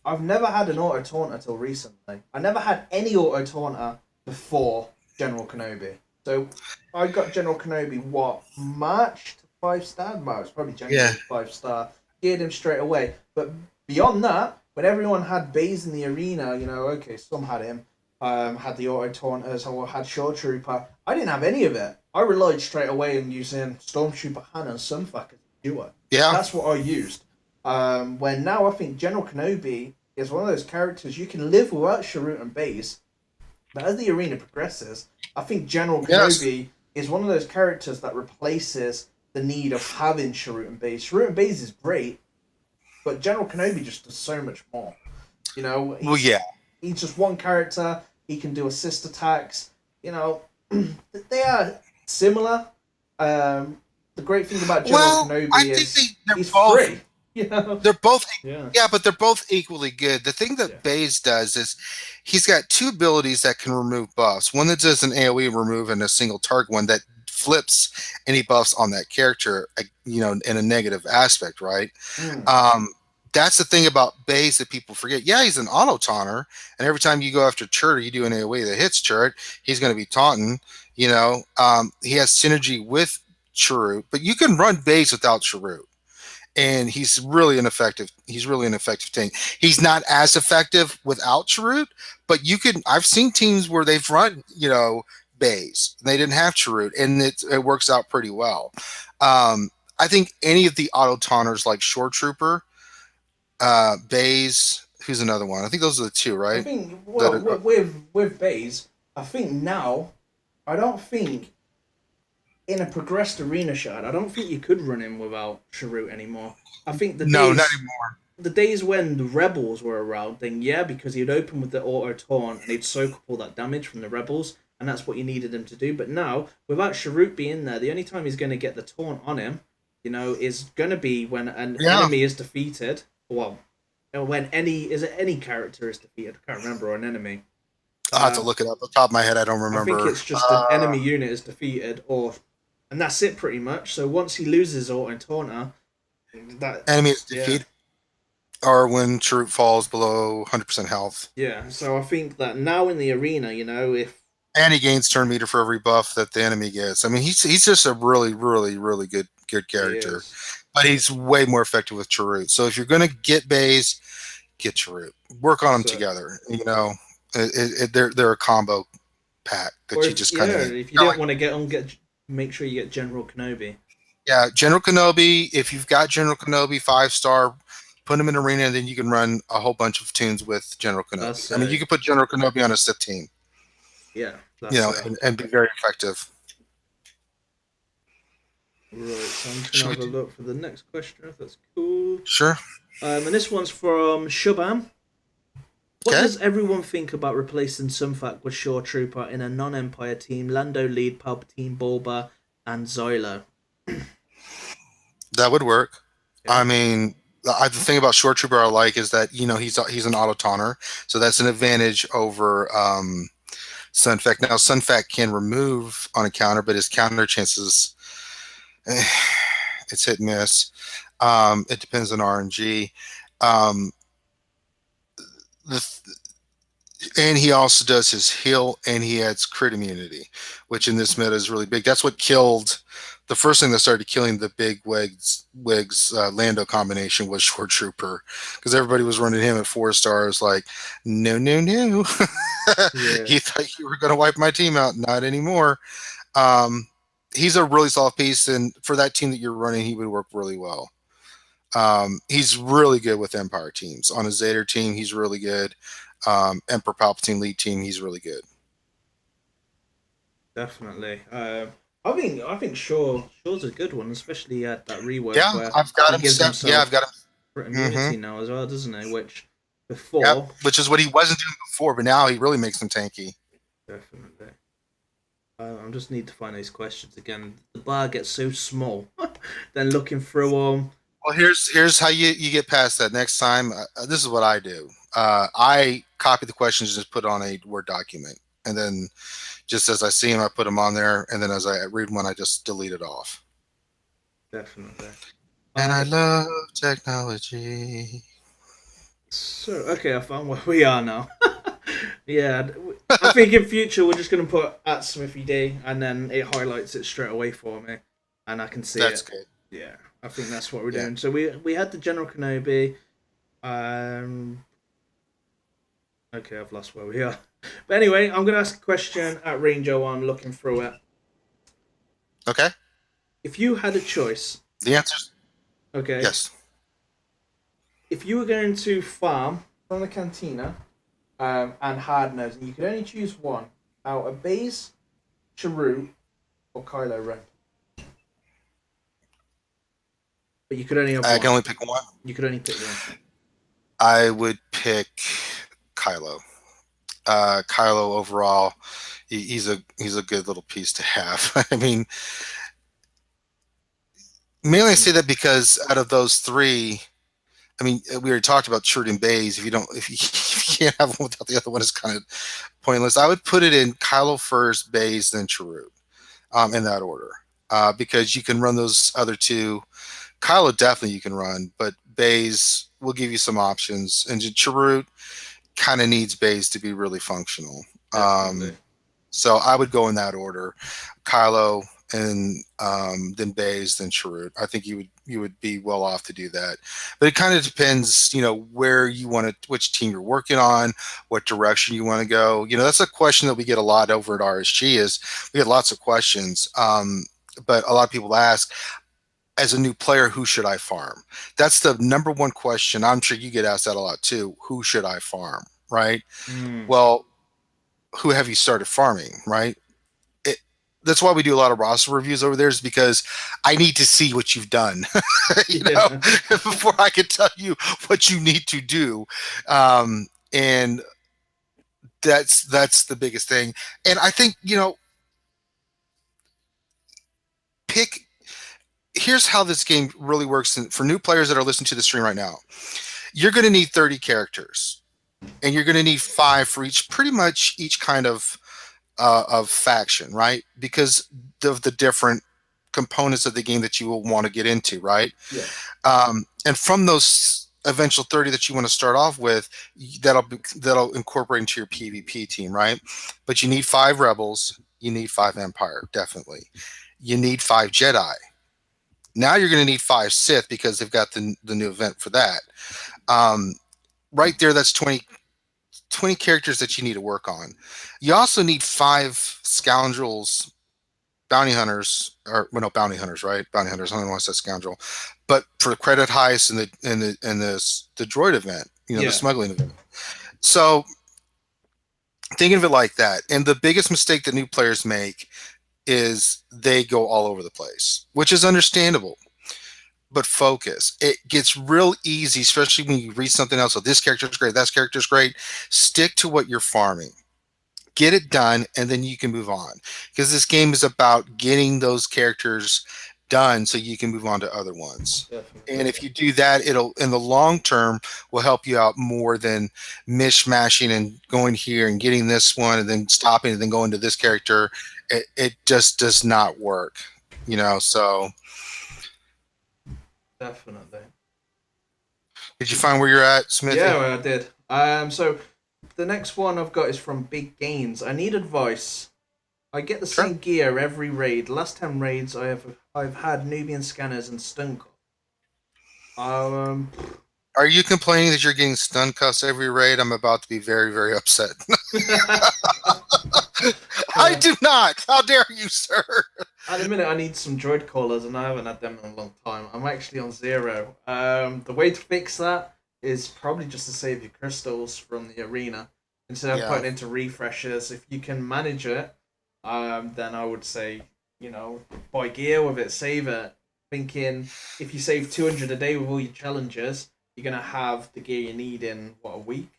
I've never had an auto taunter till recently. I never had any auto taunter before General Kenobi. So I got General Kenobi March to 5-star? Well, it's probably January 5-star. Geared him straight away. But beyond that, when everyone had bays in the arena, okay, some had him. Had the auto taunters or had Shore Trooper. I didn't have any of it. I relied straight away on using Stormtrooper Han and Sunfuck as a duo. Yeah. That's what I used. When now I think General Kenobi is one of those characters you can live without Sharut and Baze. But as the arena progresses, I think General Kenobi is one of those characters that replaces the need of having Sharut and Baze. Sharut and Baze is great, but General Kenobi just does so much more. He's just one character. He can do assist attacks. They are similar. The great thing about General Kenobi is he's free. They're both, but they're both equally good. The thing that Baze does is he's got two abilities that can remove buffs. One that does an AoE remove and a single target one that flips any buffs on that character, in a negative aspect, right? That's the thing about Baze that people forget. Yeah, he's an auto taunter, and every time you go after Chirrut, you do an AoE that hits Chirrut, he's going to be taunting. He has synergy with Chirrut, but you can run Baze without Chirrut. And he's really an effective tank. He's not as effective without Chirrut, but I've seen teams where they've run, Baze. They didn't have Chirrut, and it works out pretty well. I think any of the auto taunters like Shore Trooper, Baze, who's another one? I think those are the two, right? I think with Baze, I think now, I don't think in a progressed arena shard, I don't think you could run him without Chirrut anymore. I think not anymore. The days when the Rebels were around, then because he'd open with the auto taunt and he'd soak up all that damage from the Rebels, and that's what you needed him to do. But now, without Chirrut being there, the only time he's going to get the taunt on him, is going to be when an enemy is defeated. Well, when any character is defeated. I can't remember, or an enemy. I'll have to look it up. Off the top of my head, I don't remember. I think it's just an enemy unit is defeated, and that's it pretty much. So once he loses auto taunter, that enemy is defeated, or when Chirrut falls below 100% health. Yeah, so I think that now in the arena, and he gains turn meter for every buff that the enemy gets. I mean, he's just a really, really, really good character, but he's way more effective with Chirrut. So if you're gonna get Baze, get Chirrut. Work on them together. They're a combo pack that you just kind of. If you don't want to get make sure you get General Kenobi. Yeah, General Kenobi. If you've got General Kenobi 5-star, put him in arena, and then you can run a whole bunch of tunes with General Kenobi. You can put General Kenobi on a Sith team. Yeah, and be very effective. Right, so I'm just gonna have a look for the next question if that's cool. Sure. And this one's from Shubham. What does everyone think about replacing Sunfuck with Shore Trooper in a non-Empire team? Lando lead, Palpatine, Bulba, and Zylo. That would work. Yeah. I mean, the thing about Shore Trooper I like is that he's an auto taunter, so that's an advantage over Sunfuck. Now Sunfuck can remove on a counter, but his counter chances it's hit and miss. It depends on RNG. And he also does his heal, and he adds crit immunity, which in this meta is really big. That's what killed the first thing that started killing the big Wigs Lando combination was Shore Trooper, because everybody was running him at 4 stars. Like, no. You thought you were going to wipe my team out? Not anymore. He's a really solid piece, and for that team that you're running, he would work really well. He's really good with Empire teams. On a Zeta team, he's really good. Emperor Palpatine lead team, he's really good. Definitely. I think Shore's a good one, especially at that rework. Yeah, where I've got him. I've got him. Immunity now as well, doesn't he? Which before, which is what he wasn't doing before, but now he really makes him tanky. Definitely. I just need to find these questions again. The bar gets so small. Then looking through them. Well, here's how you get past that. Next time, this is what I do. I copy the questions and just put on a Word document, and then just as I see them, I put them on there, and then as I read one, I just delete it off. Definitely. And I love technology. So, okay, I found where we are now. Yeah, I think in future we're just going to put at Smithie D, and then it highlights it straight away for me, and I can see That's it. good. Yeah, I think that's what we're doing. So we had the General Kenobi. Okay, I've lost where we are. But anyway, I'm going to ask a question at Ranger One, looking through it. Okay. If you had a choice... The answer's... Okay. Yes. If you were going to farm from the Cantina and hard nose, and you could only choose one out of Baze, Cheru, or Kylo Ren. But you could only have one. I can only pick one. You could only pick one. I would pick Kylo. Kylo overall, he's a good little piece to have. I mean, mainly I say that because out of those three, I mean, we already talked about Chirrut and Baze. If you can't have one without the other one, it's kind of pointless. I would put it in Kylo first, Baze, then Chirrut, in that order, because you can run those other two. Kylo definitely you can run, but Baze will give you some options, and Chirrut kind of needs Baze to be really functional. So I would go in that order: Kylo, and then Baze, then Chirrut. I think you would be well off to do that. But it kind of depends, where you want to, which team you're working on, what direction you want to go. That's a question that we get a lot over at RSG. Is we get lots of questions, but a lot of people ask, as a new player, who should I farm? That's the number one question. I'm sure you get asked that a lot too. Who should I farm? Right? Well, who have you started farming? Right? That's why we do a lot of roster reviews over there, is because I need to see what you've done, before I can tell you what you need to do. And that's the biggest thing. And I think, here's how this game really works. And for new players that are listening to the stream right now, you're going to need 30 characters, and you're going to need 5 for pretty much each kind of faction, right? Because of the different components of the game that you will want to get into, right? Yeah. And from those eventual 30 that you want to start off with, that'll incorporate into your PvP team, right? But you need 5 rebels, you need 5 Empire, definitely. You need 5 Jedi. Now you're going to need 5 Sith, because they've got the new event for that. Right there, that's 20 characters that you need to work on. You also need 5 scoundrels, bounty hunters, bounty hunters, right? Bounty hunters. I don't know why I said scoundrel, but for credit heist and the droid event, the smuggling event. So think of it like that. And the biggest mistake that new players make is they go all over the place, which is understandable. But focus. It gets real easy, especially when you read something else. So this character's great, that character's great. Stick to what you're farming. Get it done, and then you can move on. Because this game is about getting those characters done so you can move on to other ones. Definitely. And if you do that, it'll, in the long term, will help you out more than mishmashing and going here and getting this one and then stopping and then going to this character. It just does not work. So... Definitely. Did you find where you're at, Smithie? Yeah, I did. So the next one I've got is from Big Gains. I need advice. I get the same gear every raid. Last 10 raids I've had Nubian scanners and stun cuff. Are you complaining that you're getting stun cuffs every raid? I'm about to be very, very upset. I do not. How dare you, sir? At the minute, I need some droid callers, and I haven't had them in a long time. I'm actually on 0. The way to fix that is probably just to save your crystals from the arena instead of putting into refreshers. If you can manage it, then I would say, buy gear with it, save it. Thinking if you save 200 a day with all your challenges, you're gonna have the gear you need in a week.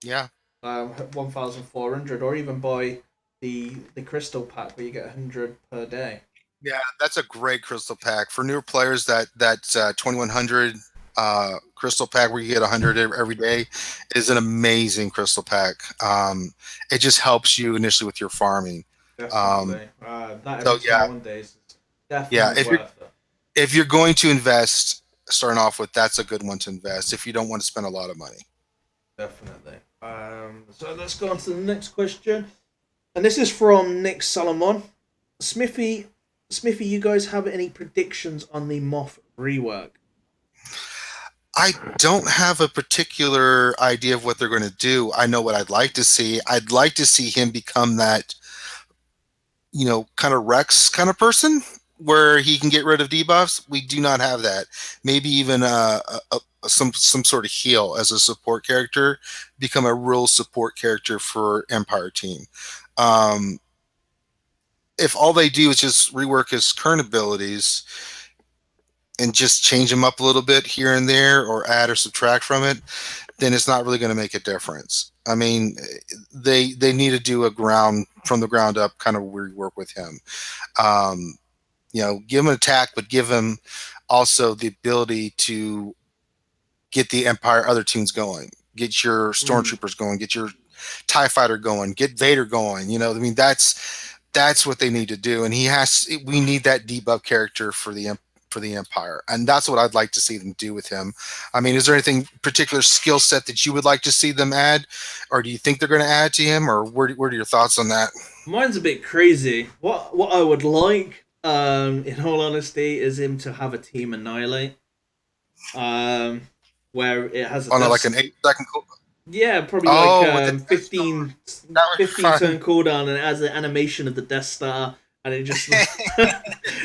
Yeah. 1,400, or even buy the crystal pack where you get 100 per day. Yeah, that's a great crystal pack for newer players. That 2100 crystal pack where you get 100 every day is an amazing crystal pack. It just helps you initially with your farming. Definitely. That So every yeah, 21 days is yeah. definitely worth it. If you're going to invest, starting off with, that's a good one to invest. If you don't want to spend a lot of money. Definitely. So let's go on to the next question. And this is from Nick Solomon. Smithie, you guys have any predictions on the Moff rework? I don't have a particular idea of what they're going to do. I know what I'd like to see. I'd like to see him become that, kind of Rex kind of person where he can get rid of debuffs. We do not have that. Maybe even some sort of heal as a support character, become a real support character for Empire team. If all they do is just rework his current abilities and just change him up a little bit here and there, or add or subtract from it, then it's not really going to make a difference. I mean, they need to do from the ground up kind of rework with him. Give him an attack, but give him also the ability to get the Empire other teams going, get your stormtroopers going, get your TIE fighter going, get Vader going. I mean, that's what they need to do, and we need that debuff character for the Empire, and that's what I'd like to see them do with him. I mean, is there anything particular skill set that you would like to see them add, or do you think they're going to add to him, or what are your thoughts on that? Mine's a bit crazy. What I would like, in all honesty, is him to have a team annihilate. Where it has like an 8-second cooldown. Yeah, probably 15 turn cooldown, and it has the animation of the Death Star, and it just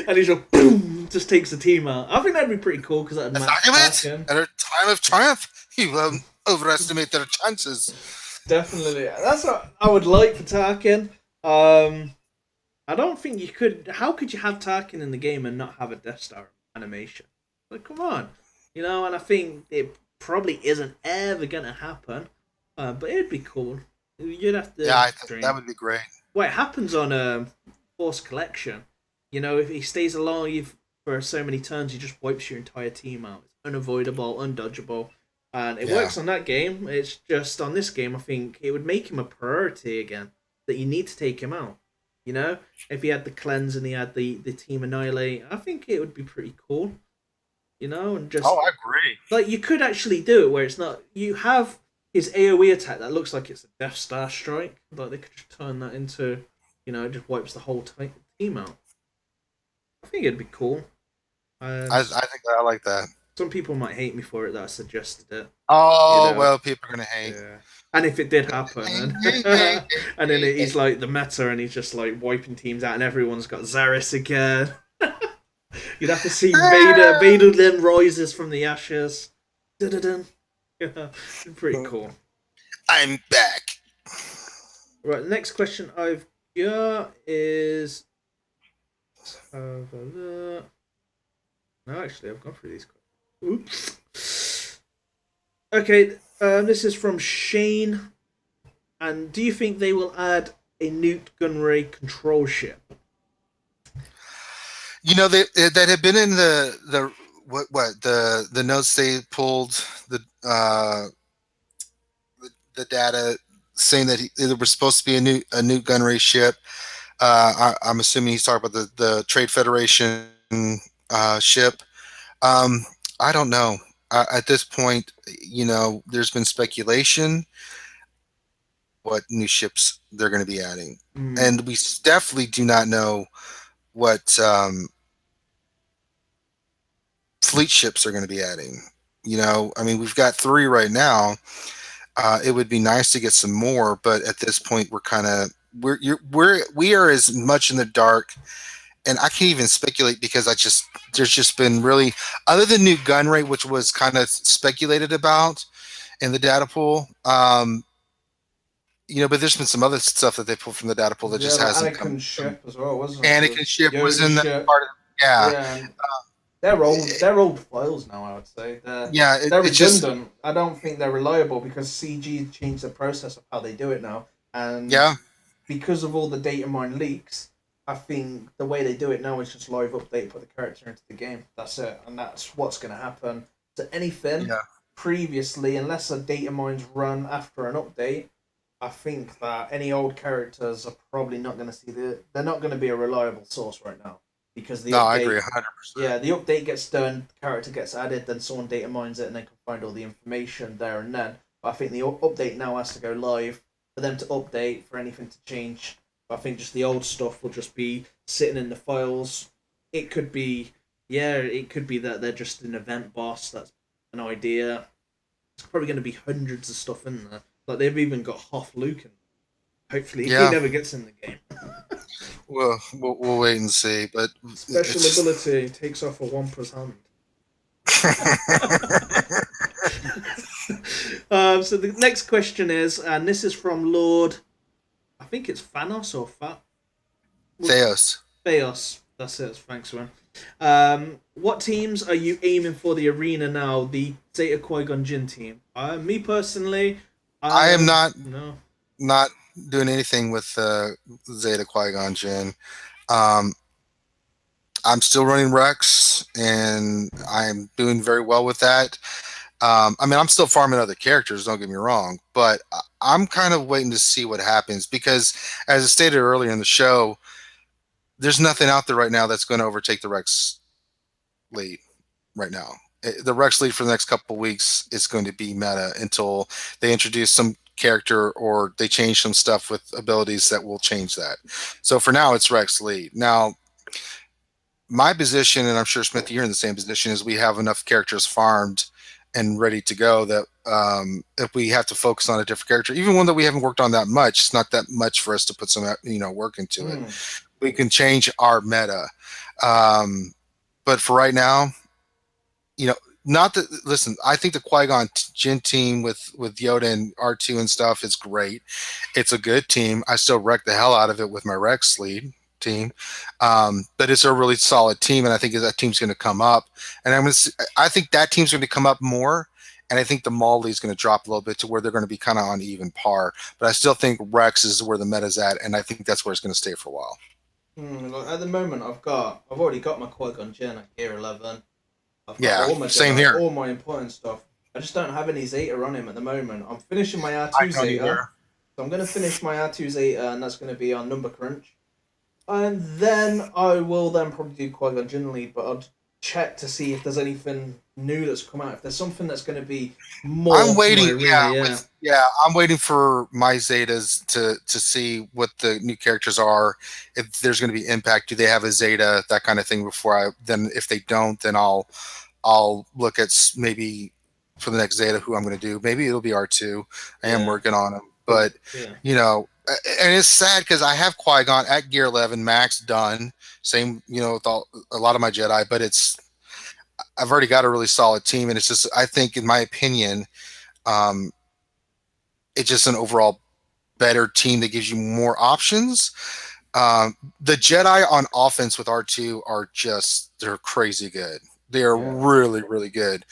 and he just boom, just takes the team out. I think that'd be pretty cool because that'd match Tarkin. At a time of triumph, you won't overestimate their chances. Definitely, that's what I would like for Tarkin. I don't think you could. How could you have Tarkin in the game and not have a Death Star animation? Like, come on, and I think it probably isn't ever gonna happen, but it'd be cool. You'd have to. Yeah, I think that would be great. Well, it happens on Force Collection. If he stays alive for so many turns, he just wipes your entire team out. It's unavoidable, undodgeable, and it works on that game. It's just on this game, I think it would make him a priority again. That you need to take him out. If he had the cleanse and he had the team annihilate, I think it would be pretty cool. And just I agree. Like, you could actually do it where it's not. You have his AoE attack that looks like it's a Death Star strike, but they could just turn that into, it just wipes the whole team out. I think it'd be cool. I think I like that. Some people might hate me for it that I suggested it. Well, people are gonna hate. Yeah. And if it did happen, and then he's like the meta, and he's just like wiping teams out, and everyone's got Zaris again. You'd have to see Vader. Vader then rises from the ashes. Dun-dun-dun. Yeah, pretty cool. I'm back. Right, the next question I've got is. No, actually, I've gone through these questions. Oops. Okay, this is from Shane. And do you think they will add a Newt Gunray control ship? That had been in the notes they pulled, the data saying that there was supposed to be a Newt Gunray ship. I'm assuming he's talking about the Trade Federation ship. I don't know. At this point, there's been speculation what new ships they're going to be adding, and we definitely do not know what fleet ships are going to be adding. I mean, we've got 3 right now. It would be nice to get some more, but at this point, we are as much in the dark, and I can't even speculate because there's just been really, other than Newt Gunray, which was kind of speculated about in the data pool. But there's been some other stuff that they pulled from the data pool that just hasn't come. Anakin ship as well, wasn't it? Anakin ship was in the part of yeah. They're old files now, I would say. They're redundant. I don't think they're reliable because CG changed the process of how they do it now. And because of all the data mine leaks, I think the way they do it now is just live update, put the character into the game. That's it, and that's what's going to happen. So anything previously, unless a data mine's run after an update, I think that any old characters are probably not going to see they're not going to be a reliable source right now because the update, I agree 100%. Yeah, the update gets done, character gets added, then someone data mines it, and they can find all the information there and then. But I think the update now has to go live for them to update for anything to change. I think just the old stuff will just be sitting in the files. It could be that they're just an event boss. That's an idea. It's probably going to be hundreds of stuff in there. Like they've even got Hoth Luke in. Hopefully, he never gets in the game. Well, we'll wait and see. But special ability takes off a Wampra's hand. So the next question is, and this is from Lord. I think it's Thanos or Theos. Theos. That's it. Thanks, man. What teams are you aiming for the arena now? The Zeta Qui-Gon Jinn team. Me personally, I am not doing anything with Zeta Qui-Gon Jinn. I'm still running Rex, and I'm doing very well with that. I mean, I'm still farming other characters, don't get me wrong, but I'm kind of waiting to see what happens because, as I stated earlier in the show, there's nothing out there right now that's going to overtake the Rex lead right now. The Rex lead for the next couple of weeks is going to be meta until they introduce some character or they change some stuff with abilities that will change that. So for now, it's Rex lead. Now, my position, and I'm sure Smithie, you're in the same position, is we have enough characters farmed and ready to go that if we have to focus on a different character, even one that we haven't worked on that much, it's not that much for us to put some work into it. We can change our meta. But for right now, not that, listen, I think the Qui-Gon Jinn team with Yoda and R2 and stuff is great. It's a good team. I still wreck the hell out of it with my Rex lead team. But it's a really solid team, and I think that team's going to come up. And I think that team's going to come up more, and I think the Mcmole is going to drop a little bit to where they're going to be kind of on even par. But I still think Rex is where the meta's at, and I think that's where it's going to stay for a while. At the moment, I've already got my Qui-Gon Jinn at Gear 11. I've got all my same Jedi, here. All my important stuff. I just don't have any Zeta on him at the moment. I'm finishing my R2 Zeta. So I'm going to finish my R2 Zeta, and that's going to be on Number Crunch. And then I will probably do Qui-Gon Jinn lead, but I'll check to see if there's anything new that's come out. If there's something that's going to be more. I'm waiting. I'm waiting for my Zetas to see what the new characters are. If there's going to be impact, do they have a Zeta, that kind of thing. Before then if they don't, then I'll look at maybe for the next Zeta who I'm going to do. Maybe it'll be R2. I am working on them, but and it's sad because I have Qui-Gon at Gear 11 max done. Same, with a lot of my Jedi, but I've already got a really solid team, and it's just, I think, in my opinion, it's just an overall better team that gives you more options. The Jedi on offense with R2 they're crazy good. They are really, really good.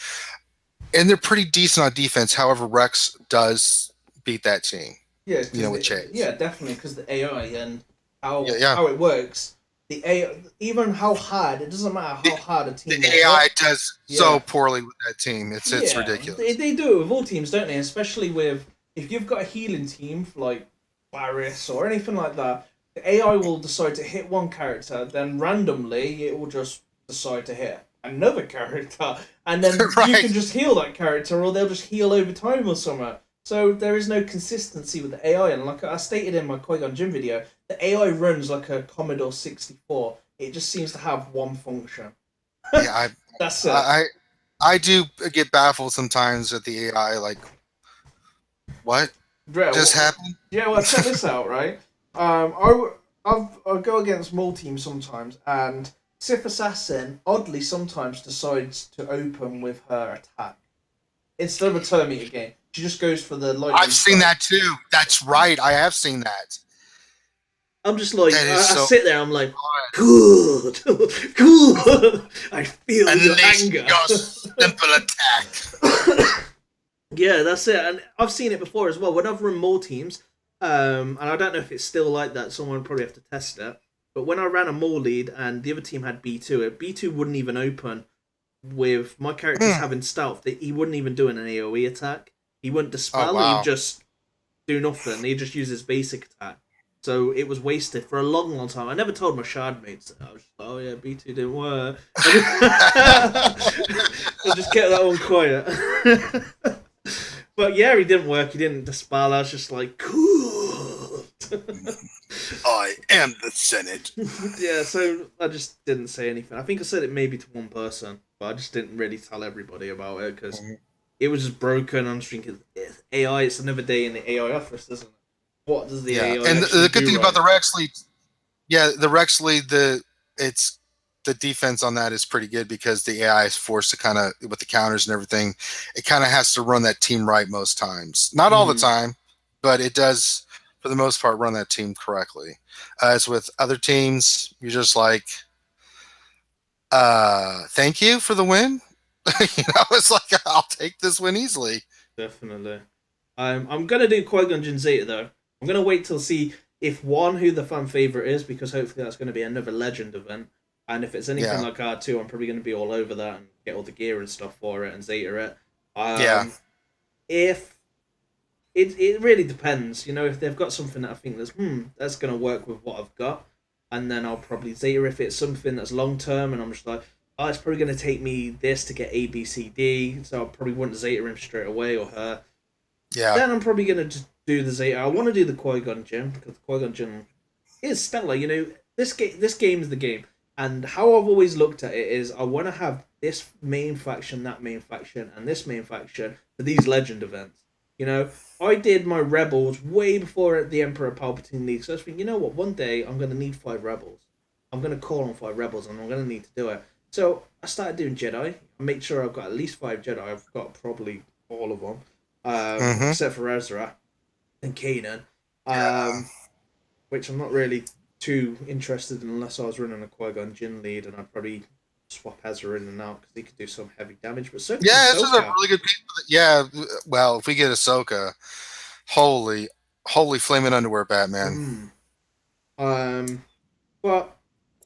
And they're pretty decent on defense. However, Rex does beat that team. Yeah, with Chase. Yeah, definitely, because the AI and how it works. The AI, even how hard, it doesn't matter how hard a team the AI does so poorly with that team. It's ridiculous. They do it with all teams, don't they? Especially if you've got a healing team like Barris or anything like that, the AI will decide to hit one character, then randomly it will just decide to hit another character, and then you can just heal that character, or they'll just heal over time or something. So there is no consistency with the AI, and like I stated in my Qui-Gon Jinn video, the AI runs like a Commodore 64. It just seems to have one function. Yeah, that's it. I do get baffled sometimes at the AI, like, what just happened? Yeah, well, check this out, right? I'll go against Mcmole team sometimes, and Sith Assassin oddly sometimes decides to open with her attack instead of a turn meter game. She just goes for the lightning. I've seen that too. That's right. I have seen that. I'm just like, I sit there, I'm like, good. I feel your anger. Your simple attack. Yeah, that's it. And I've seen it before as well. When I've run more teams, and I don't know if it's still like that, someone would probably have to test it. But when I ran a Maul lead and the other team had B2, B2 wouldn't even open with my characters having stealth. He wouldn't even do an AoE attack. He wouldn't dispel. wow. He'd just do nothing. He'd just use his basic attack. So it was wasted for a long, long time. I never told my shard mates that. I was just like, oh yeah, B2 didn't work. I just kept that one quiet. But yeah, he didn't work. He didn't dispel. I was just like, cool. I am the Senate. Yeah, so I just didn't say anything. I think I said it maybe to one person, but I just didn't really tell everybody about it because it was just broken. I'm just thinking, AI, it's another day in the AI office, isn't it? What does the AI and the good thing right? about the Rex lead, the Rex lead, the defense on that is pretty good because the AI is forced to kind of, with the counters and everything, it kind of has to run that team right most times. Not all the time, but it does, for the most part, run that team correctly. As with other teams, you're just like, thank you for the win. It's like, I'll take this win easily. Definitely. I'm going to do Qui-Gon Jinn Zeta, though. I'm going to wait till see if who the fan favorite is, because hopefully that's going to be another Legend event. And if it's anything like R2, I'm probably going to be all over that and get all the gear and stuff for it and Zeta it. If it really depends, if they've got something that I think that's going to work with what I've got, and then I'll probably Zeta if it's something that's long term and I'm just like, oh, it's probably going to take me this to get A, B, C, D, so I probably wouldn't Zeta him straight away or her. Yeah. Then I'm probably going to just do the Zeta. I want to do the Qui-Gon Jinn because Qui-Gon Jinn is stellar. This game is the game. And how I've always looked at it is I want to have this main faction, that main faction, and this main faction for these Legend events. I did my Rebels way before the Emperor Palpatine League. So I was thinking, what? One day I'm going to need 5 Rebels. I'm going to call on 5 Rebels and I'm going to need to do it. So I started doing Jedi. I made sure I've got at least 5 Jedi. I've got probably all of them. Except for Ezra and Kanan. Which I'm not really too interested in unless I was running a Qui-Gon Jinn lead, and I'd probably swap Ezra in and out because he could do some heavy damage. But so this is a really good piece. Yeah, well, if we get Ahsoka, holy flaming underwear, Batman. But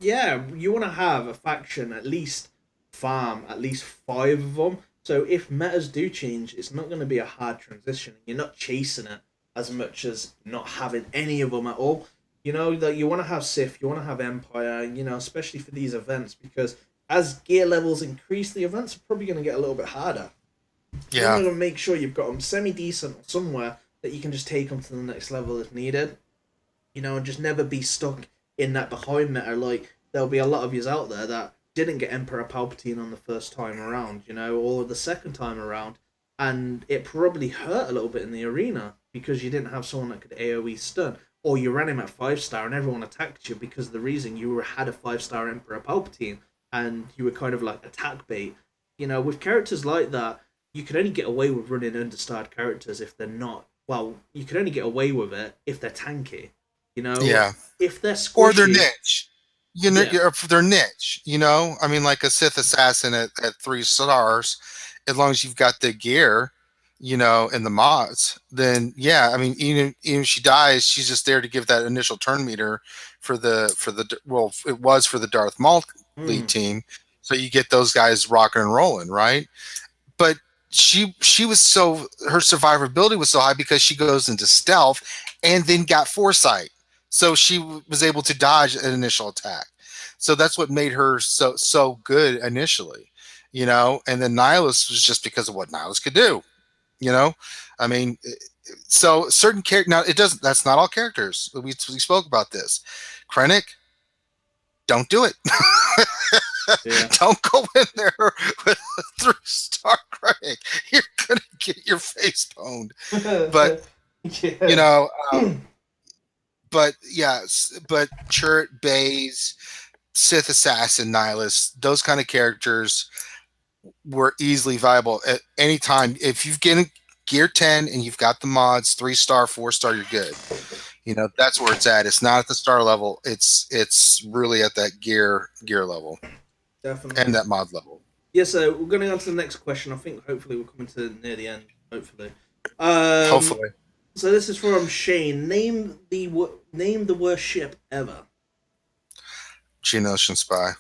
yeah, you want to have a faction at least farm at least 5 of them. So if metas do change, it's not going to be a hard transition. You're not chasing it as much as not having any of them at all. That you want to have Sith, you want to have Empire, especially for these events, because as gear levels increase, the events are probably going to get a little bit harder. Yeah. You want to make sure you've got them semi-decent somewhere that you can just take them to the next level if needed. And just never be stuck in that behind meta. Like, there'll be a lot of yous out there that didn't get Emperor Palpatine on the first time around, or the second time around, and it probably hurt a little bit in the arena because you didn't have someone that could AoE stun. Or you ran him at 5-star and everyone attacked you because of the reason you had a 5-star Emperor Palpatine and you were kind of like attack bait. With characters like that, you can only get away with running understarred characters if they're not. Well, you can only get away with it if they're tanky. Yeah. If they're squishy, or their niche. Their niche. I mean, like a Sith assassin at 3 stars, as long as you've got the gear, and the mods, then yeah, I mean, even if she dies, she's just there to give that initial turn meter for the it was for the Darth Maul lead team, so you get those guys rocking and rolling, right? But she was her survivability was so high because she goes into stealth and then got foresight, so she was able to dodge an initial attack. So that's what made her so good initially, and then Nihilus was just because of what Nihilus could do. I mean, so certain character. Now that's not all characters. We spoke about this. Krennic, don't do it. Don't go in there with a 3-star Krennic. You're gonna get your face pwned. But but Chirrut, Baze, Sith Assassin, Nihilus, those kind of characters were easily viable at any time. If you've getting gear 10 and you've got the mods, 3-star, 4-star, you're good. That's where it's at. It's not at the star level. It's really at that gear level. Definitely. And that mod level. Yeah, so we're going on to the next question. I think hopefully we're coming to near the end. Hopefully. So this is from Shane. Name the worst ship ever. Geonosian Spy.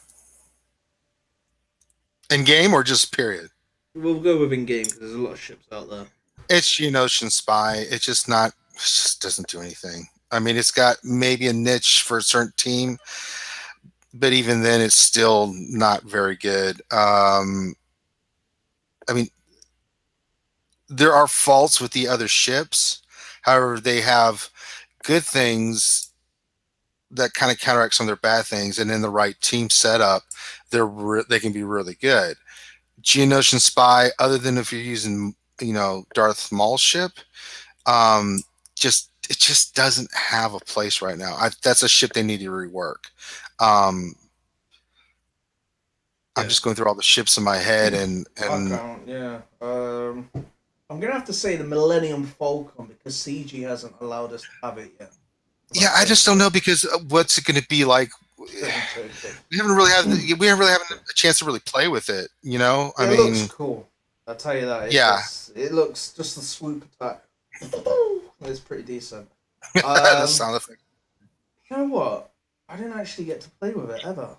In game or just period? We'll go with in game because there's a lot of ships out there. It's Geonosian Spy. It's just not. It just doesn't do anything. I mean, it's got maybe a niche for a certain team, but even then, it's still not very good. I mean, there are faults with the other ships. However, they have good things that kind of counteract some of their bad things, and in the right team setup, they can be really good. Geonosian Spy, other than if you're using, Darth Maul's ship, it just doesn't have a place right now. That's a ship they need to rework. I'm just going through all the ships in my head, and I'm gonna have to say the Millennium Falcon because CG hasn't allowed us to have it yet. Yeah, I just don't know because what's it going to be like? We haven't really had a chance to really play with it. I mean, it looks cool. I'll tell you that. It looks just the swoop attack. It's pretty decent. The sound effect. You know what? I didn't actually get to play with it ever.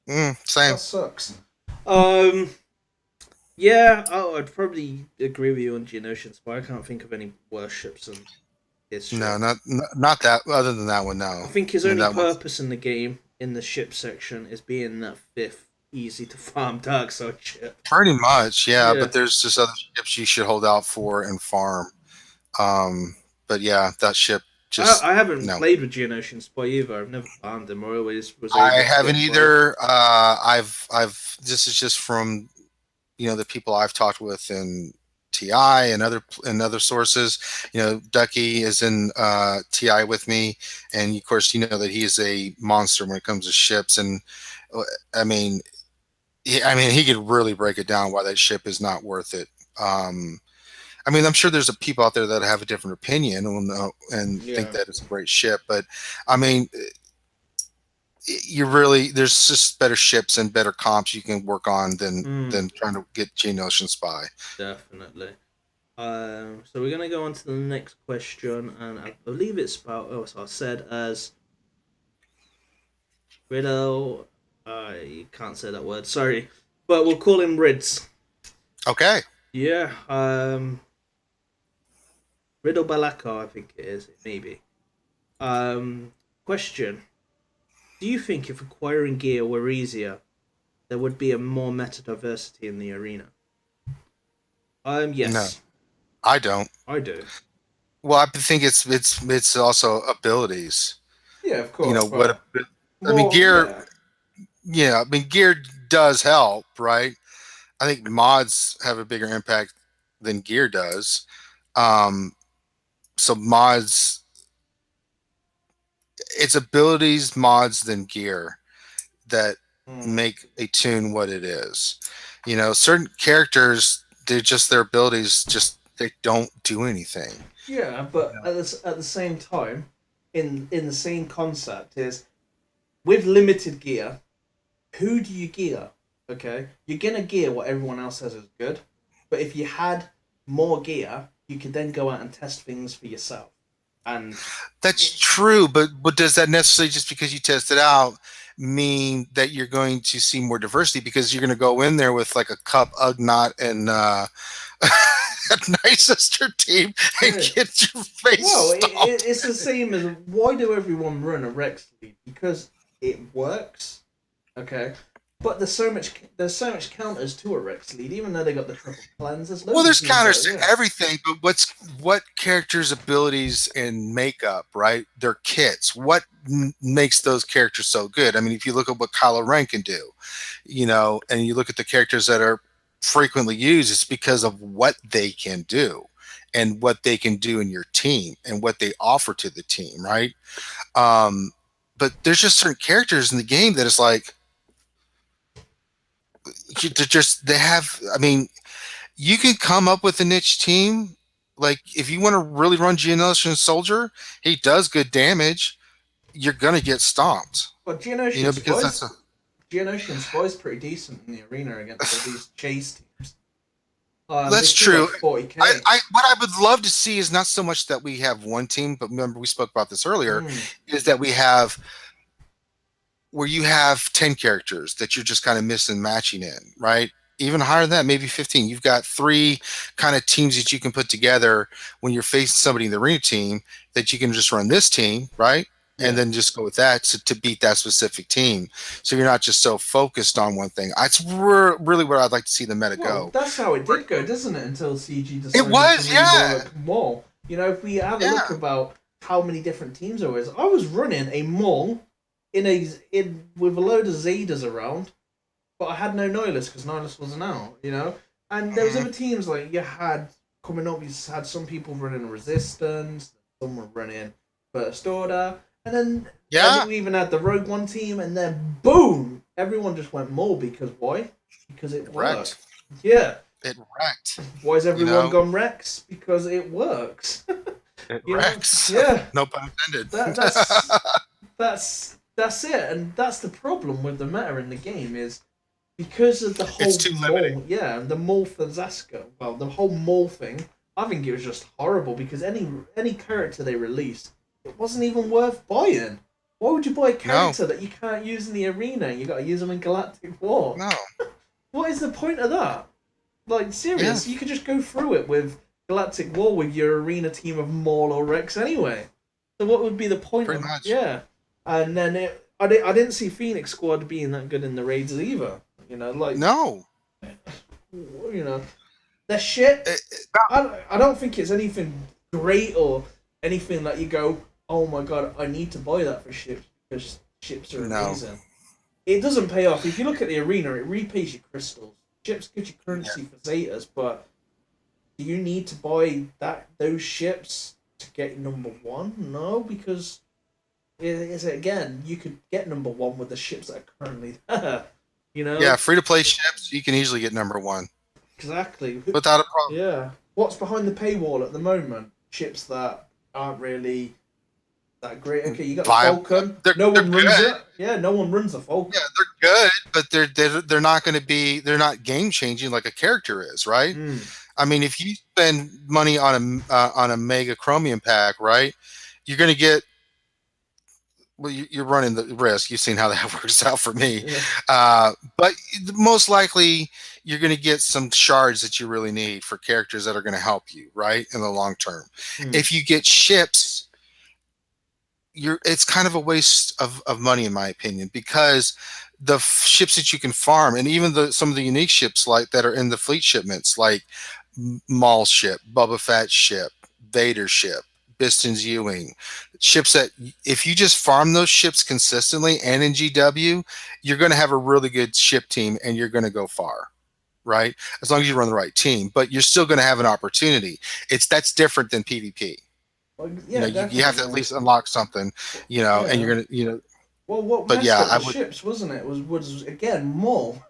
Same. That sucks. Yeah, I'd probably agree with you on Geonosian Spy. I can't think of any worse ships than his ship. No, not that. Other than that one, no. I think his only purpose in the game, in the ship section, is being that fifth easy to farm dark side ship. Pretty much, yeah. But there's just other ships you should hold out for and farm. But yeah, that ship just. I haven't played with Geonosian Spy either. I've never farmed him. I always was. I haven't either. This is just from, the people I've talked with in TI and other sources. Ducky is in TI with me, and of course that he is a monster when it comes to ships. And I mean, he could really break it down why that ship is not worth it. I mean, I'm sure there's people out there that have a different opinion and think that it's a great ship, but I mean, there's just better ships and better comps you can work on than trying to get Geonosian Spy. Definitely. So we're gonna go on to the next question, and I believe it's about I said as Riddle. I can't say that word. Sorry, but we'll call him Rids. Okay. Yeah. Riddle Balaka, I think it is. Maybe. Question. Do you think if acquiring gear were easier, there would be a more meta diversity in the arena? Yes. No, I don't. I do. Well, I think it's also abilities. Yeah, of course. Gear. Yeah, I mean, gear does help, right? I think mods have a bigger impact than gear does. So mods, it's abilities, mods, than gear that make a tune what it is. Certain characters, their abilities they don't do anything. Yeah, but at the same time, in the same concept is with limited gear, who do you gear? Okay, you're gonna gear what everyone else says is good, but if you had more gear, you could then go out and test things for yourself. And that's true, but does that necessarily, just because you test it out, mean that you're going to see more diversity? Because you're going to go in there with like a Cup, Ugnaught, and a Night Sister team and get your face. Well, it's the same as why do everyone run a Rex lead? Because it works. Okay. But there's so much counters to a Rex lead, even though they got the triple cleanse. There's counters to everything, but what characters' abilities and makeup, right? Their kits. What makes those characters so good? I mean, if you look at what Kylo Ren can do, and you look at the characters that are frequently used, it's because of what they can do and what they can do in your team and what they offer to the team, right? But there's just certain characters in the game that is like. You can come up with a niche team. Like, if you want to really run Geonosian Soldier, he does good damage. You're going to get stomped. But Geonosian Spy is pretty decent in the arena against these chase teams. That's true. Like 40K. What I would love to see is not so much that we have one team, but remember we spoke about this earlier, is that we have where you have 10 characters that you're just kind of missing matching in, right? Even higher than that, maybe 15. You've got 3 kind of teams that you can put together when you're facing somebody in the arena team that you can just run this team, right? And then just go with that to beat that specific team. So you're not just so focused on one thing. That's really where I'd like to see the meta go. That's how it did go, doesn't it? Until CG decided It was, to yeah. Mcmole. You know, if we have a look about how many different teams there was, I was running a Mcmole with a load of Zetas around, but I had no Nihilus because Nihilus wasn't out, you know? And there was other teams like you had coming up, you had some people running Resistance, some were running First Order, and then we even had the Rogue One team, and then boom! Everyone just went Mcmole because why? Because it worked. Yeah. It wrecked. Why has everyone gone Rex? Because it works. It wrecks. Yeah. No pun intended. That's it, and that's the problem with the meta in the game is because of the whole It's too limiting. the Mcmole for Zaska. Well, the whole Mcmole thing, I think it was just horrible because any character they released, it wasn't even worth buying. Why would you buy a character that you can't use in the arena? You got to use them in Galactic War. No. What is the point of that? Like, serious, you could just go through it with Galactic War with your arena team of Mcmole or Rex anyway. So what would be the point Pretty of much. Yeah. And then I didn't see Phoenix Squad being that good in the raids either. You know, like No. You know, they're shit. I don't think it's anything great or anything that you go, oh my god, I need to buy that for ships because ships are amazing. It doesn't pay off. If you look at the arena, it repays your crystals. Ships give you currency for Zetas, but do you need to buy those ships to get number 1? No, because again, you could get number 1 with the ships that are currently there. You know? Yeah, free to play ships, you can easily get number 1. Exactly. Without a problem. Yeah. What's behind the paywall at the moment? Ships that aren't really that great. Okay, you got the Falcon. No one runs it. Yeah, no one runs the Falcon. Yeah, they're good, but they're not going to be. They're not game changing like a character is, right? I mean, if you spend money on a mega chromium pack, right, you're going to get. Well, you're running the risk. You've seen how that works out for me. Yeah. But most likely, you're going to get some shards that you really need for characters that are going to help you, right, in the long term. If you get ships, it's kind of a waste of money, in my opinion, because the ships that you can farm, and even some of the unique ships like that are in the fleet shipments, like Maul's ship, Boba Fett's ship, Vader's ship, Biston's Ewing, ships that if you just farm those ships consistently and in GW, you're going to have a really good ship team and you're going to go far, right? As long as you run the right team, but you're still going to have an opportunity. That's different than PvP. Well, yeah, you have to at least unlock something, and you're going to, Well, what messed up the ships, wasn't it? Was again Mcmole,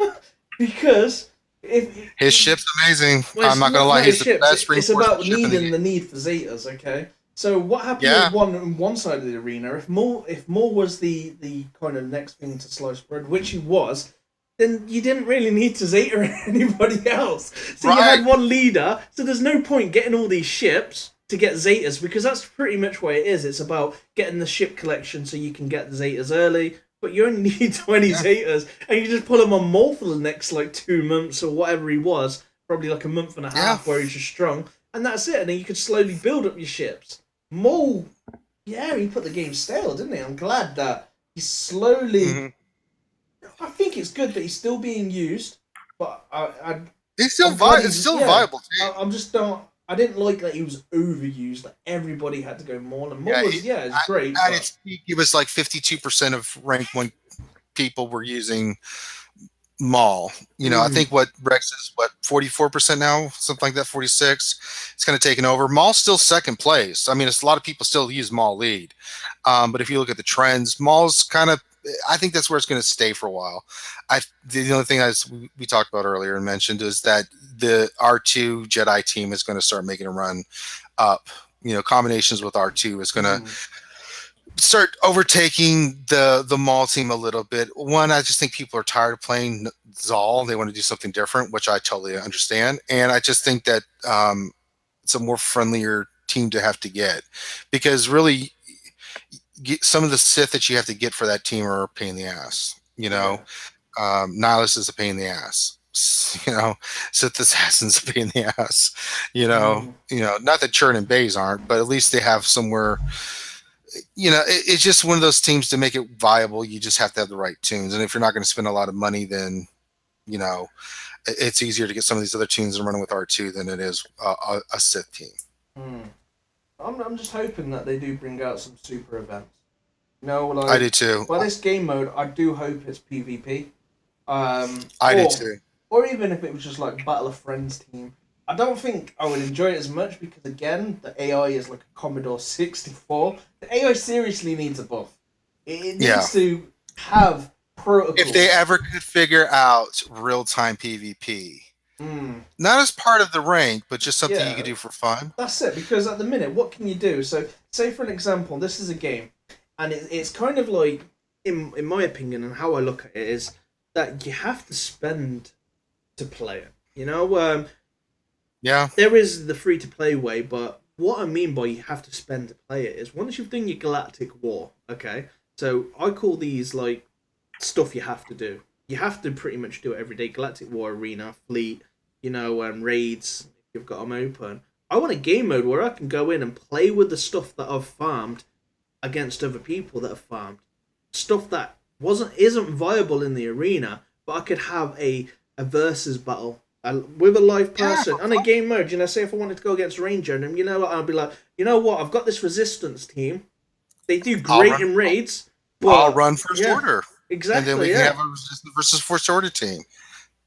because his ship's amazing. I'm not going to lie, he's the best. It's about needing the need for Zetas, okay? So what happened with one side of the arena? If Mcmole was the kind of next thing to slice bread, which he was, then you didn't really need to Zeta anybody else. So you had one leader. So there's no point getting all these ships to get Zetas because that's pretty much what it is. It's about getting the ship collection so you can get the Zetas early. But you only need 20 Zetas, and you just put him on Mcmole for the next 2 months or whatever he was, probably a month and a half where he's just strong, and that's it. And then you could slowly build up your ships. Mcmole, he put the game stale, didn't he? I'm glad that he's slowly. I think it's good that he's still being used, but it's still viable. It's still viable. I didn't like that he was overused. Like everybody had to go Mcmole, and Mcmole it's great. At its peak, it was 52% of rank 1 people were using Mcmole. I think Rex is 44% now, something like that, 46. It's kind of taken over. Maule's still second place. I mean, it's a lot of people still use Mcmole lead, but if you look at the trends, Maule's kind of. I think that's where it's going to stay for a while. The only thing we talked about earlier and mentioned is that the R2 Jedi team is going to start making a run up. Combinations with R2 is going to start overtaking the Maul team a little bit. One, I just think people are tired of playing Zal. They want to do something different, which I totally understand. And I just think that it's a more friendlier team to have to get because really some of the Sith that you have to get for that team are a pain in the ass. Nihilus is a pain in the ass. Sith Assassin's a pain in the ass. Not that Churn and Bays aren't, but at least they have somewhere. It's just one of those teams to make it viable. You just have to have the right tunes, and if you're not going to spend a lot of money, then it's easier to get some of these other teams and running with R2 than it is a Sith team. I'm just hoping that they do bring out some super events. I do too. By this game mode, I do hope it's PvP. I do too. Or even if it was just like Battle of Friends team. I don't think I would enjoy it as much because, again, the AI is like a Commodore 64. The AI seriously needs a buff. It needs to have protocols. If they ever could figure out real-time PvP. Not as part of the rank, but just something you could do for fun. That's it, because at the minute, what can you do? So, say for an example, this is a game, and it's kind of like, in my opinion, and how I look at it, is that you have to spend to play it. There is the free-to-play way, but what I mean by you have to spend to play it is once you've done your Galactic War, okay? So, I call these, like, stuff you have to do. You have to pretty much do it every day. Galactic War, Arena, Fleet, raids, if you've got them open. I want a game mode where I can go in and play with the stuff that I've farmed against other people that have farmed. Stuff that isn't viable in the arena, but I could have a versus battle with a live person on a game mode. Say if I wanted to go against Ranger, and I'll be like, I've got this resistance team. They do great in raids. But I'll run First Order. Exactly. And then we can have a resistance versus First Order team.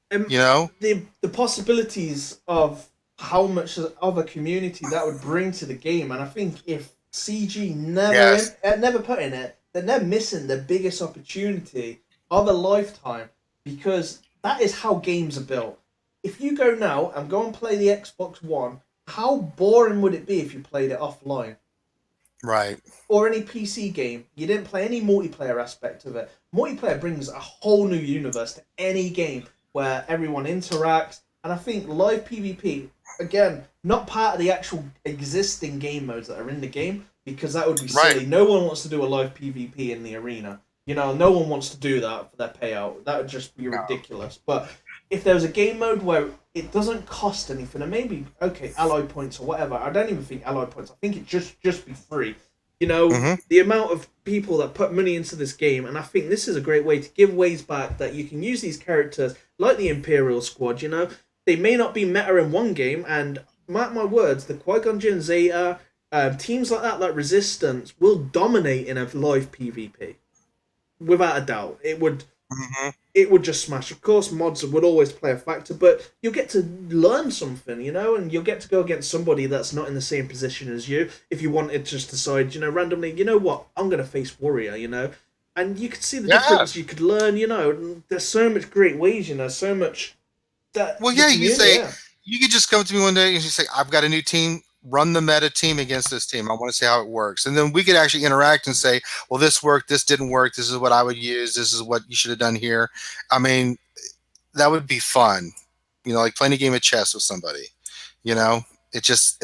The possibilities of how much of a community that would bring to the game, and I think if CG never put in it, then they're missing the biggest opportunity of a lifetime, because that is how games are built. If you go now and go and play the Xbox One, how boring would it be if you played it offline? Right. Or any PC game. You didn't play any multiplayer aspect of it. Multiplayer brings a whole new universe to any game where everyone interacts. And I think live PvP, again, not part of the actual existing game modes that are in the game, because that would be silly. No one wants to do a live PvP in the arena. No one wants to do that for their payout. That would just be ridiculous. But if there was a game mode where it doesn't cost anything, and maybe, alloy points or whatever. I don't even think alloy points. I think it just be free. The amount of people that put money into this game, and I think this is a great way to give ways back, that you can use these characters like the Imperial Squad. They may not be meta in one game, and mark my words, the Qui-Gon Jinn, Zeta, teams like that, like Resistance, will dominate in a live PvP. Without a doubt. It would just smash. Of course, mods would always play a factor, but you'll get to learn something, and you'll get to go against somebody that's not in the same position as you. If you wanted to just decide, randomly, I'm going to face Warrior, and you could see the difference you could learn, and there's so much great ways, so much that. Well, you could just come to me one day and just say, I've got a new team. Run the meta team against this team. I want to see how it works. And then we could actually interact and say, well, this worked, this didn't work, this is what I would use, this is what you should have done here. I mean, that would be fun. Like playing a game of chess with somebody. I just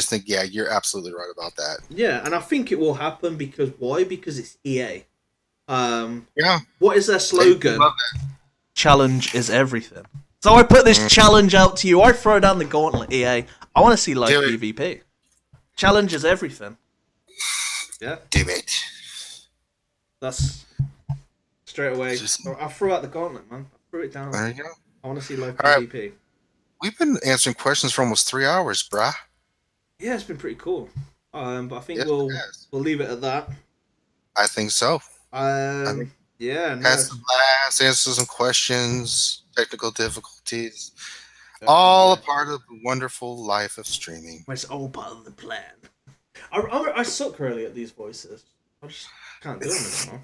think, you're absolutely right about that. Yeah, and I think it will happen because why? Because it's EA. What is their slogan? Challenge is everything. So I put this challenge out to you. I throw down the gauntlet, EA. I want to see live PvP. Challenge is everything. Yeah. Do it. That's straight away. I threw out the gauntlet, man. I threw it down. There you go. I want to see live PvP. Right. We've been answering questions for almost 3 hours, brah. Yeah, it's been pretty cool. But I think we'll leave it at that. I think so. Yeah. Had some laughs, answer some questions, technical difficulties. All a part of the wonderful life of streaming. It's all part of the plan. I suck really at these voices. I just can't do them anymore.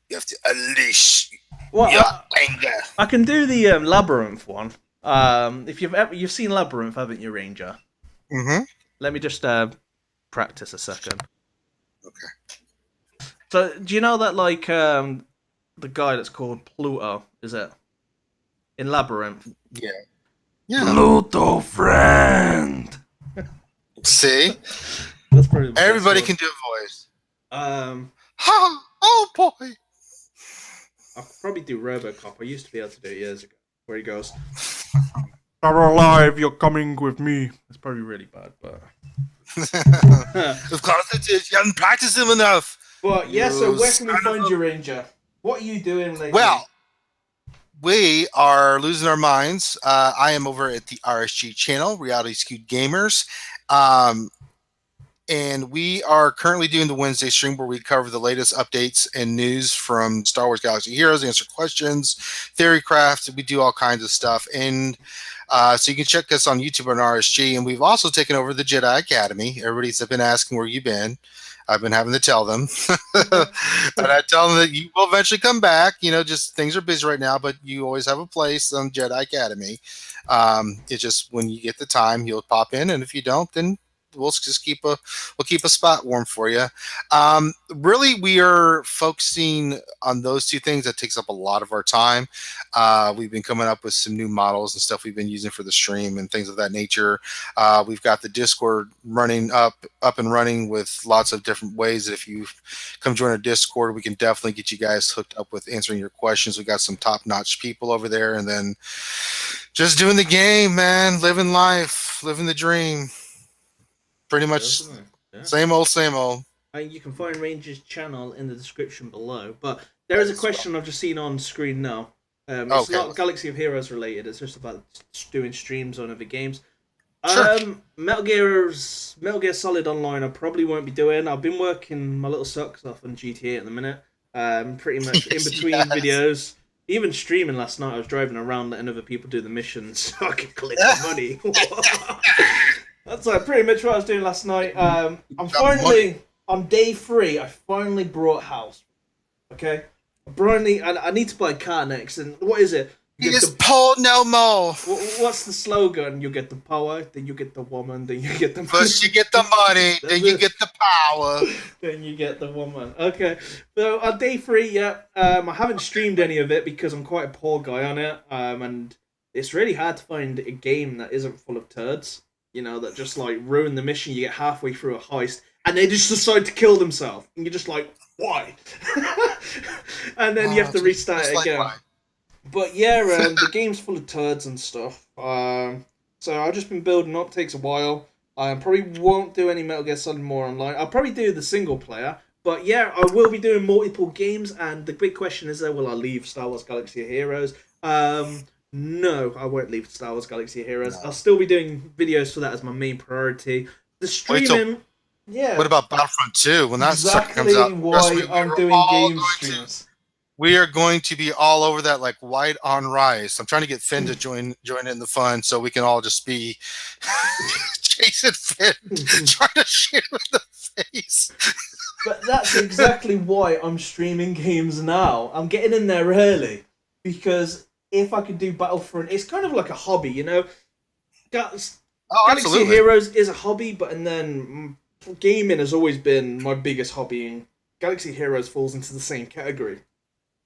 You have to unleash your anger. I can do the Labyrinth one. If you've seen Labyrinth, haven't you, Ranger? Mm-hmm. Let me just practice a second. Okay. So, do you know that the guy that's called Pluto? Is it in Labyrinth? Yeah. Pluto friend. See, That's pretty. Everybody can do a voice. Oh boy. I'll probably do RoboCop. I used to be able to do it years ago. Where he goes, Are alive, you're coming with me. it's probably really bad, but. Of course it is. You haven't practiced him enough. But yeah, so You where can we son find of a- you, Ranger? What are you doing lately? Well, we are losing our minds. I am over at the RSG channel, Reality Skewed Gamers. And we are currently doing the Wednesday stream where we cover the latest updates and news from Star Wars Galaxy Heroes, answer questions, theorycraft. We do all kinds of stuff. And so you can check us on YouTube on RSG. And we've also taken over the Jedi Academy. Everybody's been asking where you've been. I've been having to tell them. And I tell them that you will eventually come back. You know, just things are busy right now, but you always have a place on Jedi Academy. It's just when you get the time, you'll pop in. And if you don't, then we'll just keep a spot warm for you. Really, we are focusing on those two things. That takes up a lot of our time. We've been coming up with some new models and stuff we've been using for the stream and things of that nature. We've got the Discord running up and running with lots of different ways that if you come join our Discord, we can definitely get you guys hooked up with answering your questions. We got some top-notch people over there, and then just doing the game, man, living life, living the dream. Pretty much Yeah. same old, same old. You can find Ranger's channel in the description below. But there is a question I've just seen on screen now. It's not Galaxy of Heroes related. It's just about doing streams on other games. Sure. Metal Gear Solid Online I probably won't be doing. I've been working my little socks off on GTA at the minute. Pretty much in between videos. Even streaming last night, I was driving around letting other people do the missions so I could collect the money. That's pretty much what I was doing last night. I'm finally on day 3. I finally brought a house. Okay, I need to buy a car next. And what is it? He is poor no more. What's the slogan? You get the power, then you get the woman, then you get the. First you get the money, then you get the power. Then you get the woman. Okay, so on day 3, yeah, I haven't streamed any of it because I'm quite a poor guy on it, and it's really hard to find a game that isn't full of turds. You know, that just like ruin the mission. You get halfway through a heist and they just decide to kill themselves, and you're just like, why? And then you have to restart it again. But yeah, the game's full of turds and stuff. So I've just been building up. Takes a while. I probably won't do any Metal Gear Solid more online. I'll probably do the single player. But yeah, I will be doing multiple games. And the big question is, will I leave Star Wars Galaxy of Heroes? No, I won't leave Star Wars Galaxy of Heroes. No. I'll still be doing videos for that as my main priority. The streaming, yeah. What about Battlefront 2 when that exactly comes out? Why I'm doing game streams. We are going to be all over that like white on rice. I'm trying to get Finn to join in the fun so we can all just be chasing Finn, trying to shoot him in the face. But that's exactly why I'm streaming games now. I'm getting in there early because if I could do Battlefront, it's kind of like a hobby, you know. Galaxy of Heroes is a hobby, but and then gaming has always been my biggest hobby, and Galaxy of Heroes falls into the same category.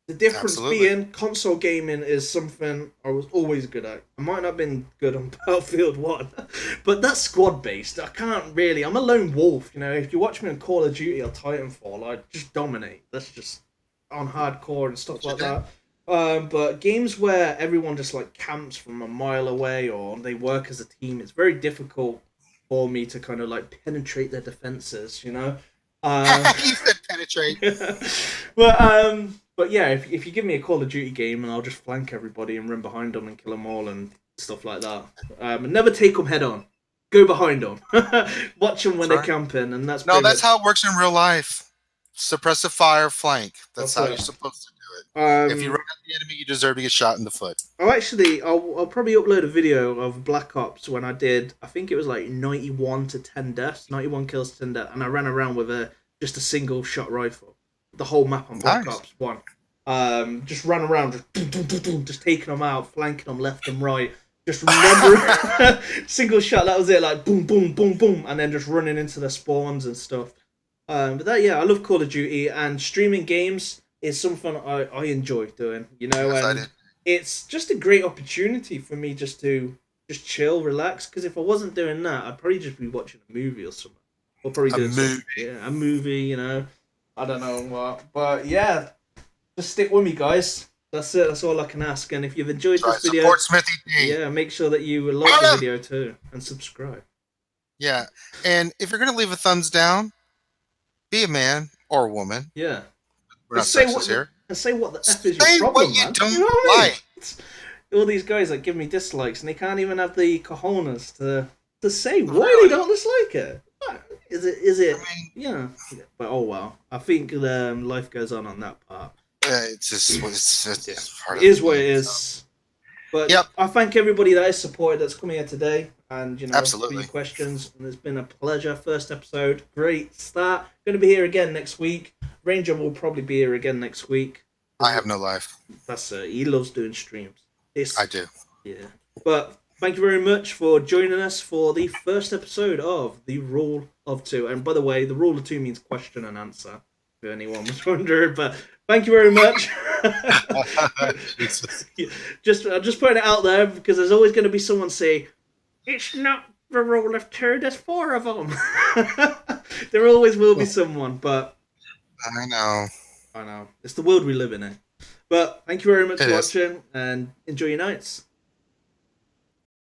The difference being console gaming is something I was always good at. I might not have been good on Battlefield 1, but that's squad based. I can't really. I'm a lone wolf, you know. If you watch me on Call of Duty or Titanfall, I just dominate. That's just on hardcore and stuff like that. But games where everyone just like camps from a mile away or they work as a team, it's very difficult for me to kind of like penetrate their defenses, you know. He said penetrate. But yeah, if you give me a Call of Duty game and I'll just flank everybody and run behind them and kill them all and stuff like that. And never take them head on. Go behind them. Watch them when they're camping, and that's that's how it works in real life. Suppressive fire, flank. That's how you're supposed to do it. If you run at the enemy, you deserve to get shot in the foot. I'll probably upload a video of Black Ops when I did, I think it was like 91 to 10 deaths, 91 kills to 10 deaths, and I ran around with just a single shot rifle. The whole map on Black Ops 1. Just ran around, just taking them out, flanking them left and right. Just remember, single shot, that was it, like boom, boom, boom, boom, and then just running into the spawns and stuff. But I love Call of Duty, and streaming games is something I enjoy doing, you know, and it's just a great opportunity for me just to chill, relax, because if I wasn't doing that, I'd probably just be watching a movie or something. Or probably doing a movie, you know. I don't know what, but yeah, just stick with me, guys. That's it. That's all I can ask. And if you've enjoyed this video, support Smithie D. yeah, make sure that you like the video too and subscribe. Yeah, and if you're gonna leave a thumbs down, be a man or a woman. Yeah. We're not sexist here. And say what the F is Say your problem, what you man. don't You know what I mean? like. All these guys that give me dislikes, and they can't even have the cojones to say why they don't dislike it. What? Is it? I mean, Yeah. But oh well. I think life goes on that part. it's just part It of is the what it game, is. so. But Yep. I thank everybody that is supported that's coming here today, and for Absolutely. your questions. And it's been a pleasure. First episode, great start. Going to be here again next week. Ranger will probably be here again next week. I have no life. That's he loves doing streams. I do. Yeah. But thank you very much for joining us for the first episode of The Rule of Two. And by the way, the Rule of Two means question and answer, if anyone was wondering. But thank you very much. just putting it out there because there's always going to be someone say, it's not the Rule of Two, there's 4 of them. There always will be someone, but I know. I know. It's the world we live in. But thank you very much It for is. watching and enjoy your nights.